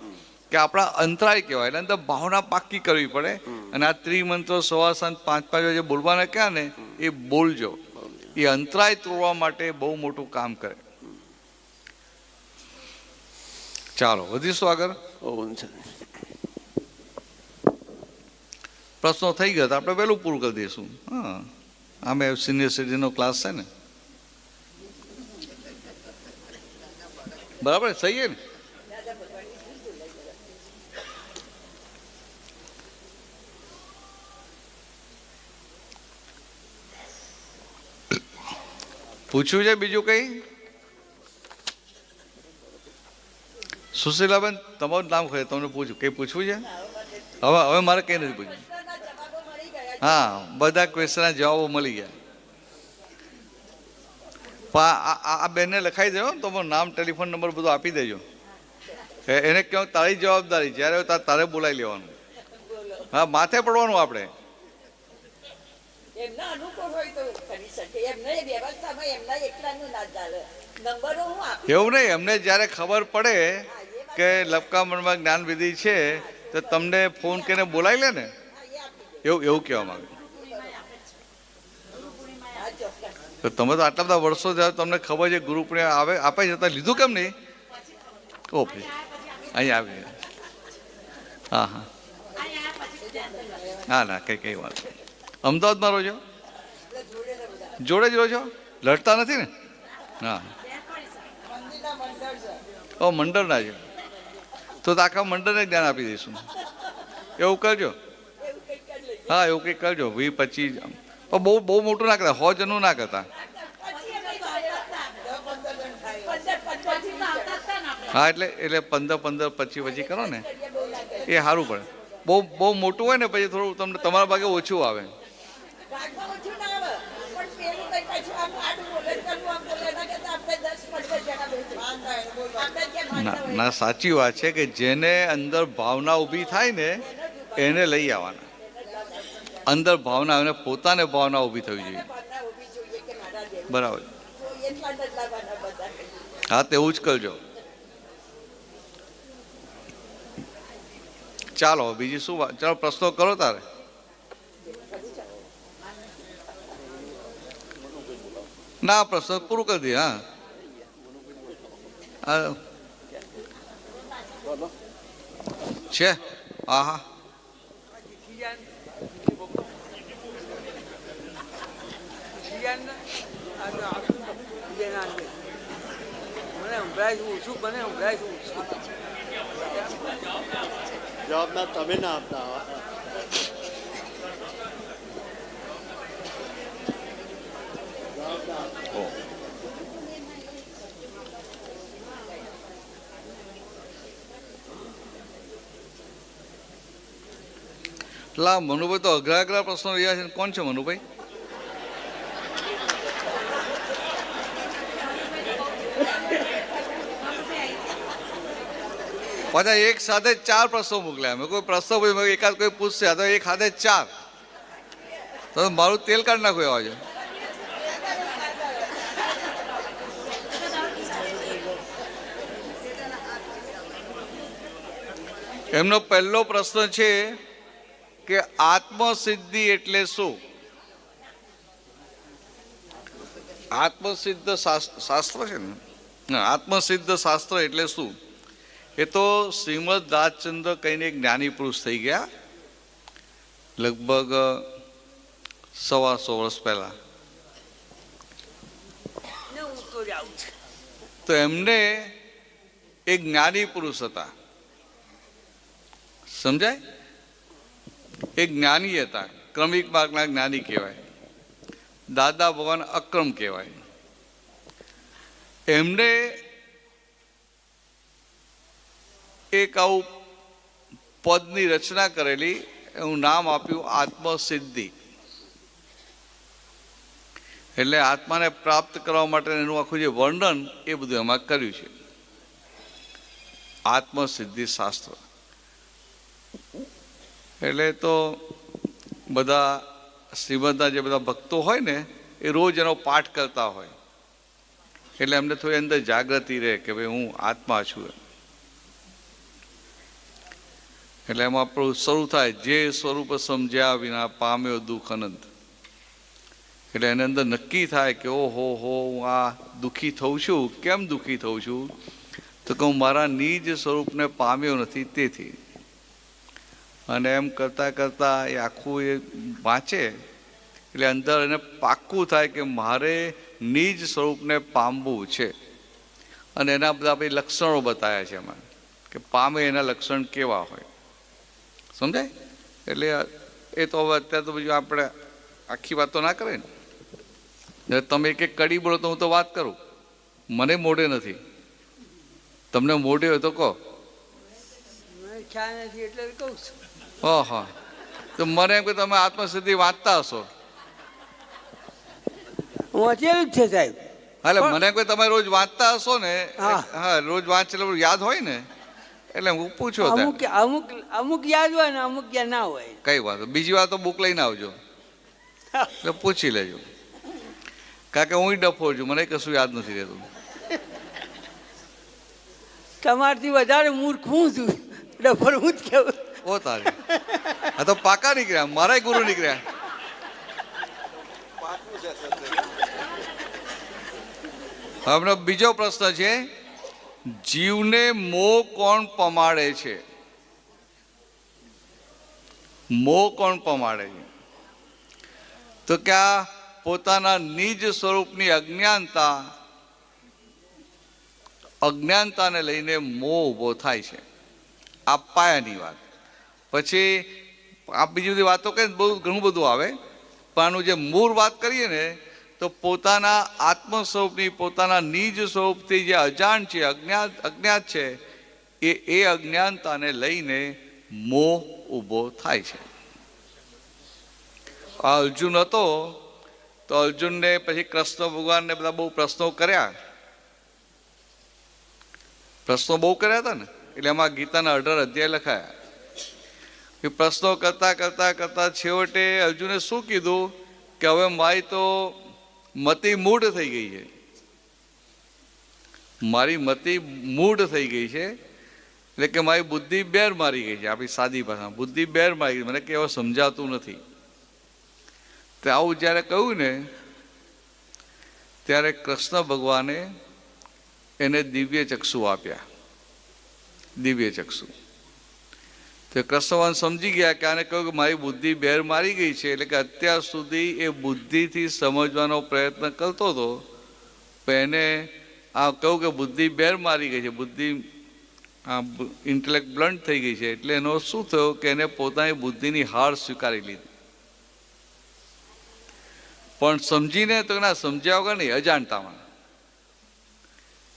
કે આપણા અંતરાય કહેવાય. એટલે અંદર ભાવના પાક્કી કરવી પડે. અને આ ત્રિમંત્રો સવાર સાંજ 5-5 વાગે બોલવાના ક્યાં ને એ બોલજો. એ અંતરાય તોડવા માટે બહુ મોટું કામ કરે. ચાલો વધીશું આગળ.
ઓમ શાંતિ.
પ્રશ્નો થઈ ગયા તો આપણે વહેલું પૂરું કરી દઈશું. હા, આમે સિનિયર સિટીઝનનો ક્લાસ છે ને, બરાબર સહી છે ને? પૂછ્યું છે બીજું કઈ? સુશીલાબેન તમારું નામ ખબર તમને પૂછ્યું, કઈ પૂછવું છે? હવે મારે કઈ નથી પૂછ્યું. હા, બધા ક્વેશ્ચનના જવાબો મળી ગયા. પણ આ બેનને લખાઈ દેજો, તમારું નામ ટેલિફોન નંબર બધું આપી દેજો. એને કહો તારી જવાબદારી, જ્યારે તારે બોલાવી લેવાનું. હા, માથે પડવાનું આપણે.
એમના અનુકૂળ હોય તો કરી શકે, એમને વ્યવસ્થામાં એમના એકલાનું ના ચાલે. નંબરો હું આપી
એવું નહીં, એમને જ્યારે ખબર પડે કે લપકામણમાં જ્ઞાન વિધિ છે તો તમને ફોન કરીને બોલાવી લે ને, એવું કહેવા માંગે. તો તમે તો આટલા બધા વર્ષો થયા, તમને ખબર છે ગુરુ પૂર્ણિમા આપે છે, તો લીધું કેમ નહીં? ઓકે, અહીંયા આવી. હા હા હા, ના કઈ વાત. અમદાવાદમાં રહો છો? જોડે જ રહો છો? લડતા નથી ને? હા, ઓ મંડળના છે તો આખા મંડળને જ્ઞાન આપી દઈશું. એવું કરજો. હા, એવું કંઈક કરજો. 20-25 બહુ મોટું ના કરતા, 100 જણનું ના કરતા. હા, એટલે 15-25 કરો ને એ સારું પડે. બહુ મોટું હોય ને પછી થોડું તમને તમારા ભાગે ઓછું આવે. ના, સાચી વાત છે કે જેને અંદર ભાવના ઊભી થાય ને એને લઈ આવવાના. અંદર ભાવના, અને પોતાને ભાવના ઊભી થવી જોઈએ. બરાબર. હા, તેવું જ કરજો. ચાલો બીજી શું વાત? ચાલો પ્રશ્નો કરો તારે. ના, પ્રશ્ન પૂરું કરી દઈએ. હા, છે. હા હા,
જવાબદાર તમે ના આપતા.
લા મનુભાઈ તો અઘરા પ્રશ્નો રહ્યા છે. કોણ છે મનુભાઈ? પાછા એક સાથે 4 પ્રશ્નો મોકલ્યા. મેં કોઈ પ્રશ્ન એકાદ કોઈ પૂછશે તો એક સાથે 4, તો મારું તેલ કાઢી નાખું એવા છે. એમનો પહેલો પ્રશ્ન છે કે આત્મસિદ્ધિ એટલે શું? આત્મસિદ્ધ શાસ્ત્ર છે ને, આત્મસિદ્ધ શાસ્ત્ર એટલે શું? એ તો શ્રીમદ દાસચંદ્ર કહીને જ્ઞાની પુરુષ થઈ ગયા, લગભગ 125 વર્ષ પહેલા. તો એમને એક જ્ઞાની પુરુષ હતા, સમજાય? એક જ્ઞાની હતા. ક્રમિક માર્ગના જ્ઞાની કહેવાય. દાદા ભગવાન અક્રમ કહેવાય. એમને એક આવું પદની રચના કરેલી, એનું નામ આપ્યું આત્મસિદ્ધિ. એટલે આત્માને પ્રાપ્ત કરવા માટે એનું આખું જે વર્ણન એ બધું એમાં કર્યું છે. આત્મસિદ્ધિ શાસ્ત્ર એટલે તો બધા શ્રીમદના જે બધા ભક્તો હોય ને એ રોજ એનો પાઠ કરતા હોય, એટલે એમને થોડી અંદર જાગૃતિ રહે કે ભાઈ હું આત્મા છું. એટલે એમાં આપણું શરૂ થાય, જે સ્વરૂપ સમજ્યા વિના પામ્યો દુઃખ અનંત. એટલે એની અંદર નક્કી થાય કે ઓહો હો, હું આ દુઃખી થઉં છું. કેમ દુઃખી થઉં છું? તો કે હું મારા નિજ સ્વરૂપને પામ્યો નથી તેથી. અને એમ કરતાં કરતાં એ આખું એ વાંચે એટલે અંદર એને પાક્કું થાય કે મારે નિજ સ્વરૂપને પામવું છે. અને એના બધા ભાઈ લક્ષણો બતાવ્યા છે એમાં કે પામે એના લક્ષણ કેવા હોય, સમજાય? એટલે એ તો હવે અત્યારે તો બીજું આપણે આખી વાત તો ના કરે ને. તમે એક કડી બોલો તો હું તો વાત કરું, મને મોઢે નથી. તમને મોઢે હોય તો કહો. હા, તો મને એમ કે તમે આત્મસિદ્ધિ વાંચતા હશો.
વાંચેલું જ છે સાહેબ.
હાલે મને એમ કે તમે રોજ વાંચતા હશો ને. હા, રોજ વાંચેલું યાદ હોય ને, એટલે હું પૂછ્યો
અમુક અમુક અમુક યાદ હોય ને અમુક યાદ ના હોય.
કઈ વાત, બીજી વાર તો બુક લઈને આવજો એટલે પૂછી લેજો. કારણ કે હું ડફોર છું, મને કશું યાદ નથી રહેતું.
તમારથી વધારે મૂર્ખ હું છું, ડફર હું જ કેવું.
ઓ તારી, આ તો પાકા નીકળ્યા, મારા ગુરુ નીકળ્યા. હવે બીજો પ્રશ્ન છે, જીવને મોહ કોણ પમાડે છે? મોહ કોણ પમાડે છે? તો કે આ પોતાના નિજ સ્વરૂપની અજ્ઞાનતાને લઈને મોહ ઊભો થાય છે. આ પાયાની વાત. પછી આ બીજી બધી વાતો કરીએ બહુ ઘણું બધું આવે, પણ આનું જે મૂળ વાત કરીએ ને તો પોતાના આત્મ સ્વરૂપની, પોતાના નિજ સ્વરૂપથી જે અજાણ છે, અજ્ઞાત છે, એ અજ્ઞાનતાને લઈને મોહ ઊભો થાય છે. આ અર્જુન હતો તો અર્જુનને પછી કૃષ્ણ ભગવાનને બધા બહુ પ્રશ્નો કર્યા હતા ને, એટલે એમાં ગીતાના 18 અધ્યાય લખાયા. એ પ્રશ્નો કરતા છેવટે અર્જુને શું કીધું કે હવે મારી તો મતિ મૂઢ થઈ ગઈ છે. મારી મતિ મૂઢ થઈ ગઈ છે એટલે કે મારી બુદ્ધિ બેર મારી ગઈ છે. આપણી સાદી ભાષામાં બુદ્ધિ બેર મારી ગઈ, મને કે હવે સમજાતું નથી. તો આવું જ્યારે કહ્યું ને ત્યારે કૃષ્ણ ભગવાને એને દિવ્ય ચક્ષુ આપ્યા. દિવ્ય ચક્ષુ. તો કૃષ્ણ ભગવાન સમજી ગયા કે આને કહ્યું કે મારી બુદ્ધિ બેર મારી ગઈ છે, એટલે કે અત્યાર સુધી એ બુદ્ધિથી સમજવાનો પ્રયત્ન કરતો હતો, પણ એને આ કહ્યું કે બુદ્ધિ બેર મારી ગઈ છે, બુદ્ધિ ઇન્ટેલેક્ટ બ્લન્ટ થઈ ગઈ છે. એટલે એનો શું થયો કે એને પોતાની બુદ્ધિની હાર સ્વીકારી લીધી. પણ સમજીને તો ના સમજ્યા વગર નહીં, અજાણતામાં.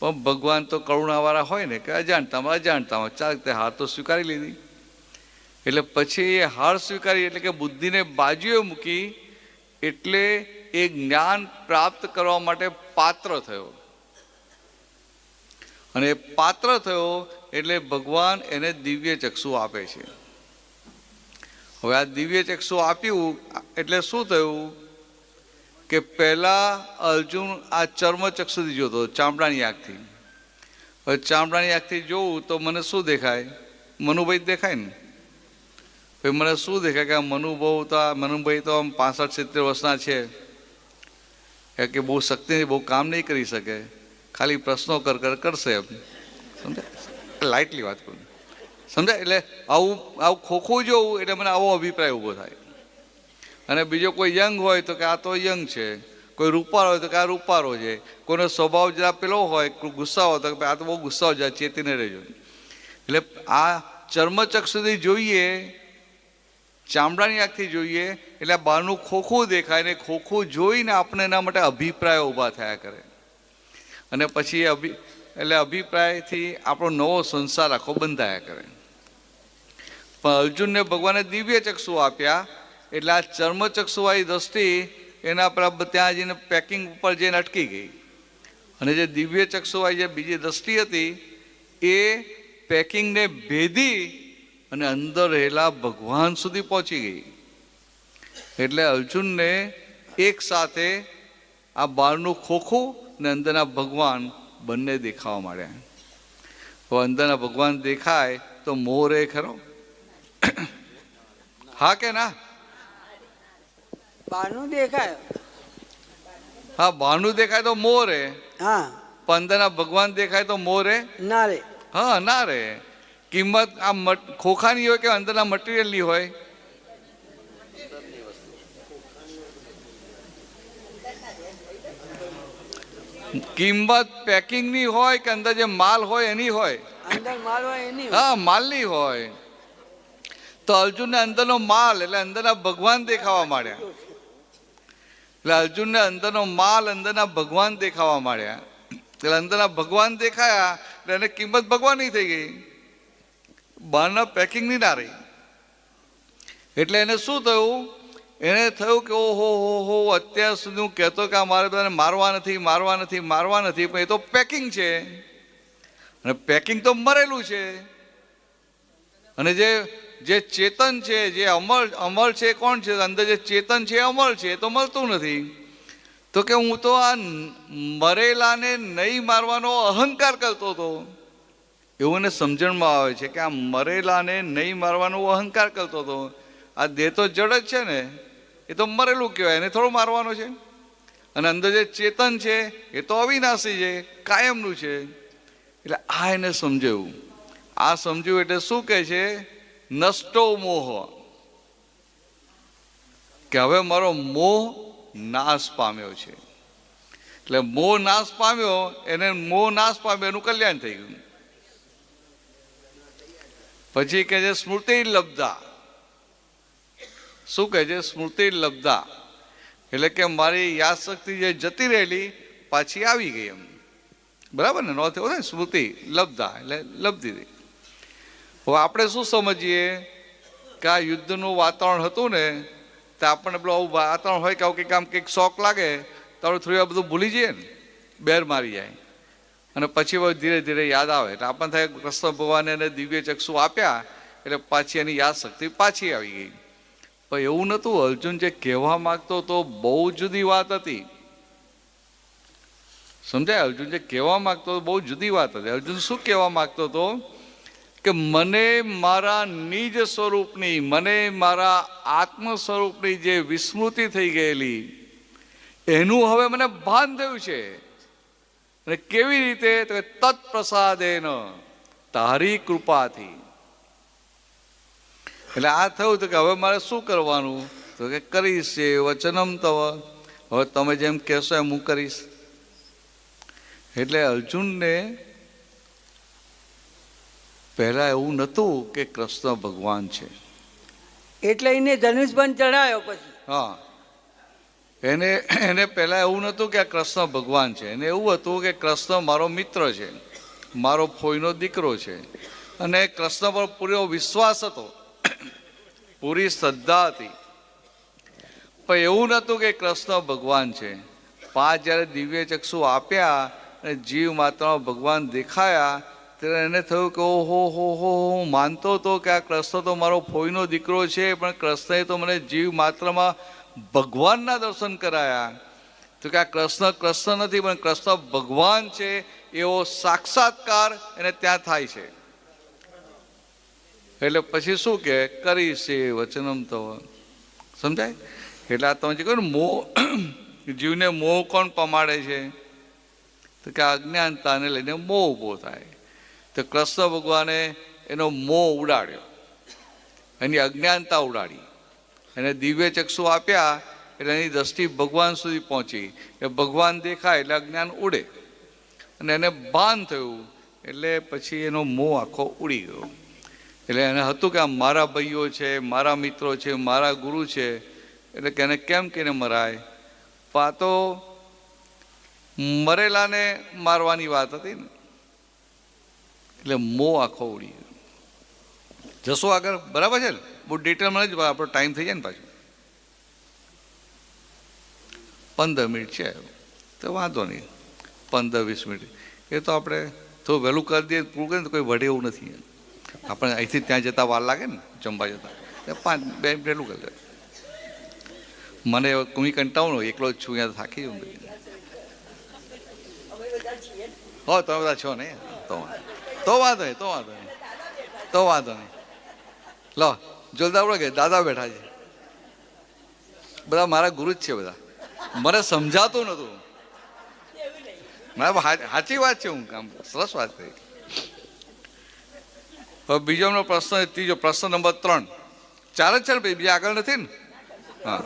પણ ભગવાન તો કરુણાવાળા હોય ને કે અજાણતામાં ચાલ તે હાર તો સ્વીકારી લીધી. એટલે પછી એ હાર સ્વીકારી એટલે કે બુદ્ધિને બાજુએ મૂકી, એટલે એ જ્ઞાન પ્રાપ્ત કરવા માટે પાત્ર થયો. અને એ પાત્ર થયો એટલે ભગવાન એને દિવ્ય ચક્ષુ આપે છે. હવે આ દિવ્ય ચક્ષુ આપ્યું એટલે શું થયું કે પહેલા અર્જુન આ ચર્મચક્ષુથી જોતો, ચામડાની આંખથી. હવે ચામડાની આંખથી જોઉં તો મને શું દેખાય? મનુભાઈ દેખાય ને. પછી મને શું દેખાય કે આ મનુભાઈ તો આમ 65-70 વર્ષના છે, કે બહુ શક્તિ બહુ કામ નહીં કરી શકે, ખાલી પ્રશ્નો કરશે એમ. સમજાય? લાઇટલી વાત કરું, સમજાય? એટલે આવું ખોખું જોવું એટલે મને આવો અભિપ્રાય ઊભો થાય. અને બીજો કોઈ યંગ હોય તો કે આ તો યંગ છે, કોઈ રૂપારો હોય તો કે આ રૂપારો છે, કોઈનો સ્વભાવ જરા પેલો હોય, ગુસ્સા હોય તો કે આ તો બહુ ગુસ્સા જાય, ચેતીને રહેજો. એટલે આ ચર્મચક્ષુથી જોઈએ ચામડાની આંખથી જોઈએ એટલે બહારનું ખોખું દેખાય ને ખોખું જોઈને આપણે એના માટે અભિપ્રાય ઊભા થયા કરે અને પછી એટલે અભિપ્રાયથી આપણો નવો સંસાર આખો બંધાયા કરે. પણ અર્જુનને ભગવાને દિવ્ય ચક્ષુ આપ્યા એટલે આ ચર્મચક્ષુવાળી દ્રષ્ટિ એના પર ત્યાં જઈને પેકિંગ ઉપર જઈને અટકી ગઈ અને જે દિવ્ય ચક્ષુવાળી જે બીજી દ્રષ્ટિ હતી એ પેકિંગને ભેદી અને અંદર રહેલા ભગવાન સુધી પહોંચી ગઈ. એટલે અર્જુનને એક સાથે આ બહારનું ખોખું ને અંદરના ભગવાન બંને દેખાવા માંડ્યા. તો અંદરના ભગવાન દેખાય તો મોહ રહે ખરો? હા કે ના?
બહારનું દેખાય.
હા, બહારનું દેખાય તો મોહ રહે,
હા,
પણ અંદરના ભગવાન દેખાય તો મોહ રહે?
ના રે.
હા, ના રહે. કિંમત આ ખોખાની હોય કે અંદરના મટીરિયલની હોય? કિંમત પેકિંગની હોય કે અંદર જે માલ હોય એની હોય?
અંદર માલ હોય એની.
હા, માલની હોય. તો અર્જુનને અંદરનો માલ એટલે અંદરના ભગવાન દેખાવા માંડ્યા. એટલે અર્જુનને અંદરનો માલ અંદરના ભગવાન દેખાવા માંડ્યા. એટલે અંદરના ભગવાન દેખાયા એટલે એને કિંમત ભગવાનની થઈ ગઈ, બહારના પેકિંગની ના રહી. એટલે એને શું થયું? એને થયું કે ઓહો હો હો, અત્યાર સુધી હું કહેતો કે મારે બધાને મારવા નથી મારવા નથી મારવા નથી, પણ એ તો પેકિંગ છે અને પેકિંગ તો મરેલું છે. અને જે ચેતન છે, જે અમર છે, કોણ છે? અંદર જે ચેતન છે અમર છે, એ તો મળતું નથી. તો કે હું તો આ મરેલાને નહીં મારવાનો અહંકાર કરતો હતો. એવું એને સમજણમાં આવે છે કે આ મરેલાને નહીં મારવાનો અહંકાર કરતો હતો. આ દેહ તો જડ જ છે ને, એ તો મરેલું કહેવાય, એને થોડું મારવાનું છે. અને અંદર જે ચેતન છે એ તો અવિનાશી છે, કાયમનું છે. એટલે આ એને સમજાયું. આ સમજ્યું એટલે શું કહે છે? નષ્ટો મોહ, કે હવે મારો મોહ નાશ પામ્યો છે. એટલે મોહ નાશ પામ્યો, એને મોહ નાશ પામ્યો એનું કલ્યાણ થઈ ગયું. પછી કહે છે સ્મૃતિ લબ્ધા. શું કહે છે? સ્મૃતિ લબ્ધા એટલે કે મારી યાદ શક્તિ જે જતી રહેલી પાછી આવી ગઈ એમ. બરાબર ને? નો થયો ને? સ્મૃતિ લબ્ધા એટલે લબ્ધી થઈ. હવે આપણે શું સમજીએ કે આ યુદ્ધનું વાતાવરણ હતું ને, તો આપણને પેલું આવું વાતાવરણ હોય કે આવું કંઈક આમ કંઈક શોખ લાગે તો આપણે થોડી વાર બધું ભૂલી જઈએ ને, બેર મારી જાય અને પછી ધીરે ધીરે યાદ આવે. એટલે આપણને થાય કૃષ્ણ ભગવાને એને દિવ્ય ચક્ષુ આપ્યા એટલે પાછી એની યાદ શક્તિ પાછી આવી ગઈ. પણ એવું નહોતું. અર્જુન જે કહેવા માંગતો તો બહુ જુદી વાત હતી. સમજાય? અર્જુન જે કહેવા માંગતો બહુ જુદી વાત હતી. અર્જુન શું કહેવા માંગતો હતો? કે મને મારા નિજ સ્વરૂપની, મને મારા આત્મ સ્વરૂપની જે વિસ્મૃતિ થઈ ગયેલી એનું હવે મને ભાન થયું છે. અને કેવી રીતે? તત્પ્રસાદેન, તારી કૃપાથી. એટલે આ થયું કે હવે મારે શું કરવાનું? તો કે કરીશ એ વચનમ તવ, હવે તમે જેમ કહેશો એમ હું કરીશ. એટલે અર્જુનને પહેલા એવું નહોતું કે કૃષ્ણ ભગવાન છે.
એટલે એને ધનુષ બંધ ચડાયો પછી.
હા, એને પહેલા એવું નહોતું કે આ કૃષ્ણ ભગવાન છે. એને એવું હતું કે કૃષ્ણ મારો મિત્ર છે, મારો ફોઈનો દીકરો છે. અને કૃષ્ણ પર પૂરો વિશ્વાસ હતો, પૂરી શ્રદ્ધા હતી. પણ એવું નહોતું કે કૃષ્ણ ભગવાન છે. પાંચ જ્યારે દિવ્ય ચક્ષુ આપ્યા અને જીવ માત્રામાં ભગવાન દેખાયા ત્યારે એને થયું કે ઓહો હો હો, હું માનતો હતો કે આ કૃષ્ણ તો મારો ફોઈનો દીકરો છે, પણ કૃષ્ણએ તો મને જીવ માત્રમાં ભગવાનના દર્શન કરાયા. તો કે આ કૃષ્ણ કૃષ્ણ નથી પણ કૃષ્ણ ભગવાન છે એવો સાક્ષાત્કાર એને ત્યાં થાય છે. એટલે પછી શું કે કરીશ એ વચનમ તો. સમજાય? એટલે આ તમે જે કહ્યું ને મોહ, જીવને મોહ કોણ પમાડે છે? તો કે અજ્ઞાનતાને લઈને મોહ ઊભો થાય. તો કૃષ્ણ ભગવાને એનો મોહ ઉડાડ્યો, એની અજ્ઞાનતા ઉડાડી, એને દિવ્ય ચક્ષુ આપ્યા એટલે એની દ્રષ્ટિ ભગવાન સુધી પહોંચી. એ ભગવાન દેખાય એટલે અજ્ઞાન ઉડે અને એને ભાન થયું એટલે પછી એનો મોહ આખો ઉડી ગયો. એટલે એને હતું કે આ મારા ભાઈઓ છે, મારા મિત્રો છે, મારા ગુરુ છે, એટલે કે એને કેમ કહીને મરાય? પણ આ તો મરેલાને મારવાની વાત હતી ને, એટલે મોહ આખો ઉડી ગયો. જશો આગળ, બરાબર છે ને? બહુ ડિટેલમાં જ આપણો ટાઈમ થઈ જાય ને પાછું. 15 મિનિટ છે તો વાંધો નહીં, 15-20 મિનિટ એ તો આપણે થોડું વહેલું કરી દઈએ, પૂરું કરીએ તો કોઈ વઢે એવું નથી. આપણે અહીંથી ત્યાં જતાં વાર લાગે ને, જમવા જતાં 5-2 મિનિટ વહેલું કરી દે. મને કોઈ કંટાળો એકલો જ છું, અહીંયા થાકી જવું. હો તમે બધા છો ને, તો વાંધો નહીં, તો વાંધો નહીં. લો જોરદાર બોલો કે દાદા બેઠા છે, બધા મારા ગુરુ જ છે બધા. મને સમજાતું નહોતું, સાચી વાત છે, હું કામ સરસ વાત કરી. હવે બીજો એમનો પ્રશ્ન, ત્રીજો પ્રશ્ન નંબર 3. 4 જ છે ને ભાઈ, બીજા આગળ નથી ને? હા,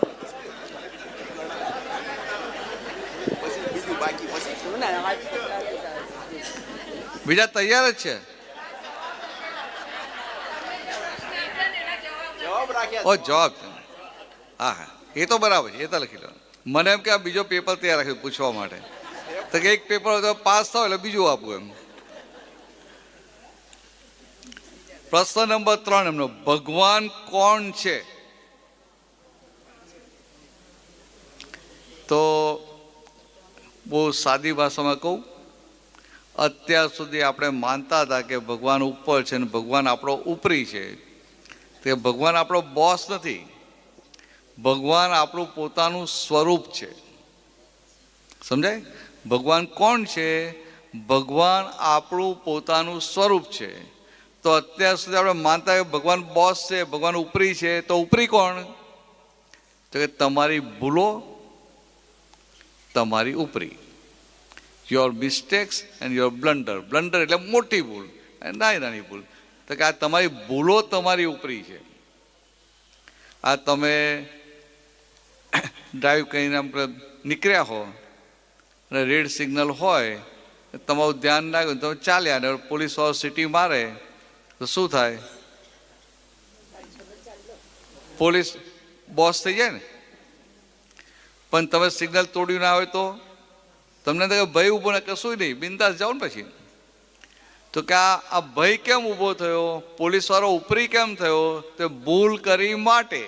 બીજા તૈયાર જ છે. ઓ જવાબ છે, હા હા, એ તો બરાબર છે, એ તો લખી લો. મને એમ કે આ બીજો પેપર તૈયાર રાખ્યું પૂછવા માટે, તો કે એક પેપર પાસ થાવ એટલે બીજું આપવું એમ. પ્રશ્ન નંબર 3 એમનો, ભગવાન કોણ છે? તો બહુ સાદી ભાષામાં કહું, અત્યાર સુધી આપણે માનતા હતા કે ભગવાન ઉપર છે ને ભગવાન આપણો ઉપરી છે. તે ભગવાન આપણો બોસ નથી, ભગવાન આપણું પોતાનું સ્વરૂપ છે. સમજાય? ભગવાન કોણ છે? ભગવાન આપણું પોતાનું સ્વરૂપ છે. તો અત્યાર સુધી આપણે માનતા કે ભગવાન બોસ છે, ભગવાન ઉપરી છે. તો ઉપરી કોણ? તો કે તમારી ભૂલો તમારી ઉપરી. Your mistakes and your blunder. Blunder એટલે મોટી ભૂલ અને નાની ભૂલ. તો કે આ તમારી ભૂલો તમારી ઉપરી છે. આ તમે ડ્રાઈવ કરીને નીકળ્યા હો અને રેડ સિગ્નલ હોય, તમારું ધ્યાન ના ગયું, તમે ચાલ્યા ને પોલીસ વાળો સિટી મારે તો શું થાય? પોલીસ બોસ થઈ જાય ને. પણ તમે સિગ્નલ તોડ્યું ના હોય તો તમને તો ભય ઊભો ને કશું નહીં, બિંદાસ જાઓ ને પછી. તો કે આ ભય કેમ ઊભો થયો? પોલીસ વાળો ઉપરી કેમ થયો? તો ભૂલ કરી માટે.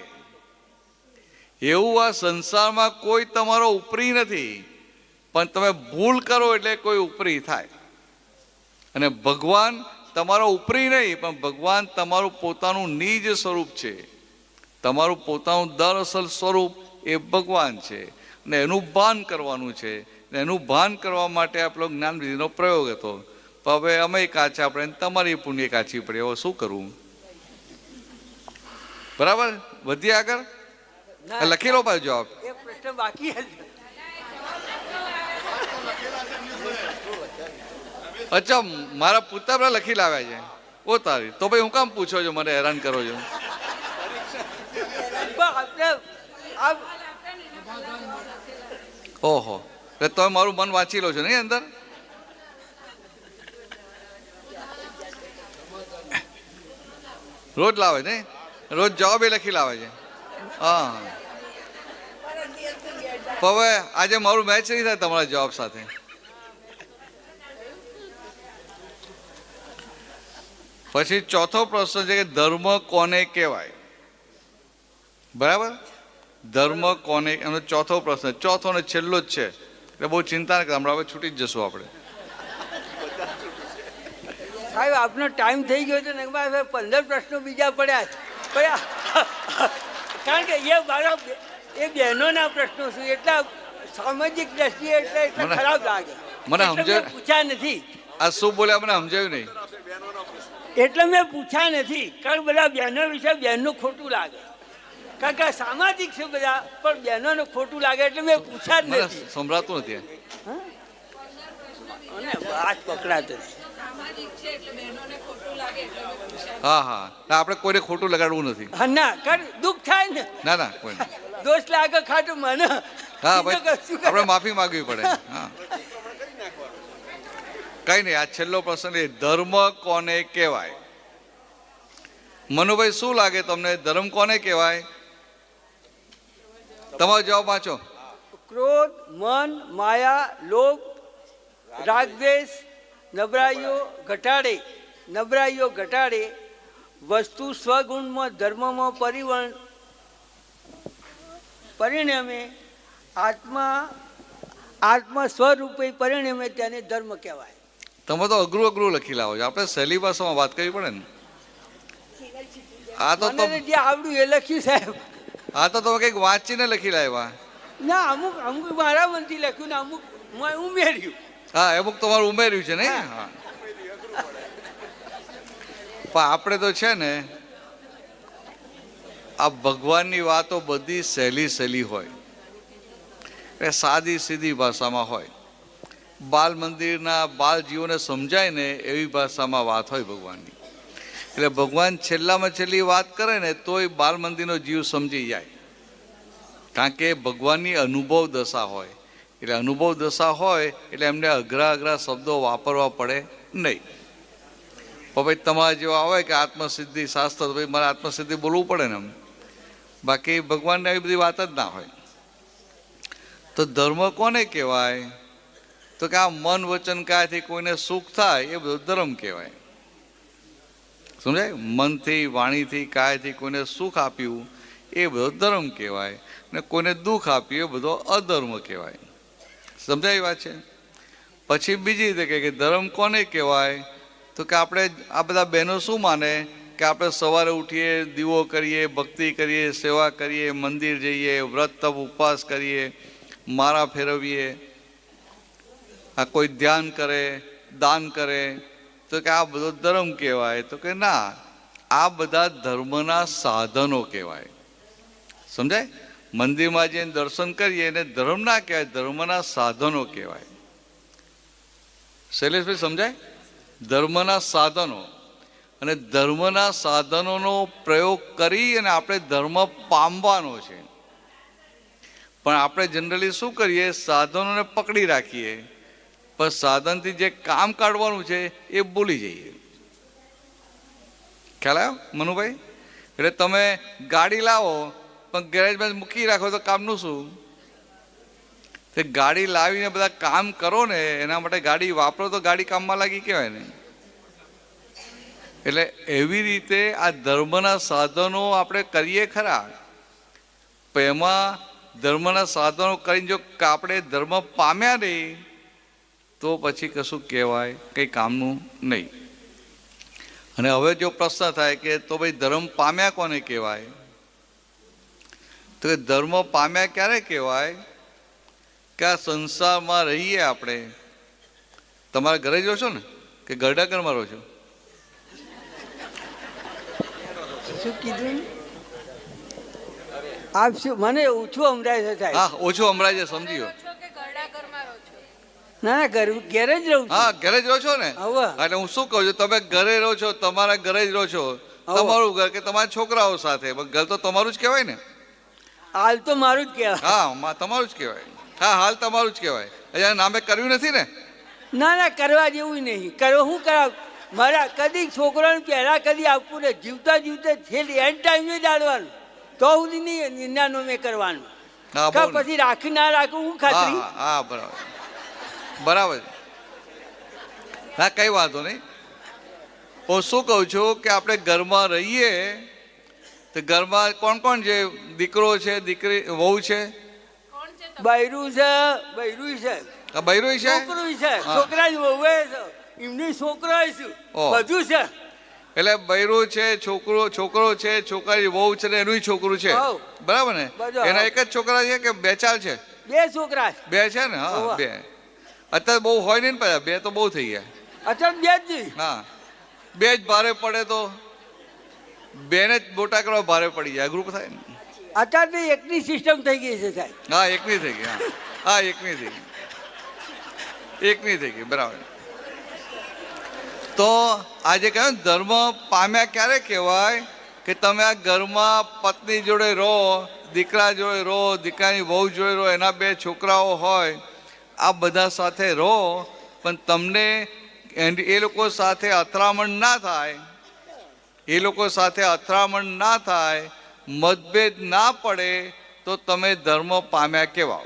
એવું આ સંસારમાં કોઈ તમારો ઉપરી નથી, પણ તમે ભૂલ કરો એટલે કોઈ ઉપરી થાય. અને ભગવાન તમારો ઉપરી નહીં, પણ ભગવાન તમારું પોતાનું નિજ સ્વરૂપ છે. તમારું પોતાનું દરઅસલ સ્વરૂપ એ ભગવાન છે, અને એનું ભાન કરવાનું છે. એનું ભાન કરવા માટે આપણો જ્ઞાન વિધિનો પ્રયોગ હતો. પણ હવે અમે કાચા પડે, તમારી પુણ્ય કાચી પડે, હવે શું કરવું? બરાબર? વધીએ આગળ, લખી લો પાછો જવાબ.
એક પ્રશ્ન બાકી છે.
અચ્છા, મારા પુત્ર લખી લાવ્યા છે. ઓ તારી, તો ભાઈ હું કામ પૂછો છો, મને હેરાન કરો છો? ઓહો, એટલે તમે મારું મન વાંચી લો છો નહીં અંદર? રોજ લાવે ને, રોજ જવાબ એ લખી લાવે છે. હા, હવે આજે મારું મેચ નહીં થાય તમારા જવાબ સાથે. પછી ચોથો પ્રશ્ન છે કે ધર્મ કોને કહેવાય? બરાબર, ધર્મ કોને, એનો ચોથો પ્રશ્ન, ચોથો ને છેલ્લો જ છે, એટલે બહુ ચિંતા ન કરો, હમણાં હવે છૂટી જ જશું આપણે.
સાહેબ આપનો ટાઈમ થઈ ગયો છે ને, 15 પ્રશ્નો બીજા પડ્યા છે. કારણ કે એ મારા એ બહેનોના પ્રશ્નો છે, એટલા સામાજિક દ્રષ્ટિએ એટલે ખરાબ લાગે.
મને સમજાય
પૂછ્યા નથી.
આ શું બોલ્યા મને સમજાયું નહીં,
એટલે મેં પૂછ્યા નથી. કારણ બધા બહેનો વિશે બહેનનું ખોટું લાગે, કારણ કે સામાજિક છે બધા, પણ બહેનોને ખોટું લાગે એટલે મેં પૂછ્યા જ
મને
નથી.
સંભળાતું નથી.
અને વાત પકડાતો
હા હા, આપણે કોઈને ખોટું લગાડવું નથી.
હા ના, કારણ દુઃખ થાય ને.
ના ના, કોઈ નહીં.
દોષ લાગે ખાટું મને.
હા ભાઈ, આપણે માફી માંગવી પડે. હા, કઈ નહીં. આ છેલ્લો પ્રશ્ન એ ધર્મ કોને કહેવાય? મનુભાઈ શું લાગે તમને, ધર્મ કોને કહેવાય? તમારો જવાબ વાંચો.
ક્રોધ, મન, માયા, લોભ, રાગદ્વેષ, નબળાઈઓ ઘટાડે વસ્તુ સ્વગુણમાં ધર્મમાં પરિણમે આત્મા સ્વરૂપે પરિણમે તેને ધર્મ કહેવાય.
તમે તો અઘરું લખી લાવો છો, આપણે સહેલી ભાષામાં વાત કરવી પડે ને. આ તો
મને જે આવડ્યું એ લખ્યું સાહેબ.
આ તો તમે કંઈક વાંચીને લખી લાવ્યા.
ના, અમુક મારા મનથી લખ્યું ને અમુક મેં ઉમેર્યું.
હા, અમુક તમારું ઉમેર્યું છે ને. હા, પણ આપણે તો છે ને આ ભગવાનની વાતો બધી સહેલી હોય, એ સાદી સીધી ભાષામાં હોય. બાલ મંદિરના બાલ જીવોને સમજાય ને એવી ભાષામાં વાત હોય ભગવાનની. એટલે ભગવાન છેલ્લામાં છેલ્લી વાત કરે ને તોય બાલ મંદિરનો જીવ સમજી જાય, કારણ કે ભગવાનની અનુભવ દશા હોય. એટલે અનુભવ દશા હોય એટલે એમને અઘરા શબ્દો વાપરવા પડે નહીં. ભાઈ તમારા જેવા આવે કે આત્મસિદ્ધિ શાસ્ત્ર, ભાઈ મારે આત્મસિદ્ધિ બોલવું પડે ને એમ. બાકી ભગવાનને આવી બધી વાત જ ના હોય. તો ધર્મ કોને કહેવાય? તો કે આ મન વચન કાયથી કોઈને સુખ થાય એ બધો ધર્મ કહેવાય. સમજાય? મનથી, વાણીથી, કાયથી કોઈને સુખ આપ્યું એ બધો ધર્મ કહેવાય, ને કોઈને દુઃખ આપ્યું એ બધો અધર્મ કહેવાય. સમજાય વાત છે? પછી બીજી રીતે કે ધર્મ કોને કહેવાય? તો કે આપણે આ બધા બહેનો શું માને કે આપણે સવારે ઉઠીએ, દીવો કરીએ, ભક્તિ કરીએ, સેવા કરીએ, મંદિર જઈએ, વ્રત તપ ઉપવાસ કરીએ, માળા ફેરવીએ, આ કોઈ ધ્યાન કરે, દાન કરે, તો કે આ બધો ધર્મ કહેવાય? તો કે ના, આ બધા ધર્મના સાધનો કહેવાય. સમજાય? મંદિરમાં જઈને દર્શન કરીએ એને ધર્મ ના કહેવાય, ધર્મના સાધનો કહેવાય. શૈલેષભાઈ સમજાય? ધર્મના સાધનો. અને ધર્મના સાધનોનો પ્રયોગ કરી અને આપણે ધર્મ પામવાનો છે. પણ આપણે જનરલી શું કરીએ? સાધનોને પકડી રાખીએ, પણ સાધનથી જે કામ કાઢવાનું છે એ ભૂલી જઈએ. ખ્યાલ આવ્યો મનુભાઈ? એટલે તમે ગાડી લાવો પણ ગેરેજમાં મૂકી રાખો તો કામનું શું? તે ગાડી લાવીને બધા કામ કરો ને, એના માટે ગાડી વાપરો તો ગાડી કામમાં લાગી કહેવાય ને. એટલે એવી રીતે આ ધર્મના સાધનો આપણે કરીએ ખરા, પણ એમાં ધર્મના સાધનો કરીને જો આપણે ધર્મ પામ્યા નહીં તો પછી કશું કહેવાય, કંઈ કામનું નહીં. અને હવે જો પ્રશ્ન થાય કે તો ભાઈ ધર્મ પામ્યા કોને કહેવાય? તો કે ધર્મ પામ્યા ક્યારે કહેવાય? કે આ સંસારમાં રહીએ આપણે. તમારા ઘરે જ રહો છો ને કે ગરડાઘરમાં રહો છો?
શું કીધું આપ? શું મને ઓછું સંભળાય છે સાહેબ?
હા, ઓછું સંભળાય છે, સમજી ગયો.
ના, ઘેર જ રહું.
હા, ઘરે જ રહો છો ને?
હવે
એટલે હું શું કહું છું, તમે ઘરે રહો છો, તમારા ઘરે જ રહો છો, તમારું ઘર કે તમારા છોકરાઓ સાથે, ઘર તો તમારું જ કહેવાય ને?
હાલ તો મારું જ કહેવાય.
હા, તમારું જ કહેવાય. હા, હાલ તમારું જ કહેવાય. અહીંયા નામે કર્યું નથી ને?
ના, કરવા જેવું નહીં. શું કરાવ? મારા કદી છોકરાને પહેલા કદી આપવું ને, જીવતા છેલ્લી એન્ડ ટાઈમે જ આડવાનું, તો સુધી નહીં નિંદાનો મેં કરવાનું. પછી રાખી ના રાખું હું ખાતરી.
હા, બરાબર. હા, કઈ વાંધો નહીં. હું શું કહું છું કે આપણે ઘરમાં રહીએ તો ઘરમાં કોણ કોણ છે? દીકરો છે, દીકરી, વહુ છે,
બૈરું છે,
બૈરું છે,
છોકરું છે, છોકરાની વહુ છે, એમની છોકરો છે, બધું છે.
એટલે બૈરું છે, છોકરો છે, છોકરી વહુ છે ને એનું છોકરું છે, બરાબર ને? એના એક જ છોકરા છે કે બે ચાર છે?
બે છોકરા
બે છે ને? હા, બે. અત્યારે બહુ હોય નહીં ને, પાછા બે તો બહુ થઈ ગયા.
અત્યારે બે જ.
હા, બે જ ભારે પડે તો બેને જ મોટા કરવા ભારે પડી જાય, અઘરું થાય ને.
અત્યારે એકની સિસ્ટમ થઈ ગઈ છે સાહેબ.
હા, એકની થઈ ગઈ. હા, એકની થઈ ગઈ, બરાબર. તો આજે કહ્યું ધર્મ પામ્યા ક્યારે કહેવાય? કે તમે આ ઘરમાં પત્ની જોડે રહો, દીકરા જોડે રહો, દીકરાની વહુ જોડે રહો, એના બે છોકરાઓ હોય, આ બધા સાથે રહો, પણ તમને એ લોકો સાથે અથડામણ ના થાય એ લોકો સાથે અથડામણ ના થાય, મતભેદ ના પડે, તો તમે ધર્મ પામ્યા કેવા?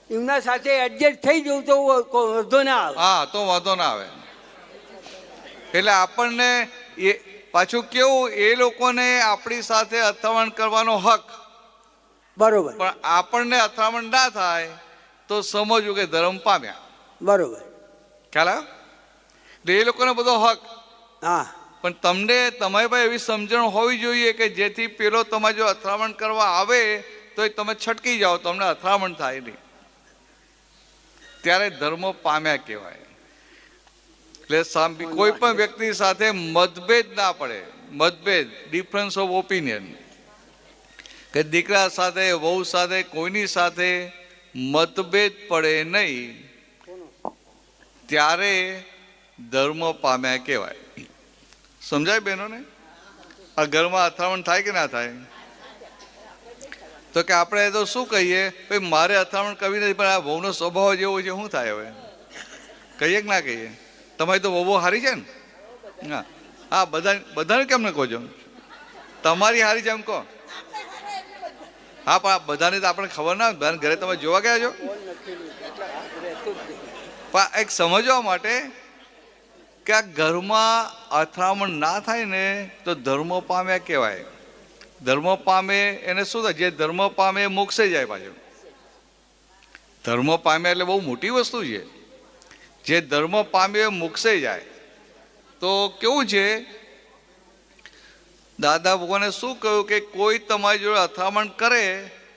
એમના સાથે એડજસ્ટ થઈ જવું તો વાંધો ના આવે.
હા, તો વાંધો ના આવે. એટલે આપણને એ પાછું કેવું, એ લોકોને આપણી સાથે અથડામણ કરવાનો હક,
બરોબર
પણ આપણને અથડામણ ના થાય તો સમજવું કે ધર્મ પામ્યા.
બરોબર.
ખ્યાલ આવ્યો? એટલે એ લોકોને બધો હક,
હા
પણ તમને તમારી પાસે એવી સમજણ હોવી જોઈએ કે જેથી પેલો તમારે જો અથડામણ કરવા આવે તો તમે છટકી જાઓ, તમને અથડામણ થાય નહીં. ત્યારે ધર્મ પામ્યા કહેવાય. એટલે કોઈ પણ વ્યક્તિ સાથે મતભેદ ના પડે. મતભેદ, ડિફરન્સ ઓફ ઓપિનિયન, કે દીકરા સાથે, વહુ સાથે, કોઈની સાથે મતભેદ પડે નહીં, ત્યારે ધર્મ પામ્યા કહેવાય. સમજાય બહેનોને? આ ઘરમાં અથડામણ થાય કે ના થાય? તો કે આપણે તો શું કહીએ, ભાઈ મારે અથડામણ કરવી નથી, પણ આ વહુનો સ્વભાવ જેવો છે, શું થાય હવે? કહીએ કે ના કહીએ? તમારી તો વહુ હારી છે ને? હા હા, બધાને કેમ ન કહો છો? તમારી હારી છે એમ કહો. હા, પણ આ બધાને તો આપણને ખબર ના હોય. બધાને ઘરે તમે જોવા ગયા છો? પણ એક સમજવા માટે કે આ ઘરમાં અથડામણ ના થાય ને તો ધર્મ પામ્યા કહેવાય. ધર્મ પામે એને શું થાય? જે ધર્મ પામે એ મોક્ષે જાય પાછું. ધર્મ પામ્યા એટલે બહુ મોટી વસ્તુ છે. જે ધર્મ પામે એ મોક્ષે જાય. તો કેવું છે, દાદા ભગવાને શું કહ્યું કે કોઈ તમારી જોડે અથડામણ કરે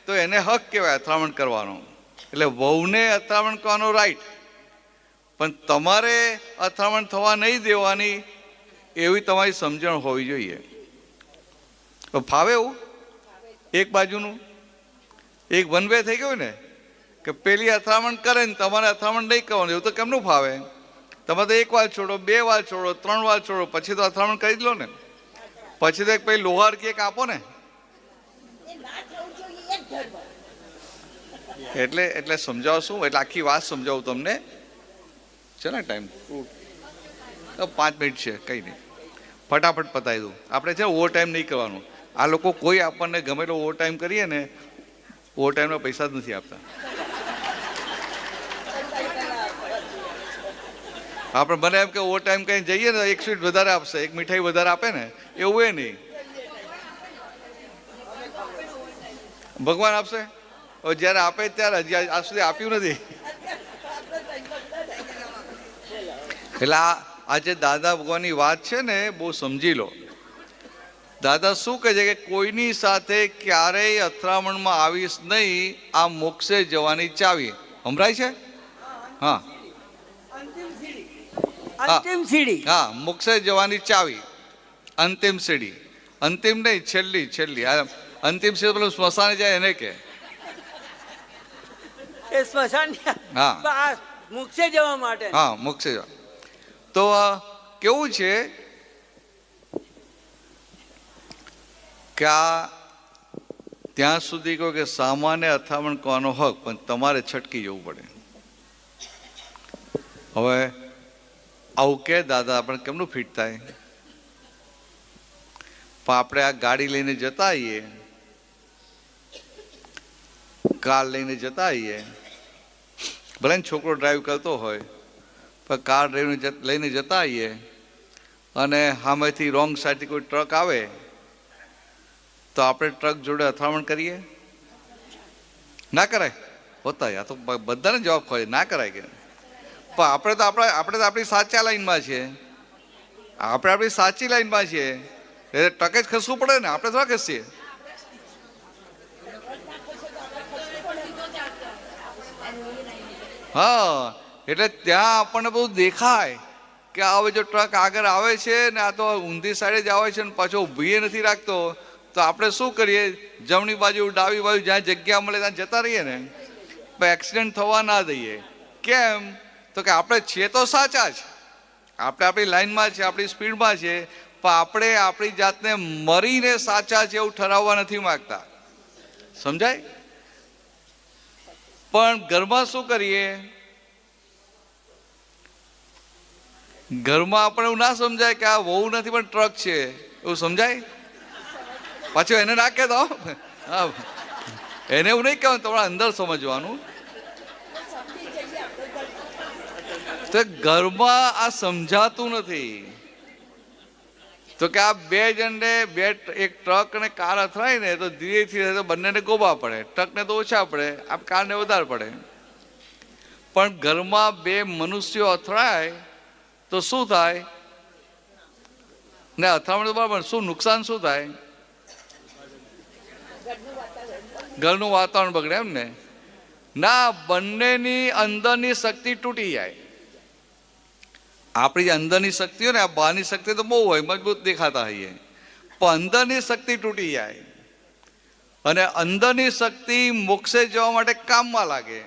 તો એને હક કહેવાય અથડામણ કરવાનો. એટલે વહુને અથડામણ કરવાનો રાઈટ, પણ તમારે અથડામણ થવા નહીં દેવાની એવી તમારી સમજણ હોવી જોઈએ. તો ફાવે એવું? એક બાજુનું એક વન વે થઈ ગયું ને, કે પેલી અથડામણ કરે ને તમારે અથડામણ નહીં કરવાનું, એવું તો કેમનું ફાવે? તમે તો એક વાર છોડો, 2 વાર છોડો, 3 વાર છોડો, પછી તો અથડામણ કરી જ લો ને. પછી તો એક પછી લોહાર કેક આપો ને. એટલે સમજાવો શું, એટલે આખી વાત સમજાવું તમને. છે ને ટાઈમ? 5 મિનિટ છે, કંઈ નહીં, ફટાફટ પતાવી દઉં. આપણે છે ઓવર ટાઈમ નહીં કરવાનું. આ લોકો કોઈ આપણને ગમે એટલો ઓવર ટાઈમ કરીએ ને, ઓવર ટાઈમના પૈસા જ નથી આપતા. આપણે મને એમ કે ઓવર ટાઈમ કઈ જઈએ ને 1 સ્વીટ વધારે આપશે, 1 મીઠાઈ વધારે આપે ને, એવું એ નહીં. ભગવાન આપશે? હવે જ્યારે આપે ત્યારે હજી આજ સુધી આપ્યું નથી. એટલે આ જે દાદા ભગવાનની વાત છે ને, બહુ સમજી લો. દાદા શું કહે છે કે કોઈની સાથે ક્યારેય અથડામણમાં આવીશ નહીં, આ મોક્ષે જવાની ચાવી. સંભળાય છે? હા,
અંતિમ સીડી.
હા, મોક્ષે જવાની ચાવી, અંતિમ સીડી. અંતિમ નહીં, છેલ્લી. અંતિમ સીડી પેલું સ્મશાને જાય એને કે.
એ સ્મશાન.
હા,
મોક્ષે જવા માટે.
હા, મોક્ષે જવા. તો કેવું છે કે આ ત્યાં સુધી કહો કે સામાન્ય અથડામણ કરવાનો હક, પણ તમારે છટકી જવું પડે. હવે આવું કે દાદા આપણે કેમનું ફિટ થાય? પણ આપણે આ ગાડી લઈને જતા આવીએ, કાર લઈને જતા આવીએ, ભલે છોકરો ડ્રાઈવ કરતો હોય, પણ કાર લઈને જતા આવીએ અને સામેથી રોંગ સાઈડથી કોઈ ટ્રક આવે તો આપણે ટ્રક જોડે અથડામણ કરીએ? ના કરાય. હોતા આ તો બધાને જવાબ ખોજે, ના કરાય કે. પણ આપણે તો આપણી સાચા લાઈનમાં છીએ, આપણે આપણી સાચી લાઈનમાં છીએ, એટલે ટકે જ ખસવું પડે ને, આપણે થોડા ખસીએ. હા, એટલે ત્યાં આપણને બધું દેખાય કે હવે જો ટ્રક આગળ આવે છે ને આ તો ઊંધી સાઈડે જ આવે છે ને પાછો ઊભી નથી રાખતો, તો આપણે શું કરીએ? જમણી બાજુ, ડાબી બાજુ જ્યાં જગ્યા મળે ત્યાં જતા રહીએ ને. પણ એક્સિડન્ટ થવા ના દઈએ. કેમ? તો કે આપણે છીએ તો સાચા જ, આપણે આપણી લાઈનમાં છે, આપણી સ્પીડમાં છે, પણ આપણે આપણી જાતને મરીને સાચા છે એવું ઠરાવવા નથી માગતા. સમજાય? પણ ઘરમાં શું કરીએ? ઘરમાં આપણે એવું ના સમજાય કે આ વહુ નથી પણ ટ્રક છે, એવું સમજાય? પાછું એને ના કહેતો. હા, એને એવું નહીં કહેવાનું, તમારે અંદર સમજવાનું. તો ઘરમાં આ સમજાતું નથી. તો કે આ બે જણને એક ટ્રક અને કાર અથડાય ને તો ધીરે ધીરે તો બંનેને ગોબા પડે, ટ્રકને તો ઓછા પડે, આ કારને વધારે પડે. પણ ઘરમાં બે મનુષ્યો અથડાય તો શું થાય? ને અથડામણ તો બરાબર, શું નુકસાન શું થાય? ઘરનું વાતાવરણ બગડે એમ ને? ના, બંનેની અંદરની શક્તિ તૂટી જાય. આપણી જે અંદરની શક્તિ હોય ને, આ બહારની શક્તિ તો બહુ હોય, મજબૂત દેખાતા હોઈએ, પણ અંદરની શક્તિ તૂટી જાય. અને અંદરની શક્તિ મોક્ષે જવા માટે કામમાં લાગે.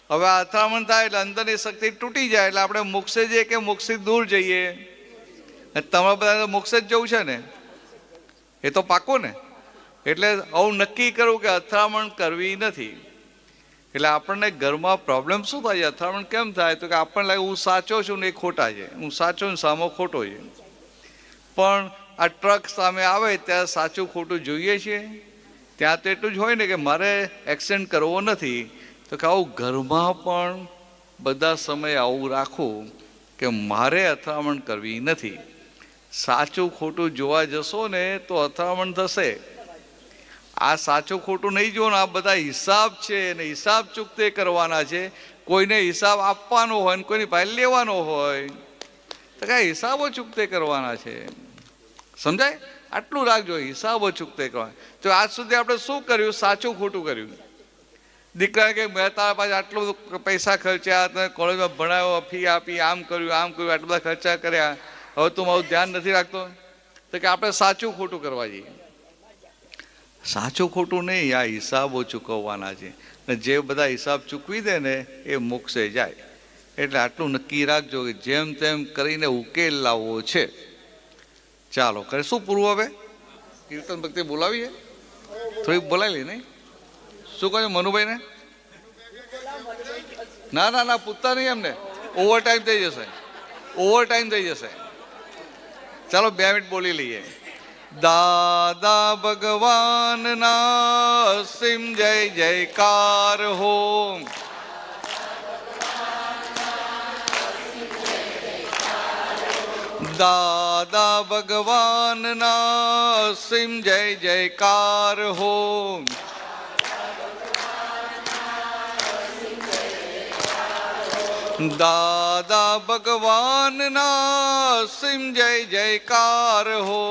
હવે આ અથડામણ થાય એટલે અંદરની શક્તિ તૂટી જાય એટલે આપણે મોક્ષે જઈએ કે મોક્ષથી દૂર જઈએ? તમારા બધા મોક્ષે જ જવું છે ને, એ તો પાકો ને. એટલે આવું નક્કી કરવું કે અથડામણ કરવી નથી. એટલે આપણને ઘરમાં પ્રોબ્લેમ શું થાય છે? અથડામણ કેમ થાય? તો કે આપણને લાગે હું સાચો છું ને એ ખોટા છે, હું સાચો ને સામો ખોટો છે. પણ આ ટ્રક સામે આવે ત્યારે સાચું ખોટું જોઈએ છીએ? ત્યાં તો એટલું જ હોય ને કે મારે એક્સિડન્ટ કરવો નથી. તો કે આવું ઘરમાં પણ બધા સમયે આવું રાખવું કે મારે અથડામણ કરવી નથી. સાચું ખોટું જોવા જશો ને તો અથડામણ થશે. આ સાચું ખોટું નહીં જોવાનું, આ બધા હિસાબ છે ને હિસાબ ચૂકતે કરવાના છે. કોઈને હિસાબ આપવાનો હોય ને કોઈની પાસે લેવાનો હોય તો કાંઈ હિસાબો ચૂકતે કરવાના છે. સમજાય? આટલું રાખજો, હિસાબો ચૂકતે કરવાના. તો આજ સુધી આપણે શું કર્યું? સાચું ખોટું કર્યું. દીકરા કે મેં તારા પાસે આટલું પૈસા ખર્ચ્યા, તને કોલેજમાં ભણાવ્યો, ફી આપી, આમ કર્યું, આટલા બધા ખર્ચા કર્યા, હવે તું મારું ધ્યાન નથી રાખતો. તો કે આપણે સાચું ખોટું કરવા જઈએ. સાચું ખોટું નહીં, આ હિસાબો ચૂકવવાના છે. ને જે બધા હિસાબ ચૂકવી દે ને એ મોક્ષે જાય. એટલે આટલું નક્કી રાખજો કે જેમ તેમ કરીને ઉકેલ લાવવો છે. ચાલો કરે શું પૂરું? હવે કીર્તન ભક્તિ બોલાવીએ, થોડીક બોલાવી લે નહીં? શું કહ્યું મનુભાઈને? ના ના ના, પૂછતા નહીં એમને, ઓવર ટાઈમ થઈ જશે, ઓવર ટાઈમ થઈ જશે. ચાલો 2 મિનિટ બોલી લઈએ. દાદા ભગવાનના અસીમ જય જયકાર હો. દાદા ભગવાનના અસીમ જય જયકાર હો. દાદા ભગવાનના અસીમ જય જયકાર હો.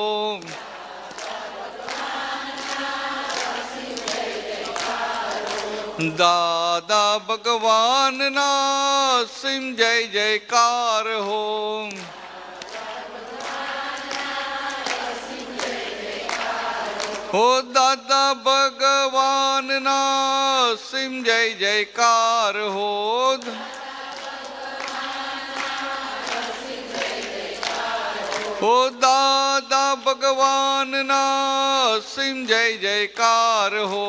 દાદા ભગવાનના અસીમ જય જયકાર હો. હો દાદા ભગવાનના અસીમ જય જયકાર હો. હો દાદા ભગવાનના અસીમ જય જયકાર હો.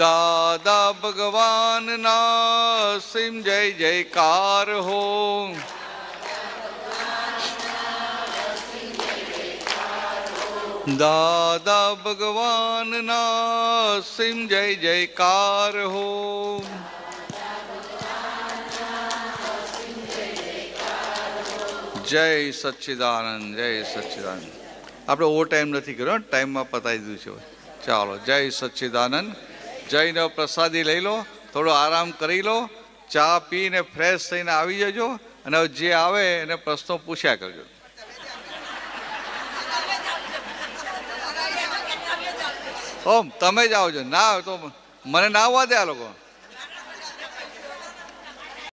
દાદા ભગવાનના અસીમ જય જયકાર હો. દાદા ભગવાનના અસીમ જય જયકાર હો. જય સચ્ચિદાનંદ, જય સચ્ચિદાનંદ. આપણે ઓવર ટાઈમ નથી કર્યો, ટાઈમમાં પતાવી દીધું છે. ચાલો, જય સચ્ચિદાનંદ. જઈને પ્રસાદી લઈ લો, થોડો આરામ કરી લો, ચા પીને ફ્રેશ થઈને આવી જજો. અને જે આવે એને પ્રશ્નો પૂછ્યા કરજો. ઓમ તમે જ આવજો, ના તો મને ના આવવા દે આ લોકો.